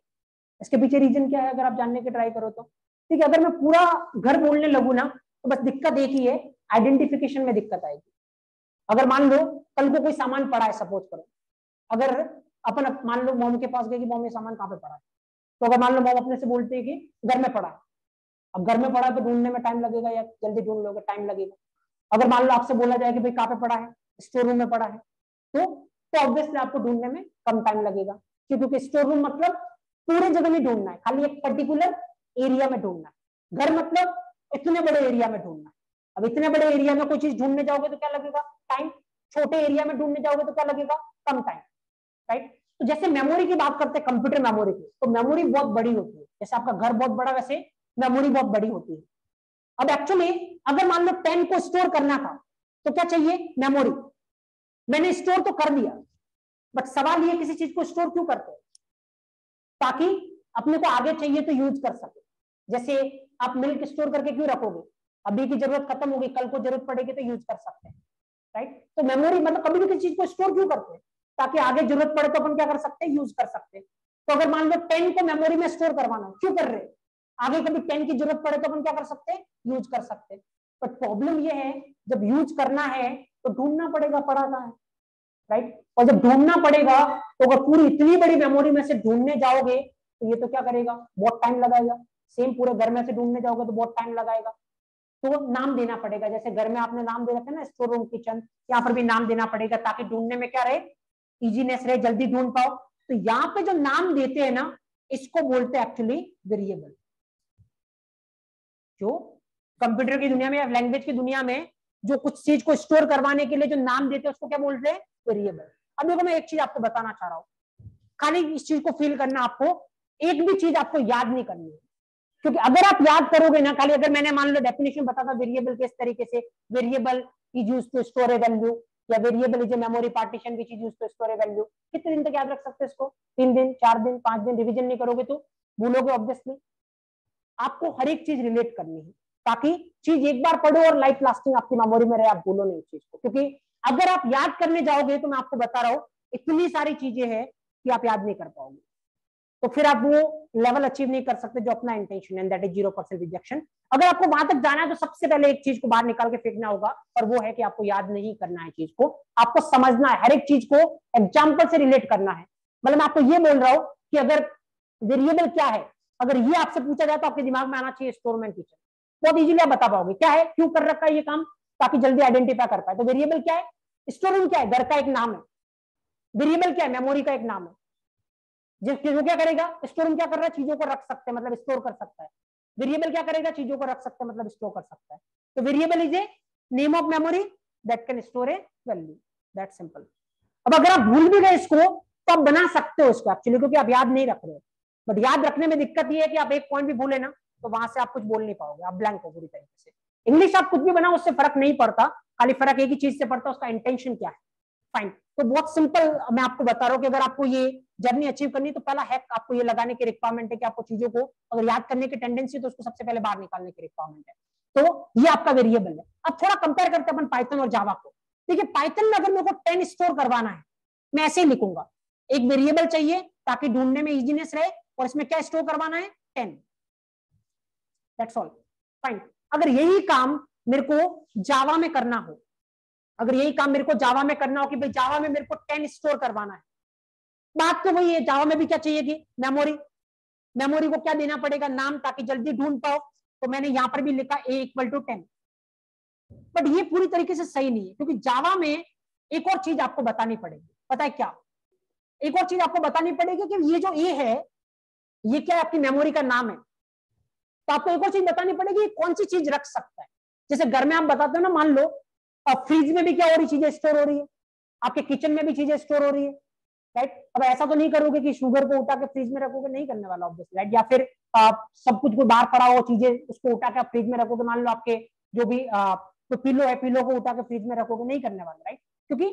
[SPEAKER 1] इसके पीछे रीजन क्या है अगर आप जानने की ट्राई करो तो, ठीक है। अगर मैं पूरा घर बोलने लगू ना तो बस दिक्कत एक ही है, आइडेंटिफिकेशन में दिक्कत आएगी। अगर मान लो कल को कोई सामान पड़ा है, सपोज करो, अगर अपन मान लो मॉम के पास गए कि मॉम ये सामान कहाँ पे पड़ा है, तो अगर मान लो मॉम अपने से बोलते हैं कि घर में पड़ा है, अब घर में पड़ा है तो ढूंढने में टाइम लगेगा या जल्दी ढूंढ लोगे, टाइम लगेगा। अगर मान लो आपसे बोला जाए कि भाई कहाँ पे पड़ा है, स्टोर रूम में पड़ा है, तो ऑब्वियसली आपको ढूंढने में कम टाइम लगेगा, क्योंकि स्टोर रूम मतलब पूरे जगह नहीं ढूंढना है, खाली एक पर्टिकुलर एरिया में ढूंढना है। घर मतलब इतने बड़े एरिया में ढूंढना है। अब इतने बड़े एरिया में कोई चीज ढूंढने जाओगे तो क्या लगेगा, टाइम। छोटे एरिया में ढूंढने जाओगे तो क्या लगेगा, कम टाइम, राइट। तो जैसे मेमोरी की बात करते हैं, कंप्यूटर मेमोरी की, तो मेमोरी बहुत बड़ी होती है। जैसे आपका घर बहुत बड़ा, वैसे मेमोरी बहुत बड़ी होती है। अब एक्चुअली अगर मान लो 10 को स्टोर करना था तो क्या चाहिए, मेमोरी। मैंने स्टोर तो कर दिया, बट सवाल ये किसी चीज को स्टोर क्यों करते हैं, ताकि अपने को आगे चाहिए तो यूज कर सके। जैसे आप मिल्क स्टोर करके क्यों रखोगे, अभी की जरूरत खत्म होगी, कल को जरूरत पड़ेगी तो यूज कर सकते हैं, राइट। तो मेमोरी मतलब कभी भी किसी चीज को स्टोर क्यों करते हैं, ताकि आगे जरूरत पड़े तो अपन क्या कर सकते हैं, यूज कर सकते हैं। तो अगर मान लो 10 को मेमोरी में स्टोर करवाना, क्यों कर रहे हैं, आगे कभी 10 की जरूरत पड़े तो अपन क्या कर सकते हैं, यूज कर सकते हैं। बट प्रॉब्लम ये है, जब यूज करना है तो ढूंढना पड़ेगा पड़ा कहाँ है, राइट। और जब ढूंढना पड़ेगा तो अगर पूरी इतनी बड़ी मेमोरी में से ढूंढने जाओगे तो ये तो क्या करेगा, बहुत टाइम लगाएगा। सेम पूरे घर में से ढूंढने जाओगे तो बहुत टाइम लगाएगा। तो नाम देना पड़ेगा, जैसे घर में आपने नाम दे रखे ना, स्टोर रूम, किचन, यहाँ पर भी नाम देना पड़ेगा, ताकि ढूंढने में क्या रहे, इजीनेस रहे, जल्दी ढूंढ पाओ। तो यहाँ पे जो नाम देते हैं ना, इसको बोलते हैं एक्चुअली वेरिएबल। जो कंप्यूटर की दुनिया में या लैंग्वेज की दुनिया में जो कुछ चीज को स्टोर करवाने के लिए जो नाम देते हैं उसको क्या बोलते हैं, वेरिएबल। अब देखो मैं एक चीज आपको बताना चाह रहा हूँ, खाली इस चीज को फील करना, आपको एक भी चीज आपको याद नहीं करनी है, क्योंकि अगर आप याद करोगे ना, खाली अगर मैंने मान लो डेफिनेशन बताता वेरिएबल के इस तरीके से, variable is used to store a value, या variable is a memory partition which is used to store a value, कितने दिन तक याद रख सकते हैं इसको, 3 दिन, 4 दिन, 5 दिन, रिवीजन नहीं करोगे तो भूलोगे ऑब्वियसली। आपको हर एक चीज रिलेट करनी है, ताकि चीज एक बार पढ़ो और लाइफ लास्टिंग आपकी मेमोरी में रहे, आप भूलो नहीं चीज को। क्योंकि अगर आप याद करने जाओगे तो मैं आपको बता रहा हूं इतनी सारी चीजें हैं कि आप याद नहीं कर पाओगे, तो फिर आप वो लेवल अचीव नहीं कर सकते जो अपना इंटेंशन है, दैट इज 0% रिजेक्शन। अगर आपको वहां तक जाना है तो सबसे पहले एक चीज को बाहर निकाल के फेंकना होगा, और वो है कि आपको याद नहीं करना है चीज को, आपको समझना है, हर एक चीज को एग्जाम्पल से रिलेट करना है। मतलब मैं आपको ये बोल रहा हूं कि अगर वेरिएबल क्या है, अगर ये आपसे पूछा जाए तो आपके दिमाग में आना चाहिए स्टोर रूम एंड किचन, बहुत इजीली आप बता पाओगे क्या है, क्यों कर रखा है ये काम, ताकि जल्दी आइडेंटिफाई कर पाए। तो वेरिएबल क्या है, स्टोर रूम क्या है, घर का एक नाम है। वेरिएबल क्या है, मेमोरी का एक नाम है। जो क्या करेगा, स्टोर रूम क्या कर रहा है, चीजों को रख सकते हैं, मतलब स्टोर कर सकता है। वेरिएबल क्या करेगा, चीजों को रख सकते हैं, मतलब स्टोर कर सकता है। तो variable is a name of memory that can store a value, that simple. अब अगर आप भूल भी गए इसको तो आप बना सकते हो इसको एक्चुअली, क्योंकि आप याद नहीं रख रहे हो। बट याद रखने में दिक्कत ये है कि आप एक पॉइंट भी भूले ना तो वहां से आप कुछ बोल नहीं पाओगे, आप ब्लैंक हो पूरी तरीके से। इंग्लिश आप कुछ भी बनाओ उससे फर्क नहीं पड़ता, खाली फर्क एक ही चीज से पड़ता है, उसका इंटेंशन क्या है। फाइन, तो बहुत सिंपल मैं आपको बता रहा हूँ कि अगर आपको ये जर्नी अचीव करनी तो पहला हैक आपको ये लगाने की रिक्वायरमेंट है कि आपको चीजों को अगर याद करने की टेंडेंसी तो उसको सबसे पहले बाहर निकालने की रिक्वायरमेंट है। तो ये आपका वेरिएबल है। अब थोड़ा कंपेयर करते हैं अपन पाइथन और जावा को। देखिए पाइथन में अगर मेरे को 10 स्टोर करवाना है, मैं ऐसे ही लिखूंगा, एक वेरिएबल चाहिए ताकि ढूंढने में इजीनेस रहे, और इसमें क्या स्टोर करवाना है, 10, दैट्स ऑल, फाइन। अगर यही काम मेरे को जावा में करना हो, अगर यही काम मेरे को जावा में करना हो कि भाई जावा में मेरे को 10 स्टोर करवाना है, बात तो वही है, जावा में भी क्या चाहिए कि मेमोरी, मेमोरी को क्या देना पड़ेगा, नाम, ताकि जल्दी ढूंढ पाओ। तो मैंने यहां पर भी लिखा a = 10, बट ये पूरी तरीके से सही नहीं है, क्योंकि जावा में एक और चीज आपको बतानी पड़ेगी, पता है क्या, एक और चीज आपको बतानी पड़ेगी कि ये जो ए है ये क्या है, आपकी मेमोरी का नाम है। तो आपको एक और चीज बतानी पड़ेगी कौन सी चीज रख सकता है। जैसे घर में आप बताते हो ना, मान लो अब फ्रिज में भी क्या हो रही चीजें स्टोर हो रही है, आपके किचन में भी चीजें स्टोर हो रही है, राइट। अब ऐसा तो नहीं करोगे कि शुगर को उठा के फ्रिज में रखोगे, नहीं करने वाला ऑब्वियसली, राइट। या फिर सब कुछ को बाहर पड़ा हो चीजें उसको उठा के आप फ्रिज में रखोगे, मान लो आपके जो भी तो पिलो है, पिलो को उठा के फ्रिज में रखोगे, नहीं करने वाला, राइट। क्योंकि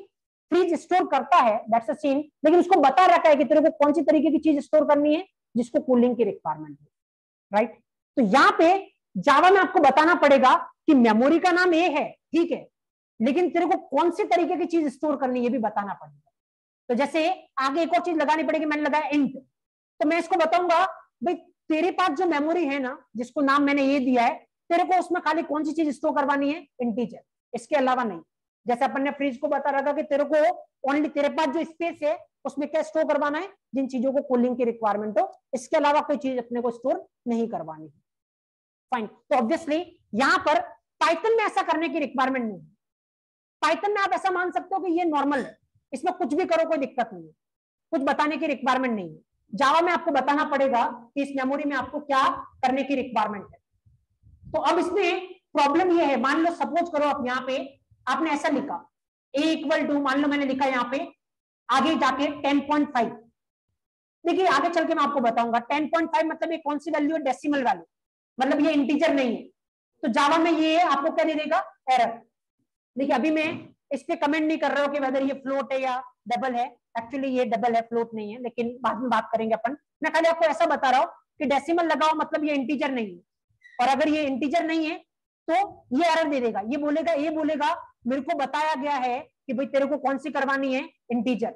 [SPEAKER 1] फ्रिज स्टोर करता है, दैट्स अ सीन, लेकिन उसको बता रखा है कि तेरे को कौन सी तरीके की चीज स्टोर करनी है जिसको कूलिंग की रिक्वायरमेंट है, राइट। तो यहाँ पे जावा में आपको बताना पड़ेगा कि मेमोरी का नाम ए है, ठीक है, लेकिन तेरे को कौन सी तरीके की चीज स्टोर करनी है ये भी बताना पड़ेगा। तो जैसे आगे एक और चीज लगानी पड़ेगी, मैंने लगाया इंट, तो मैं इसको बताऊंगा भाई तेरे पास जो मेमोरी है ना जिसको नाम मैंने ये दिया है, तेरे को उसमें खाली कौन सी चीज स्टोर करवानी है, इंटीजर, इसके अलावा नहीं। जैसे अपन ने फ्रिज को बता रखा कि तेरे को ओनली तेरे पास जो स्पेस है उसमें क्या स्टोर करवाना है, जिन चीजों को कूलिंग की रिक्वायरमेंट हो, इसके अलावा कोई चीज अपने को स्टोर नहीं करवानी है। फाइन, तो ऑब्वियसली यहां पर पाइथन में ऐसा करने की रिक्वायरमेंट नहीं है। पाइथन में आप ऐसा मान सकते हो कि ये नॉर्मल है, इसमें कुछ भी करो कोई दिक्कत नहीं है, कुछ बताने की रिक्वायरमेंट नहीं है। जावा में आपको बताना पड़ेगा कि इस मेमोरी में आपको क्या करने की रिक्वायरमेंट है। तो अब इसमें प्रॉब्लम ये है, मान लो सपोज करो आप यहाँ पे आपने ऐसा लिखा a इक्वल टू, मान लो मैंने लिखा यहाँ पे आगे जाके 10.5। देखिए आगे चल के मैं आपको बताऊंगा 10.5 मतलब ये कौन सी वैल्यू है, डेसिमल वैल्यू, मतलब ये इंटीजर नहीं है। तो जावा में ये आपको क्या दे देगा, एरर। देखिए अभी मैं इस पे कमेंट नहीं कर रहा हूँ कि वेदर ये फ्लोट है या डबल है, एक्चुअली ये डबल है, फ्लोट नहीं है, लेकिन बाद में बात करेंगे अपन। मैं खाली आपको ऐसा बता रहा हूँ कि डेसिमल लगाओ मतलब ये इंटीजर नहीं है, और अगर ये इंटीजर नहीं है तो ये एरर दे देगा। ये बोलेगा मेरे को बताया गया है कि भाई तेरे को कौन सी करवानी है, इंटीजर,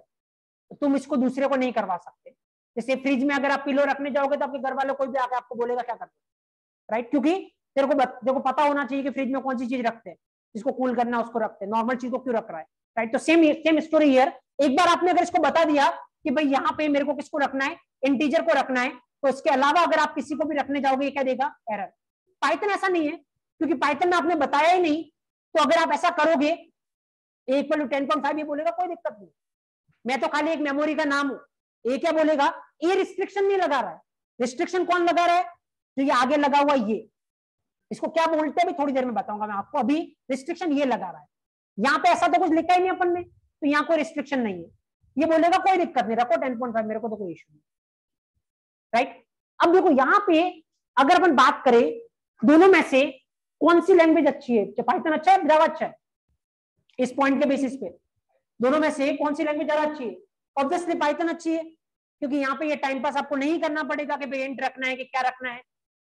[SPEAKER 1] तुम इसको दूसरे को नहीं करवा सकते। जैसे फ्रिज में अगर आप पिलो रखने जाओगे तो आपके घर वालों कोई भी आके आपको बोलेगा क्या करना, राइट, क्योंकि तेरे को पता होना चाहिए कि फ्रिज में कौन सी चीज रखते हैं, जिसको कूल करना है उसको रखते हैं, नॉर्मल चीज को क्यों रख रहा है, राइट। तो सेम स्टोरी हियर, एक बार आपने अगर इसको बता दिया कि भाई यहाँ पे मेरे को किसको रखना है, इंटीजर को रखना है, तो इसके अलावा अगर आप किसी को भी रखने जाओगे ये क्या देगा, एरर। पाइथन ऐसा नहीं है, क्योंकि पाइथन में आपने बताया ही नहीं। तो अगर आप ऐसा करोगे इक्वल टू 10.5 ये बोलेगा कोई दिक्कत नहीं, मैं तो खाली एक मेमोरी का नाम हूं। ये क्या बोलेगा, ये रिस्ट्रिक्शन नहीं लगा रहा है। रिस्ट्रिक्शन कौन लगा रहा है, जो ये आगे लगा हुआ ये, इसको क्या बोलते हैं अभी थोड़ी देर में बताऊंगा मैं आपको। अभी रिस्ट्रिक्शन ये लगा रहा है, यहाँ पे ऐसा तो कुछ लिखा ही नहीं अपन ने, तो यहाँ कोई रिस्ट्रिक्शन नहीं है। ये बोलेगा कोई दिक्कत नहीं, रखो 10.5, मेरे को तो कोई इशू नहीं, राइट। अब देखो यहाँ पे अगर अपन बात करें दोनों में से कौन सी लैंग्वेज अच्छी है, पाइथन अच्छा है, जावा अच्छा है, इस पॉइंट के बेसिस पे दोनों में से कौन सी लैंग्वेज ज्यादा अच्छी है, ऑब्वियसली पाइथन अच्छी है, क्योंकि यहाँ पे ये टाइम पास आपको नहीं करना पड़ेगा कि भाई एंट रखना है कि क्या रखना है।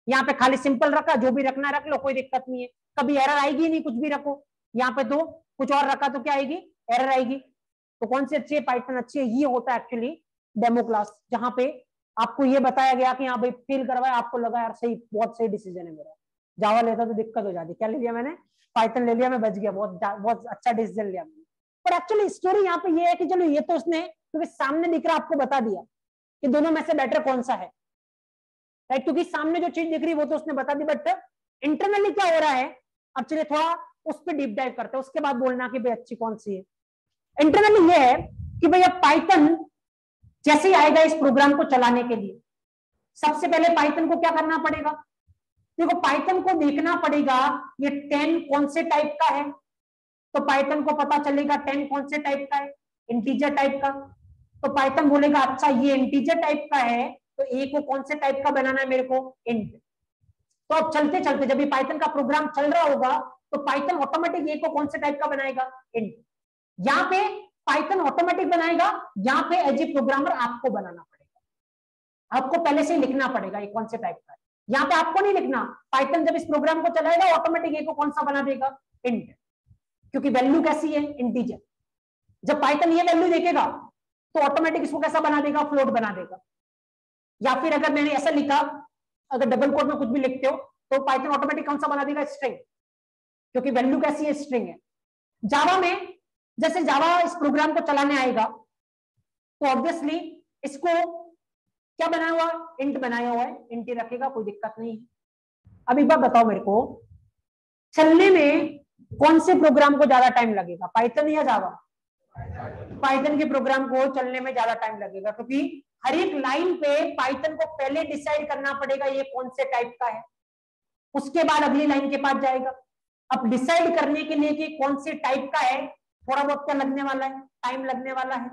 [SPEAKER 1] यहाँ पे खाली सिंपल रखा, जो भी रखना रख लो, कोई दिक्कत नहीं है, कभी एरर आएगी नहीं, कुछ भी रखो। यहाँ पे तो कुछ और रखा तो क्या आएगी, एरर आएगी। तो कौन सी अच्छी है, पाइथन अच्छी है। ये होता है एक्चुअली डेमो क्लास, जहाँ पे आपको ये बताया गया कि हाँ भाई फील करवाया, आपको लगा यार सही, बहुत सही डिसीजन है मेरा, जावा लेता तो दिक्कत हो जाती, क्या ले लिया मैंने, पाइथन ले लिया, मैं बच गया, बहुत अच्छा डिसीजन लिया मैंने। पर एक्चुअली स्टोरी यहाँ पे ये है कि चलो ये तो उसने क्योंकि सामने दिख रहा आपको बता दिया कि दोनों में से बेटर कौन सा है, राइट, क्योंकि सामने जो चीज दिख रही वो तो उसने बता दी, बट इंटरनली क्या हो रहा है, अब चलिए थोड़ा उस पर डीप डाइव करते हैं, उसके बाद बोलना कि भाई अच्छी कौन सी है। इंटरनली ये है कि भाई अब पाइथन जैसे ही आएगा इस प्रोग्राम को चलाने के लिए, सबसे पहले पाइथन को क्या करना पड़ेगा, देखो पाइथन को देखना पड़ेगा ये 10 कौन से टाइप का है। तो पाइथन को पता चलेगा 10 कौन से टाइप का है, इंटीजर टाइप का। तो पाइथन बोलेगा अच्छा ये इंटीजर टाइप का है, तो ए को कौन से टाइप का बनाना है मेरे को, इंट। तो अब चलते चलते जब ये पाइथन का प्रोग्राम चल रहा होगा तो पाइथन ऑटोमेटिक ए को कौन से टाइप का बनाएगा, इंट। यहाँ पे पाइथन ऑटोमेटिक बनाएगा, यहाँ पे एज ए प्रोग्रामर आपको बनाना पड़ेगा, आपको पहले से ही लिखना पड़ेगा ये कौन से टाइप का है। यहाँ पे आपको नहीं लिखना, पाइथन जब इस प्रोग्राम को चलाएगा ऑटोमेटिक ए को कौन सा बना देगा, इंट, क्योंकि वैल्यू कैसी है, इंटीजर। जब पाइथन ये वैल्यू देखेगा तो ऑटोमेटिक इसको कैसा बना देगा, फ्लोट बना देगा। या फिर अगर मैंने ऐसा लिखा, अगर डबल कोट में कुछ भी लिखते हो तो पाइथन ऑटोमेटिक कौन सा बना देगा, स्ट्रिंग, क्योंकि वैल्यू कैसी है, स्ट्रिंग है। जावा में जैसे जावा इस प्रोग्राम को चलाने आएगा तो ऑब्वियसली इसको क्या बनाया हुआ, इंट बनाया हुआ है, इंट रखेगा, कोई दिक्कत नहीं है। अब एक बार बताओ मेरे को, चलने में कौन से प्रोग्राम को ज्यादा टाइम लगेगा, पाइथन या जावा? पाइथन के प्रोग्राम को चलने में ज्यादा टाइम लगेगा, क्योंकि हर एक लाइन पे पाइथन को पहले डिसाइड करना पड़ेगा ये कौन से टाइप का है, उसके बाद अगली लाइन के पास जाएगा। अब डिसाइड करने के लिए कि कौन से टाइप का है, थोड़ा बहुत क्या लगने वाला है, टाइम लगने वाला है।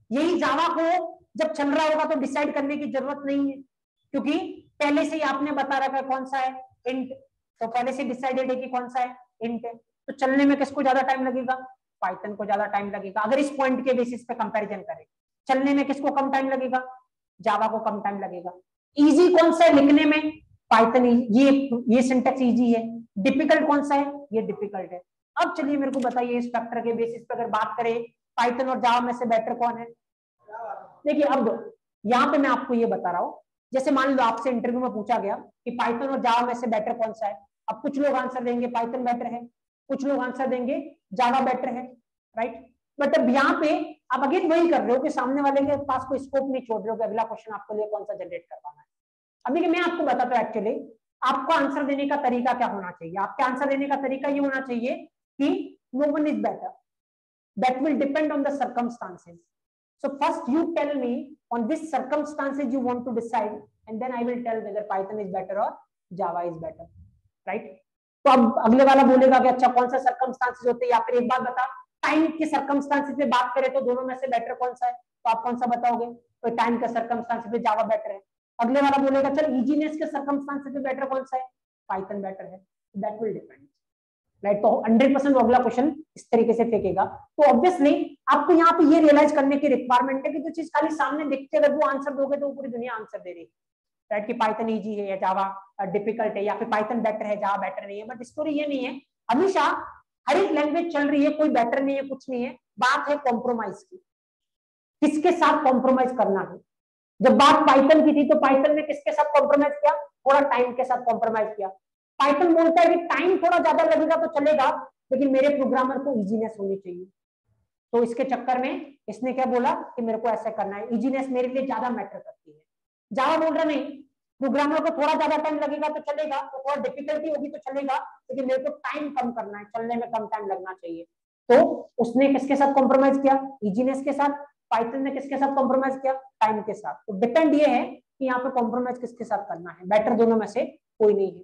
[SPEAKER 1] यही जावा को जब चल रहा होगा तो डिसाइड करने की जरूरत नहीं है, क्योंकि पहले से ही आपने बता रखा है कौन सा है, इंट, तो पहले से डिसाइडेड है कि कौन सा है, इंट है। तो चलने में किसको ज्यादा टाइम लगेगा, पाइथन को ज्यादा टाइम लगेगा। अगर इस पॉइंट के बेसिस पे कंपैरिजन करें, चलने में किसको कम टाइम लगेगा, जावा को कम टाइम लगेगा। इजी कौन सा है लिखने में, पाइथन, ये सिंटेक्स इजी है। डिफिकल्ट कौन सा है, ये डिफिकल्ट है। अब चलिए मेरे को बताइए स्ट्रक्चर के बेसिस पे अगर बात करें पाइथन और जावा में से बेटर कौन है। देखिए अब यहाँ पे मैं आपको ये बता रहा हूँ, जैसे मान लो आपसे इंटरव्यू में पूछा गया कि पाइथन और जावा में से बेटर कौन सा है। अब कुछ लोग आंसर देंगे पाइथन बेटर है, कुछ लोग आंसर देंगे जावा बेटर है, राइट। बट अब यहाँ पे आप अगेन वही कर रहे हो कि सामने वाले के पास कोई स्कोप नहीं छोड़ रहे हो कि अगला क्वेश्चन आपके लिए कौन सा जनरेट करवाना है। अभी मैं आपको बताता हूँ एक्चुअली आपको आंसर देने का तरीका क्या होना चाहिए। आपके आंसर देने का तरीका ये होना चाहिए कि no one is better, that will depend on the circumstances. So first you tell me on which circumstances you want to decide and then I will tell whether Python is better or Java is better, right? तो अब अगले वाला बोलेगा कि अच्छा कौन सा circumstances होते हैं, या फिर एक बात बता टाइम के सर्कमस्टांसेस पे बात करें तो दोनों में से बेटर कौन सा है, तो आप कौन सा बताओगे, तो टाइम के सर्कमस्टांसेस पे जावा बेटर है। अगले वाला बोलेगा चल इजीनेस के सर्कमस्टांसेस पे बेटर कौन सा है, पाइथन बेटर है। That will depend, right. तो 100% अगला क्वेश्चन इस तरीके से फेंकेगा। तो ऑब्वियसली आपको यहाँ पे ये रियलाइज करने की रिक्वायरमेंट है कि जो चीज खाली सामने दिखती है अगर वो आंसर दोगे तो पूरी दुनिया आंसर दे रही है, राइट, कि पाइथन इजी है या जावा डिफिकल्ट है या फिर पाइथन बेटर है जावा बेटर नहीं है। बट स्टोरी ये नहीं है, हमेशा हर एक लैंग्वेज चल रही है, कोई बेटर नहीं है कुछ नहीं है, बात है कॉम्प्रोमाइज की, किसके साथ कॉम्प्रोमाइज करना है। जब बात पाइथन की थी तो पाइथन ने किसके साथ कॉम्प्रोमाइज किया, थोड़ा टाइम के साथ कॉम्प्रोमाइज किया। पाइथन बोलता है कि टाइम थोड़ा ज्यादा लगेगा तो चलेगा लेकिन मेरे प्रोग्रामर को इजीनेस होनी चाहिए, तो इसके चक्कर में इसने क्या बोला कि मेरे को ऐसा करना है, इजीनेस मेरे लिए ज्यादा मैटर करती है। जावा बोल रहा नहीं, प्रोग्रामर को थोड़ा ज्यादा टाइम लगेगा तो चलेगा, तो थोड़ा डिफिकल्टी होगी तो चलेगा लेकिन मेरे को टाइम कम करना है, चलने में कम टाइम लगना चाहिए। तो उसने किसके साथ कॉम्प्रोमाइज किया, इजीनेस के साथ। पाइथन ने किसके साथ कॉम्प्रोमाइज किया, टाइम के साथ। तो डिपेंड ये है कि यहाँ पे कॉम्प्रोमाइज किसके साथ करना है, बेटर दोनों में से कोई नहीं है।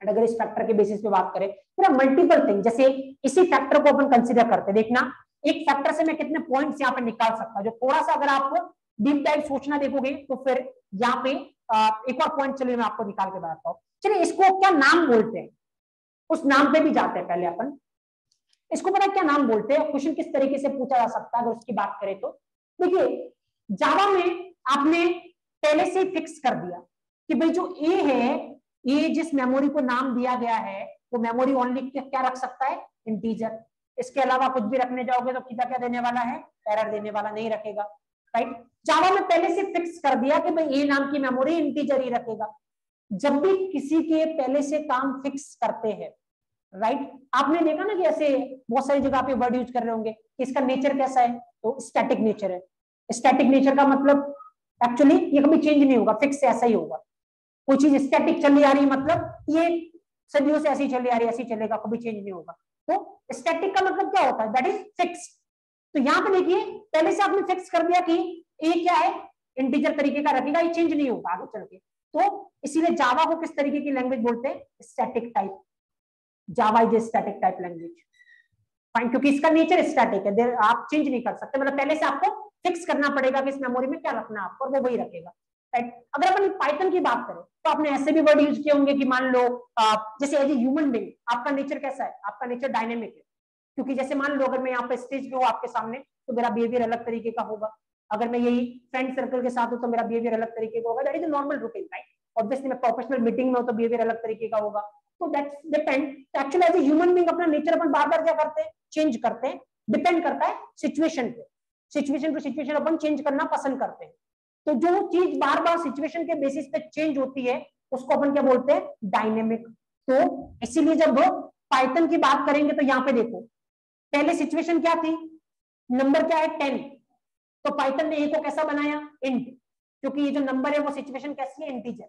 [SPEAKER 1] अगर इस फैक्टर के बेसिस पे बात करें फिर मल्टीपल थिंग, जैसे इसी फैक्टर को अपन कंसीडर करते, देखना एक फैक्टर से मैं कितने पॉइंट्स यहाँ पे निकाल सकता हूँ। जो थोड़ा सा अगर आप डीप डाइव सोचना देखोगे तो फिर यहाँ पे एक और पॉइंट चलिए मैं आपको निकाल के बताता हूँ। चलिए इसको क्या नाम बोलते हैं, उस नाम पे भी जाते हैं पहले अपन। इसको पता क्या नाम बोलते हैं, क्वेश्चन किस तरीके से पूछा जा सकता है अगर उसकी बात करें तो। देखिए जावा में आपने पहले से फिक्स कर दिया कि भाई जो ए है, ये जिस मेमोरी को नाम दिया गया है वो मेमोरी ओनली क्या रख सकता है, इंटीजर। इसके अलावा कुछ भी रखने जाओगे तो क्या क्या देने वाला है, एरर देने वाला, नहीं रखेगा, राइट। जावा में पहले से फिक्स कर दिया कि भाई ए नाम की मेमोरी इंटीजर ही रखेगा। जब भी किसी के पहले से काम फिक्स करते हैं, राइट, आपने देखा ना कि ऐसे बहुत सारी जगह पे वर्ड यूज कर रहे होंगे कि इसका नेचर कैसा है, तो स्टैटिक नेचर है। स्टैटिक नेचर का मतलब एक्चुअली ये कभी चेंज नहीं होगा, फिक्स से ऐसा ही होगा। कोई चीज स्टैटिक चली आ रही मतलब ये सदियों से ऐसी चली आ रही है, ऐसी चलेगा, कभी चेंज नहीं होगा। तो स्टैटिक का मतलब क्या होता है, दैट इज फिक्स। तो यहाँ पे देखिए पहले से आपने फिक्स कर दिया कि ए क्या है, इंटीजर तरीके का रखेगा, ये चेंज नहीं होगा आगे चल के। तो इसीलिए जावा को किस तरीके की लैंग्वेज बोलते हैं, static type. Java is a static type language, fine, क्योंकि इसका नेचर स्टैटिक है, आप चेंज नहीं कर सकते। मतलब पहले से आपको फिक्स करना पड़ेगा कि इस मेमोरी में क्या रखना है आपको, और वो वही रखेगा, राइट। अगर अपन पाइथन की बात करें तो आपने ऐसे भी वर्ड यूज किए होंगे कि मान लो जैसे एज ए ह्यूमन बीइंग आपका नेचर कैसा है, आपका नेचर डायनेमिक है। क्योंकि जैसे मान लो अगर मैं यहाँ पे स्टेज पे हूँ आपके सामने तो मेरा बिहेवियर अलग तरीके का होगा, अगर मैं यही फ्रेंड सर्कल के साथ हूँ तो मेरा बिहेवियर अलग तरीके का होगा, that is a normal routine, right. Obviously मैं प्रोफेशनल मीटिंग में हूँ तो बिहेवियर अलग तरीके का होगा। तो that's depend, actually as a human being अपना नेचर अपन बार बार क्या करते हैं, चेंज करते हैं, डिपेंड करता है सिचुएशन पे। सिचुएशन टू सिचुएशन अपन चेंज करना पसंद करते हैं। तो जो चीज बार बार सिचुएशन के बेसिस पे चेंज होती है उसको अपन क्या बोलते हैं, डायनेमिक। तो इसीलिए जब पाइथन की बात करेंगे तो यहाँ पे देखो पहले सिचुएशन क्या थी, नंबर क्या है 10, तो पाइथन ने ए को कैसा बनाया, इंट, क्योंकि ये जो नंबर है वो सिचुएशन कैसी है, इंटीजर।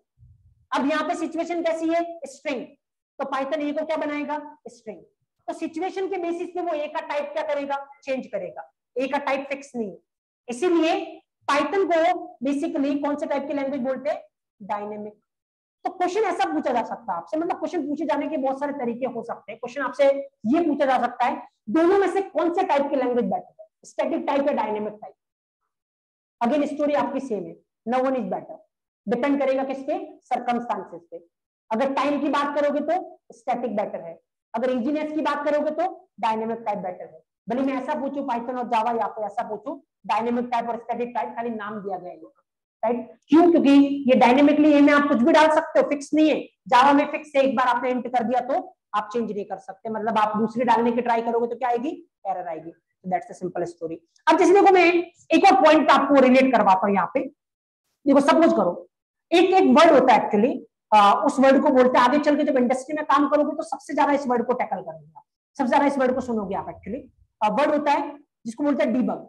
[SPEAKER 1] अब यहाँ पे सिचुएशन कैसी है, स्ट्रिंग, तो पाइथन ए को क्या बनाएगा, स्ट्रिंग। तो सिचुएशन के बेसिस पे वो ए का टाइप क्या करेगा, चेंज करेगा, ए का टाइप फिक्स नहीं है। इसीलिए पाइथन को बेसिकली कौन से टाइप की लैंग्वेज बोलते हैं, डायनेमिक। तो क्वेश्चन ऐसा पूछा जा सकता है आपसे, मतलब क्वेश्चन पूछे जाने के बहुत सारे तरीके हो सकते हैं। क्वेश्चन आपसे ये पूछा जा सकता है दोनों में से कौन से टाइप की लैंग्वेज बेटर है, स्टैटिक टाइप या डायनेमिक टाइप। अगेन स्टोरी आपकी सेम है, no one is better, depend करेगा किस पे, सर्कमस्टांसेस पे। अगर टाइम की बात करोगे तो स्टैटिक बेटर है, अगर इजीनेस की बात करोगे तो डायनेमिक टाइप बेटर है। भले मैं ऐसा पूछूं पाइथन और जावा, या फिर ऐसा पूछूं डायनेमिक टाइप और स्टैटिक टाइप, खाली नाम दिया गया है, राइट। क्यों, क्योंकि ये डायनेमिकली ये में आप कुछ भी डाल सकते हो, फिक्स नहीं है। जावा में फिक्स है, एक बार आपने इंट कर दिया तो आप चेंज नहीं कर सकते, मतलब आप दूसरी डालने की ट्राई करोगे तो क्या आएगी, एरर आएगी। That's the simple story. अब जैसे देखो मैं एक और पॉइंट आपको रिलेट करवाता हूँ यहाँ पे। देखो सपोज करो एक वर्ड होता है एक्चुअली, उस वर्ड को बोलते हैं, आगे चल के जब इंडस्ट्री में काम करोगे तो सबसे ज्यादा इस वर्ड को टैकल करेंगे आप, सबसे ज्यादा इस वर्ड को सुनोगे आप एक्चुअली। वर्ड होता है जिसको बोलते हैं डीबग।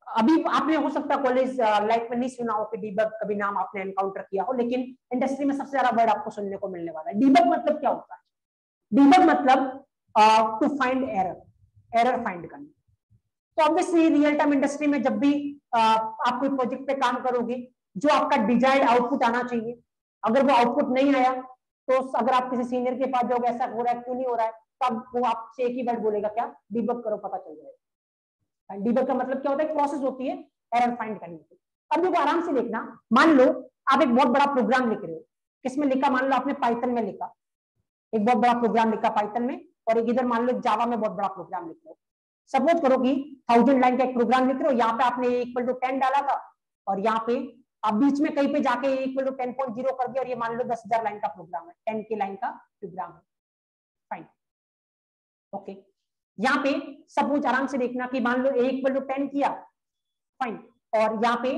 [SPEAKER 1] अभी आपने हो सकता है कॉलेज लाइफ में नहीं सुना हो कि डीबग कभी नाम आपने एनकाउंटर किया हो, लेकिन इंडस्ट्री में सबसे ज्यादा वर्ड आपको सुनने को मिलने वाला है। डीबग मतलब क्या होता है? डीबग मतलब to find error, error find करना। तो ऑब्वियसली रियल टाइम इंडस्ट्री में जब भी आप कोई प्रोजेक्ट पे काम करोगे, जो आपका डिजायर्ड आउटपुट आना चाहिए, अगर वो आउटपुट नहीं आया तो अगर आप किसी सीनियर के पास जाओगे ऐसा हो रहा है क्यों नहीं हो रहा है, तब वो आपसे एक ही वर्ड बोलेगा, क्या? डीबग करो, पता चल जाएगा। डीबग का मतलब क्या होता है? एक प्रोसेस होती है एरर फाइंड करने की। अब देखो आराम से देखना, मान लो आप एक बहुत बड़ा प्रोग्राम लिख रहे हो, किसमें लिखा? मान लो आपने पाइथन में लिखा, एक बहुत बड़ा प्रोग्राम लिखा पाइथन में, और एक इधर मान लो जावा में बहुत बड़ा प्रोग्राम लिख रहे हो। सपोज करो कि 1000 लाइन का एक प्रोग्राम लिख रहे हो, यहाँ पे आपने इक्वल टू 10 डाला था, और यहाँ पे आप बीच में कहीं पे जाके इक्वल टू 10.0 कर दिया, और ये मान लो 10,000 लाइन का प्रोग्राम है, 10 की लाइन का प्रोग्राम है। Fine, okay. यहाँ पे सपोज आराम से देखना कि मान लो ए इक्वल टू 10 किया, फाइन, और यहाँ पे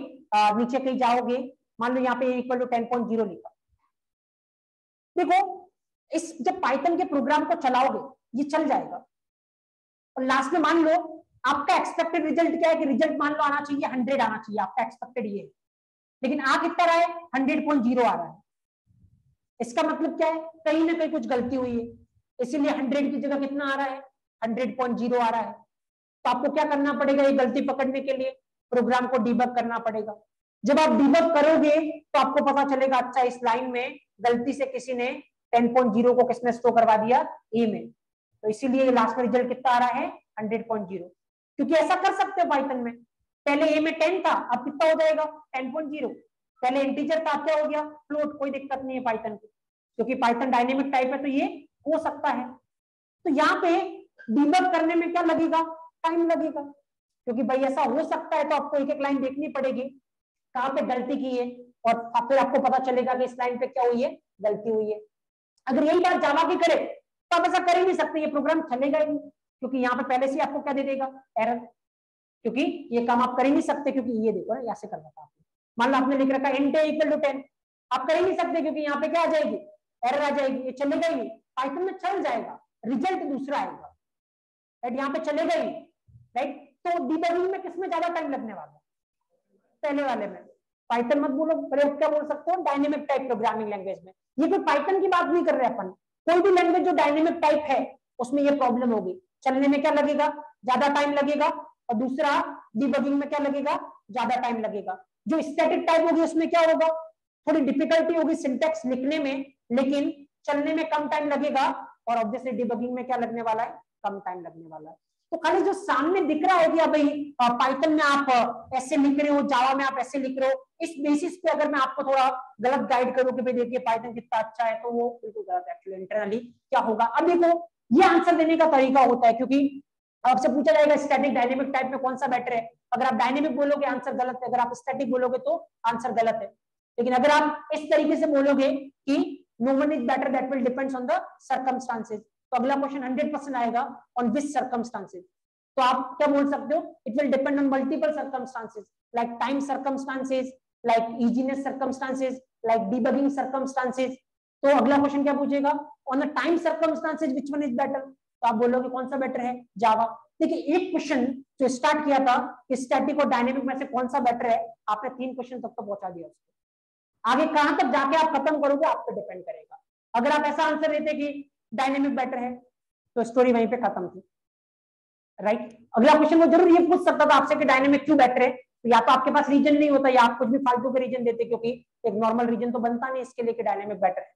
[SPEAKER 1] नीचे कहीं जाओगे, मान लो यहाँ पे ए इक्वल टू 10.0 लिखा। देखो इस जब पाइथन के प्रोग्राम को चलाओगे ये चल जाएगा, और लास्ट में मान लो आपका एक्सपेक्टेड रिजल्ट क्या है कि रिजल्ट मान लो आना चाहिए 100 आना चाहिए, आपका एक्सपेक्टेड ये, लेकिन आ कितना रहा है? 100.0 आ रहा है। इसका मतलब क्या है? कहीं ना कहीं कुछ गलती हुई है, इसीलिए 100 की जगह कितना आ रहा है? 100.0 आ रहा है। तो आपको क्या करना पड़ेगा ये गलती पकड़ने के लिए? प्रोग्राम को डीबग करना पड़ेगा। जब आप डीबग करोगे तो आपको पता चलेगा, अच्छा इस लाइन में गलती से किसी ने 10.0 को किसने स्टोर करवा दिया? ए में, तो इसीलिए लास्ट में रिजल्ट कितना आ रहा है? 100.0। क्योंकि ऐसा कर सकते हो पाइथन में, पहले ए में 10 था, अब कितना हो जाएगा? 10.0। पहले इंटीजर था, क्या हो गया? फ्लोट। कोई दिक्कत नहीं है पाइथन की, क्योंकि पाइथन डायनेमिक टाइप है, तो ये हो सकता है। तो यहाँ पे डीबग करने में क्या लगेगा? टाइम लगेगा, क्योंकि भाई ऐसा हो सकता है, तो आपको एक एक लाइन देखनी पड़ेगी कहाँ पे गलती की है, और फिर आपको पता चलेगा कि इस लाइन पे क्या हुई है? गलती हुई है। अगर यही बात जावा की करे तो आप ऐसा कर ही नहीं सकते, ये प्रोग्राम चलेगा ही नहीं, क्योंकि यहाँ पे पहले से आपको क्या दे देगा? एरर। क्योंकि ये काम आप कर ही नहीं सकते, क्योंकि ये देखो ना, ऐसे करना था आपने, मान लो आपने लिख रखा इंट इक्वल टू 10, आप कर ही नहीं सकते, क्योंकि यहाँ पे क्या आ जाएगी? एरर आ जाएगी, ये चलेगा ही नहीं। पाइथन में चल जाएगा, रिजल्ट दूसरा आएगा, राइट? यहाँ पे चलेगा ही, राइट? तो डीबगिंग में किसमें ज्यादा टाइम लगने वाला है? पहले वाले में। पाइथन मत बोलो, प्रयोग क्या बोल सकते हो? डायनेमिक टाइप प्रोग्रामिंग लैंग्वेज में। ये कोई पाइथन की बात नहीं कर रहे अपन, कोई भी लैंग्वेज जो डायनेमिक टाइप है उसमें ये प्रॉब्लम होगी। चलने में क्या लगेगा? ज्यादा टाइम लगेगा, और दूसरा डीबगिंग में क्या लगेगा? ज्यादा टाइम लगेगा। जो स्टैटिक टाइप होगी उसमें क्या होगा? थोड़ी डिफिकल्टी होगी सिंटैक्स लिखने में, लेकिन चलने में कम टाइम लगेगा, और ऑब्वियसली डीबगिंग में क्या लगने वाला है? कम टाइम लगने वाला है। तो खाली जो सामने दिख रहा है कि भाई पाइथन में आप ऐसे लिख रहे हो, जावा में आप ऐसे लिख रहे हो, इस बेसिस पे अगर मैं आपको थोड़ा गलत गाइड करूं कि भाई देखिए पाइथन कितना अच्छा है, तो वो बिल्कुल गलत है। एक्चुअली इंटरनली क्या होगा, अब देखो ये आंसर देने का तरीका होता है, क्योंकि आपसे पूछा जाएगा स्टैटिक डायनेमिक टाइप में कौन सा बेटर है। अगर आप डायनेमिक बोलोगे आंसर गलत है, अगर आप स्टैटिक बोलोगे तो आंसर गलत है। लेकिन अगर आप इस तरीके से बोलोगे कि no one is better, that will depends on the circumstances, तो अगला क्वेश्चन 100% आएगा ऑन विच सर्कमस्टांसेस। तो आप क्या बोल सकते हो? It will depend on multiple circumstances, like time circumstances, like easiness circumstances, like debugging circumstances. तो अगला क्वेश्चन क्या पूछेगा? On the time circumstances which one is better, तो आप बोलोगे कौन सा बेटर है? जावा। देखिए एक क्वेश्चन जो स्टार्ट किया था कि स्टैटिक और डायनेमिक में से कौन सा बेटर है, आपने 3 क्वेश्चन तक तो पहुंचा दिया उसको। आगे कहां तक जाके आप खत्म करोगे आप पे डिपेंड करेगा। अगर आप ऐसा आंसर देते कि डायनेमिक बेटर है, तो स्टोरी वहीं पे खत्म थी, राइट? अगला क्वेश्चन वो जरूर ये पूछ सकता था आपसे कि डायनेमिक क्यों बेटर है, तो या तो आपके पास रीजन नहीं होता, या आप कुछ भी फालतू के रीजन देते, क्योंकि एक नॉर्मल रीजन तो बनता नहीं इसके लिए कि डायनेमिक बेटर है।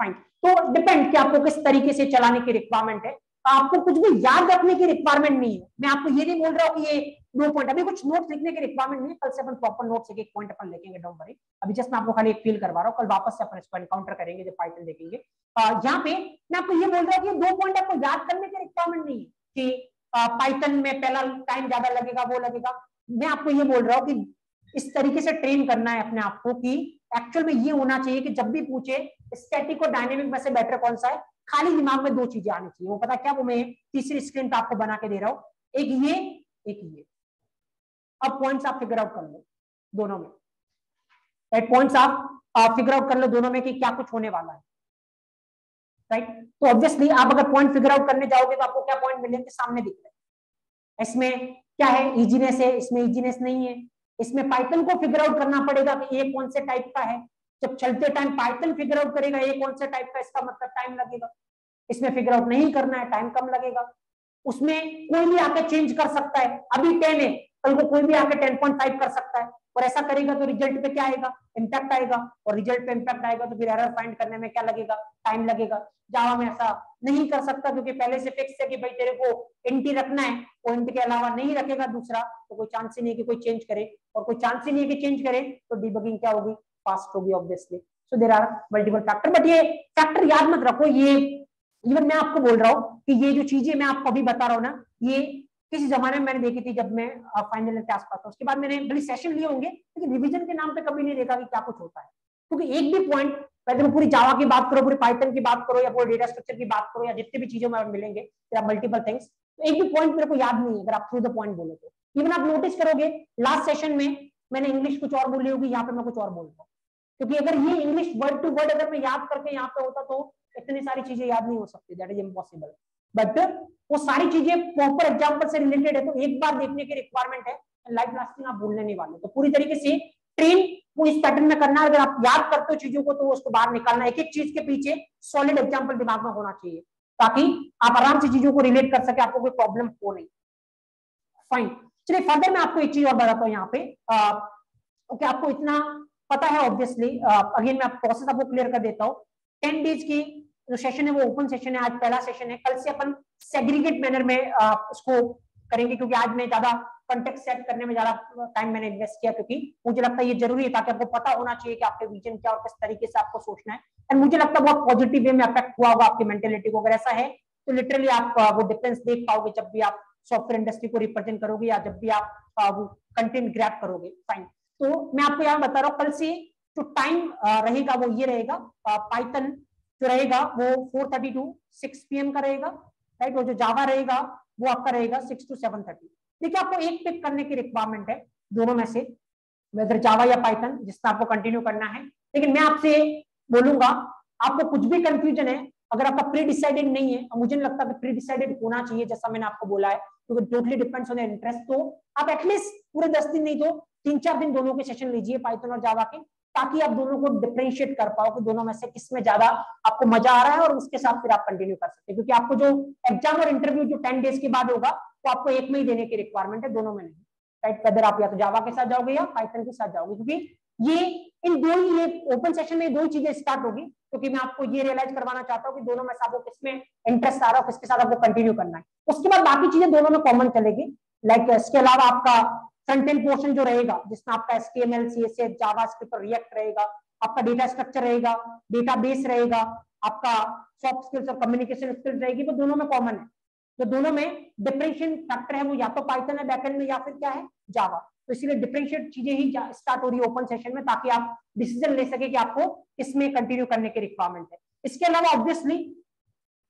[SPEAKER 1] फाइन, तो डिपेंड कि आपको किस तरीके से चलाने की रिक्वायरमेंट है। आपको कुछ भी याद रखने की रिक्वायरमेंट नहीं है। मैं आपको ये नहीं बोल रहा हूँ कि ये 2 पॉइंट, अभी कुछ नोट्स लिखने की रिक्वायरमेंट नहीं है, कल से अपन प्रॉपर नोट्स एक पॉइंट अपन लिखेंगे, डोंट वरी। अभी जस्ट मैं आपको खाली एक फील करवा रहा हूँ, कल वापस से अपन इसको एनकाउंटर करेंगे जब पाइथन देखेंगे। यहाँ पे मैं आपको ये बोल रहा हूँ कि 2 पॉइंट आपको याद करने की रिक्वायरमेंट नहीं है कि पाइथन में पहला टाइम ज्यादा लगेगा, वो लगेगा। मैं आपको ये बोल रहा हूँ कि इस तरीके से ट्रेन करना है अपने आप को कि एक्चुअल में ये होना चाहिए कि जब भी पूछे स्टैटिक और डायनेमिक में से बेटर कौन सा है, खाली दिमाग में 2 चीजें आनी चाहिए। वो पता क्या, वो मैं तीसरी स्क्रीन पे आपको बना के दे रहा हूं, एक ये, एक ये। अब पॉइंट्स आप फिगर आउट कर लो दोनों में, पॉइंट्स आप फिगर आउट कर लो दोनों में कि क्या कुछ होने वाला है। राइट। तो ऑब्वियसली आप अगर पॉइंट फिगर आउट करने जाओगे तो आपको क्या पॉइंट मिलेंगे, सामने दिख रहे हैं। इसमें क्या है, इजीनेस है, इसमें इजीनेस नहीं है। इसमें पाइथन को फिगर आउट करना पड़ेगा कि ये कौन से टाइप का है। जब चलते टाइम पाइथन फिगर आउट करेगा ये कौन से टाइप का, इसका मतलब टाइम लगेगा। इसमें फिगर आउट नहीं करना है, टाइम कम लगेगा। उसमें कोई भी आके चेंज कर सकता है, अभी 10 है, कल को कोई भी आके 10.5 कर सकता है, और ऐसा करेगा तो रिजल्ट पे क्या आएगा, इम्पैक्ट आएगा, और रिजल्ट पे इम्पैक्ट आएगा तो फिर एरर फाइंड करने में क्या लगेगा, टाइम लगेगा। जावा में ऐसा नहीं कर सकता क्योंकि पहले से फिक्स है कि भाई तेरे को इंट रखना है, और इंट के अलावा नहीं रखेगा दूसरा तो कोई चांस ही नहीं है कि कोई चेंज करे, और कोई चांस ही नहीं है कि चेंज करे तो डिबगिंग क्या होगी, फास्ट होगी obviously. So there are multiple factor, but ये फैक्टर याद मत रखो, ये इवन मैं आपको बोल रहा हूँ कि ये जो चीजें मैं आपको अभी बता रहा हूँ ना, ये किसी जमाने में मैंने देखी थी जब मैं फाइनल के आसपास था। उसके बाद मैंने बड़ी सेशन लिए होंगे, लेकिन रिवीजन के नाम पे कभी नहीं देखा कि क्या कुछ होता है। क्योंकि एक भी पॉइंट, वैसे पूरी जावा की बात करो, पूरी पाइथन की बात करो, या पूरे डेटा स्ट्रक्चर की बात करो, या जितनी भी चीजों में मिलेंगे मल्टीपल थिंग्स, तो एक भी पॉइंट मेरे को याद नहीं है अगर आप थ्रू द पॉइंट बोलो तो। इवन आप नोटिस करोगे लास्ट सेशन में मैंने इंग्लिश कुछ और बोली होगी, यहाँ पे मैं कुछ और बोल रहा हूँ, क्योंकि अगर ये इंग्लिश वर्ड टू वर्ड अगर मैं याद करके यहाँ पे होता तो इतनी सारी चीजें याद नहीं हो सकती, दैट इज इम्पॉसिबल। बट वो सारी चीजें प्रॉपर एग्जांपल से रिलेटेड है, तो एक बार देखने की रिक्वायरमेंट है, लाइफ लास्टिंग आप भूलने नहीं वाले। तो पूरी तरीके से ट्रेन वो इस पैटर्न में करना है। अगर आप याद करते हो चीजों को तो उसको बाहर निकालना, एक एक चीज के पीछे सॉलिड एग्जांपल दिमाग में होना चाहिए ताकि आप आराम से चीजों को रिलेट कर सके, आपको कोई प्रॉब्लम हो नहीं। फाइन, चलिए फर्दर मैं आपको एक चीज और बताता हूँ यहाँ पे। ओके, आपको इतना पता है ऑब्वियसली, अगेन मैं प्रोसेस आपको क्लियर कर देता हूँ। 10 डेज की जो सेशन है वो ओपन सेशन है, आज पहला सेशन है। कल से अपन सेग्रीगेट मैनर में उसको करेंगे, क्योंकि आज मैं ज्यादा कॉन्टेक्स्ट सेट करने में ज्यादा टाइम मैंने इन्वेस्ट किया, क्योंकि मुझे लगता है ये जरूरी है, ताकि आपको पता होना चाहिए कि आपके विजन क्या और किस तरीके से आपको सोचना है। एंड मुझे लगता है बहुत पॉजिटिव वे में अफेक्ट हुआ होगा आपकी मेंटेलिटी को। अगर ऐसा है तो लिटरली आप वो डिफरेंस देख पाओगे जब भी आप सॉफ्टवेयर इंडस्ट्री को रिप्रेजेंट करोगे, या जब भी आप वो कंटेंट ग्रैब करोगे। फाइन, तो मैं आपको यहाँ बता रहा हूँ, कल से जो टाइम रहेगा वो ये रहेगा, पाइथन जो रहेगा वो 4:30 to 6 PM का रहेगा, राइट। और जो जावा रहेगा वो आपका रहेगा 6 to 7:30। देखिए, आपको एक पिक करने की रिक्वायरमेंट है दोनों में से, वेदर जावा या पाइथन, जिसमें आपको कंटिन्यू करना है। लेकिन मैं आपसे बोलूंगा, आपको कुछ भी कंफ्यूजन है, अगर आपका प्री डिसाइडेड नहीं है, और मुझे नहीं लगता कि प्री डिसाइडेड होना चाहिए, जैसा मैंने आपको बोला है, क्योंकि टोटली डिपेंड्स ऑन इंटरेस्ट, तो आप एटलीस्ट पूरे 10 दिन नहीं तो 3-4 दिन दोनों के सेशन लीजिए पाइथन और जावा के, ताकि आप दोनों को डिफरेंशिएट कर पाओ कि दोनों में से किसमें ज्यादा आपको मजा आ रहा है, और उसके साथ फिर आप कंटिन्यू कर सकते हैं। क्योंकि आपको जो एग्जाम और इंटरव्यू जो 10 डेज के बाद होगा, तो आपको एक में ही देने की रिक्वायरमेंट है, दोनों में नहीं, राइट। अगर आप या तो जावा के साथ जाओगे या पाइथन के साथ जाओगे, क्योंकि ये इन दो ही, ये ओपन सेशन में दो चीजें स्टार्ट होगी, क्योंकि मैं आपको ये रियलाइज करवाना चाहता हूँ कि दोनों में से आपको किसमें इंटरेस्ट आ रहा है, किसके साथ आपको कंटिन्यू करना है। उसके बाद बाकी चीजें दोनों में कॉमन चलेगी। लाइक इसके अलावा आपका फ्रंट एंड पोर्शन जो रहेगा, जिसमें आपका HTML, CSS, जावास्क्रिप्ट और रिएक्ट रहेगा, आपका डेटा स्ट्रक्चर रहेगा, डेटाबेस रहेगा, आपका सॉफ्ट स्किल्स और कम्युनिकेशन स्किल्स रहेगी, वो दोनों में कॉमन है। तो दोनों में डिफरेंशिएट फैक्टर है वो या तो पाइथन है बैकएंड में, या फिर क्या है, जावा। तो इसीलिए डिफरेंशिएट चीजें ही स्टार्ट हो रही है ओपन सेशन में, ताकि आप डिसीजन ले सके कि आपको इसमें कंटिन्यू करने की रिक्वायरमेंट है। इसके अलावा ऑब्वियसली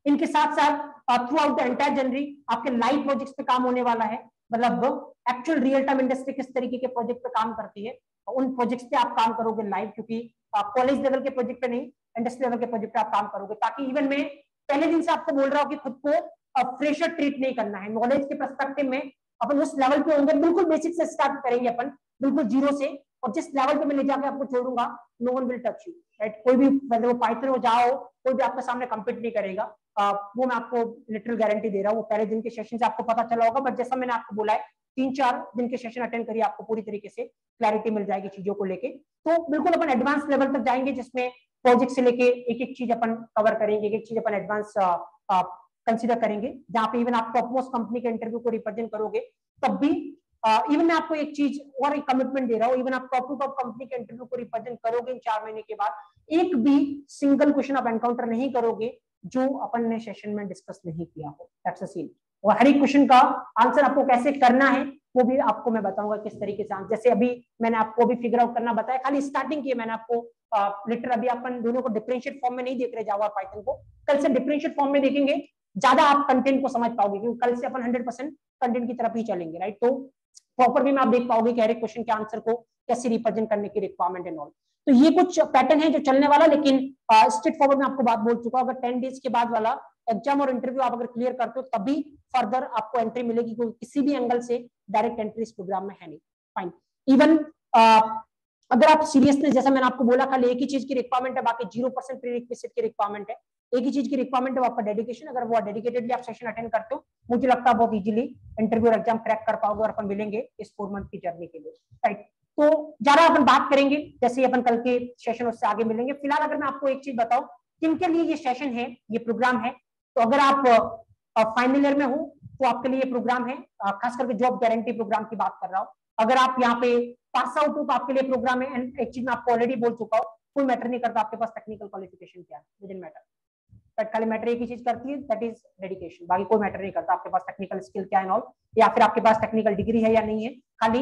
[SPEAKER 1] इनके साथ साथ थ्रू आउट द एंटायर जनवरी आपके लाइव प्रोजेक्ट्स पे काम होने वाला है। मतलब एक्चुअल रियल टाइम इंडस्ट्री किस तरीके के प्रोजेक्ट पे काम करती है, उन प्रोजेक्ट्स पे आप काम करोगे लाइव, क्योंकि कॉलेज लेवल के प्रोजेक्ट पे नहीं, इंडस्ट्री लेवल के प्रोजेक्ट पे आप काम करोगे, ताकि इवन मैं पहले दिन से आपको बोल रहा हूँ कि खुद को फ्रेशर ट्रीट नहीं करना है। नॉलेज के पर्सपेक्टिव में अपन उस लेवल पे होंगे, बिल्कुल बेसिक से स्टार्ट करेंगे अपन, बिल्कुल जीरो से, और जिस लेवल पे मैं ले जाकर आपको छोड़ूंगा, no one will touch you, right. कोई भी, मतलब वो पाइथन हो जाओ, कोई भी आपके सामने कम्पीट नहीं करेगा, वो मैं आपको लिटरल गारंटी दे रहा हूँ। वो पहले दिन के सेशन से आपको पता चला होगा, बट जैसा मैंने आपको बोला है 3-4 दिन के सेशन अटेंड करिए, आपको पूरी तरीके से क्लैरिटी मिल जाएगी चीजों को लेके। तो बिल्कुल अपन एडवांस लेवल तक जाएंगे, जिसमें प्रोजेक्ट से लेके एक एक चीज अपन कवर करेंगे, एक एक चीज अपन एडवांस कंसीडर करेंगे, जहां पे इवन आप टॉपमोस्ट कंपनी के इंटरव्यू को रिप्रेजेंट करोगे, तब भी इवन मैं आपको एक चीज और एक कमिटमेंट दे रहा हूँ, इवन आप टॉप टू टॉप कंपनी के इंटरव्यू को रिप्रेजेंट करोगे इन 4 महीने के बाद, एक भी सिंगल क्वेश्चन आप एनकाउंटर नहीं करोगे जो अपन ने सेशन में डिस्कस नहीं किया हो, दैट्स अ सीन। और हर एक क्वेश्चन का आंसर आपको कैसे करना है वो भी आपको मैं बताऊंगा किस तरीके से। जैसे अभी मैंने आपको भी फिगर आउट करना बताया, खाली स्टार्टिंग की है मैंने आपको, लिटर अभी अपन दोनों को डिफरेंशिएट फॉर्म में नहीं देख रहे जावा और पाइथन को, कल से डिफरेंशिएट फॉर्म में देखेंगे, ज्यादा आप कंटेंट को समझ पाओगे, क्योंकि कल से अपन 100% कंटेंट की तरफ ही चलेंगे, राइट। तो प्रॉपर भी में आप देख पाओगे कि हर एक क्वेश्चन के आंसर को कैसे रिप्रेजेंट करने की रिक्वायरमेंट एंड ऑल। तो ये कुछ पैटर्न है जो चलने वाला, लेकिन स्ट्रेट फॉरवर्ड में आपको बात बोल चुका हूं, अगर 10 डेज के बाद वाला एग्जाम और इंटरव्यू आप अगर क्लियर करते हो तभी फर्दर आपको एंट्री मिलेगी, क्योंकि किसी भी एंगल से डायरेक्ट एंट्री इस प्रोग्राम में है नहीं। फाइन। इवन अगर आप सीरियसनेस, जैसा मैंने आपको बोला, खाली एक ही चीज की रिक्वायरमेंट है, बाकी 0% प्रीरिक्विजिट की रिक्वायरमेंट है। एक ही चीज की रिक्वायरमेंट है, वो आपका डेडिकेशन। अगर वो डेडिकेटेडली आप सेशन अटेंड करते हो, मुझे लगता है बहुत इजीली इंटरव्यू और एग्जाम क्रैक कर पाओगे और अपन मिलेंगे इस 4 मंथ की जर्नी के लिए। राइट। तो ज्यादा अपन बात करेंगे जैसे ही अपन कल के सेशन उससे आगे मिलेंगे। फिलहाल अगर मैं आपको एक चीज बताऊं, किनके लिए ये सेशन है, ये प्रोग्राम है, तो अगर आप फाइनल ईयर में हो तो आपके लिए ये प्रोग्राम है, खास करके जॉब गारंटी प्रोग्राम की बात कर रहा हूं। अगर आप यहाँ पे पास आउट हो तो आपके लिए प्रोग्राम है। एंड एक चीज मैं आपको ऑलरेडी बोल चुका हूँ, कोई मैटर नहीं करता आपके पास टेक्निकल क्वालिफिकेशन क्या है, विदिन मैटर। बट खाली मैटर एक ही चीज करती है, दैट इज डेडिकेशन। बाकी कोई मैटर नहीं करता आपके पास टेक्निकल स्किल क्या है ऑल, या फिर आपके पास टेक्निकल डिग्री है या नहीं है। खाली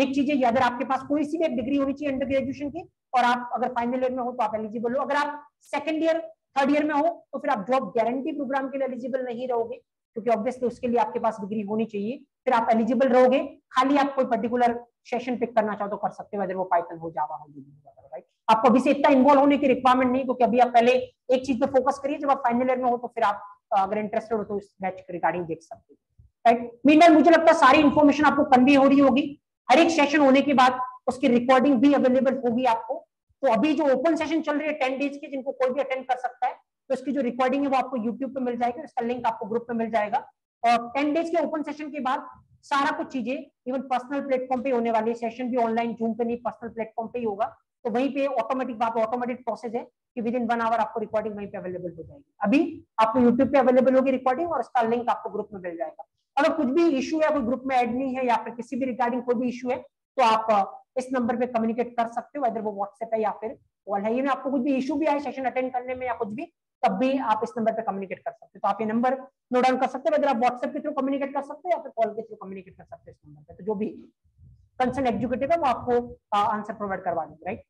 [SPEAKER 1] एक चीज है, अगर आपके पास कोई सी भी एक डिग्री होनी चाहिए अंडर ग्रेजुएशन की, और आप अगर फाइनल ईयर में हो तो आप एलिजिबल हो। अगर आप सेकंड ईयर थर्ड ईयर में हो तो फिर आप जॉब गारंटी प्रोग्राम के लिए एलिजिबल नहीं रहोगे, क्योंकि ऑब्वियसली उसके लिए आपके पास डिग्री होनी चाहिए, फिर आप एलिजिबल रहोगे। खाली आप कोई पर्टिकुलर सेशन पिक करना चाहो तो कर सकते हो, अगर वो पाइथन हो, जावा हो, राइट। आपको अभी से इतना इन्वॉल्व होने की रिक्वायरमेंट नहीं, क्योंकि अभी आप पहले एक चीज पे फोकस करिए, जब आप फाइनल ईयर में हो तो फिर आप अगर इंटरेस्टेड हो तो इस बैच के रिगार्डिंग देख सकते हो। राइट। मीनवाइल मुझे लगता है सारी इन्फॉर्मेशन आपको कन्वे हो रही होगी। हर एक सेशन होने के बाद उसकी रिकॉर्डिंग भी अवेलेबल होगी आपको। तो अभी जो ओपन सेशन चल रही है 10 डेज की, जिनको कोई भी अटेंड कर सकता है, तो इसकी जो रिकॉर्डिंग है वो आपको यूट्यूब पे मिल जाएगी, इसका लिंक आपको ग्रुप पे मिल जाएगा। और 10 डेज के ओपन सेशन के बाद सारा कुछ चीजें इवन पर्सनल प्लेटफॉर्म पे होने वाली है। सेशन भी ऑनलाइन जूम पे नहीं, पर्सनल प्लेटफॉर्म पे ही होगा। तो वहीं पे ऑटोमेटिक ऑटोमेटिक प्रोसेस है कि विद इन 1 आवर आपको रिकॉर्डिंग वहीं पे अवेलेबल हो जाएगी। अभी आपको यूट्यूब पे अवेलेबल होगी रिकॉर्डिंग, और इसका लिंक आपको ग्रुप में मिल जाएगा। अगर कुछ भी इशू है, कोई ग्रुप में ऐड नहीं है, या फिर किसी भी रिगार्डिंग कोई भी इशू है, तो आप इस नंबर पे कम्युनिकेट कर सकते हो, अगर वो व्हाट्सएप है या फिर कॉल है। ये में आपको कुछ भी इशू भी आए सेशन अटेंड करने में या कुछ भी, तब भी आप इस नंबर पे कम्युनिकेट कर सकते हो। तो आप ये नंबर नोट डाउन कर सकते हो, अगर आप व्हाट्सएप के थ्रू कम्युनिकेट कर सकते हो या फिर कॉल के थ्रू कम्युनिकेट कर सकते हो इस नंबर पे। तो जो भी कंसर्न एग्जीक्यूटिव है वो आपको आंसर प्रोवाइड करवा देंगे। राइट।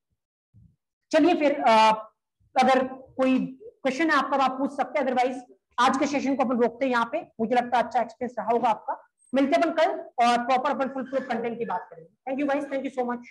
[SPEAKER 1] चलिए फिर अगर कोई क्वेश्चन है आपका तो आप पूछ सकते हैं, अदरवाइज आज के सेशन को अपन रोकते हैं यहाँ पे। मुझे लगता है अच्छा एक्सपीरियंस रहा होगा आपका। मिलते हैं अपन कल और प्रॉपर अपन फुल प्रूफ कंटेंट की बात करेंगे। Thank you guys, thank you so much.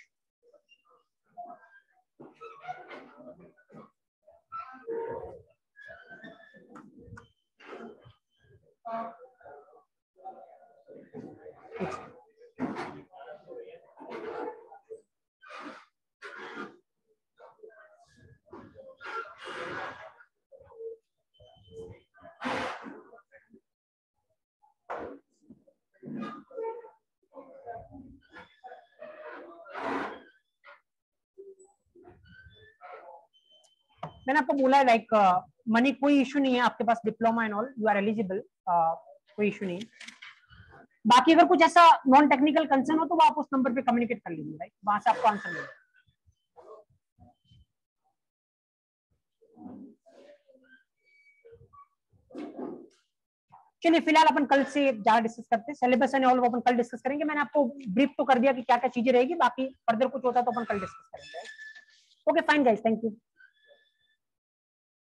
[SPEAKER 1] मैंने आपको बोला है लाइक मनी कोई इशू नहीं है, आपके पास diploma and all, you are eligible, कोई इशू नहीं है। बाकी अगर कुछ ऐसा नॉन टेक्निकल कंसर्न हो तो वो आप उस नंबर पे कम्युनिकेट कर लीजिए, राइट, वहां से आपको आंसर मिलेगा। चलिए फिलहाल अपन कल से ज्यादा डिस्कस करते हैं, सिलेबस एंड ऑल वो अपन कल डिस्कस करेंगे। मैंने आपको ब्रीफ तो कर दिया कि क्या क्या चीजें रहेगी, बाकी फर्दर कुछ होता तो अपन कल डिस्कस करेंगे। Okay fine guys, thank you.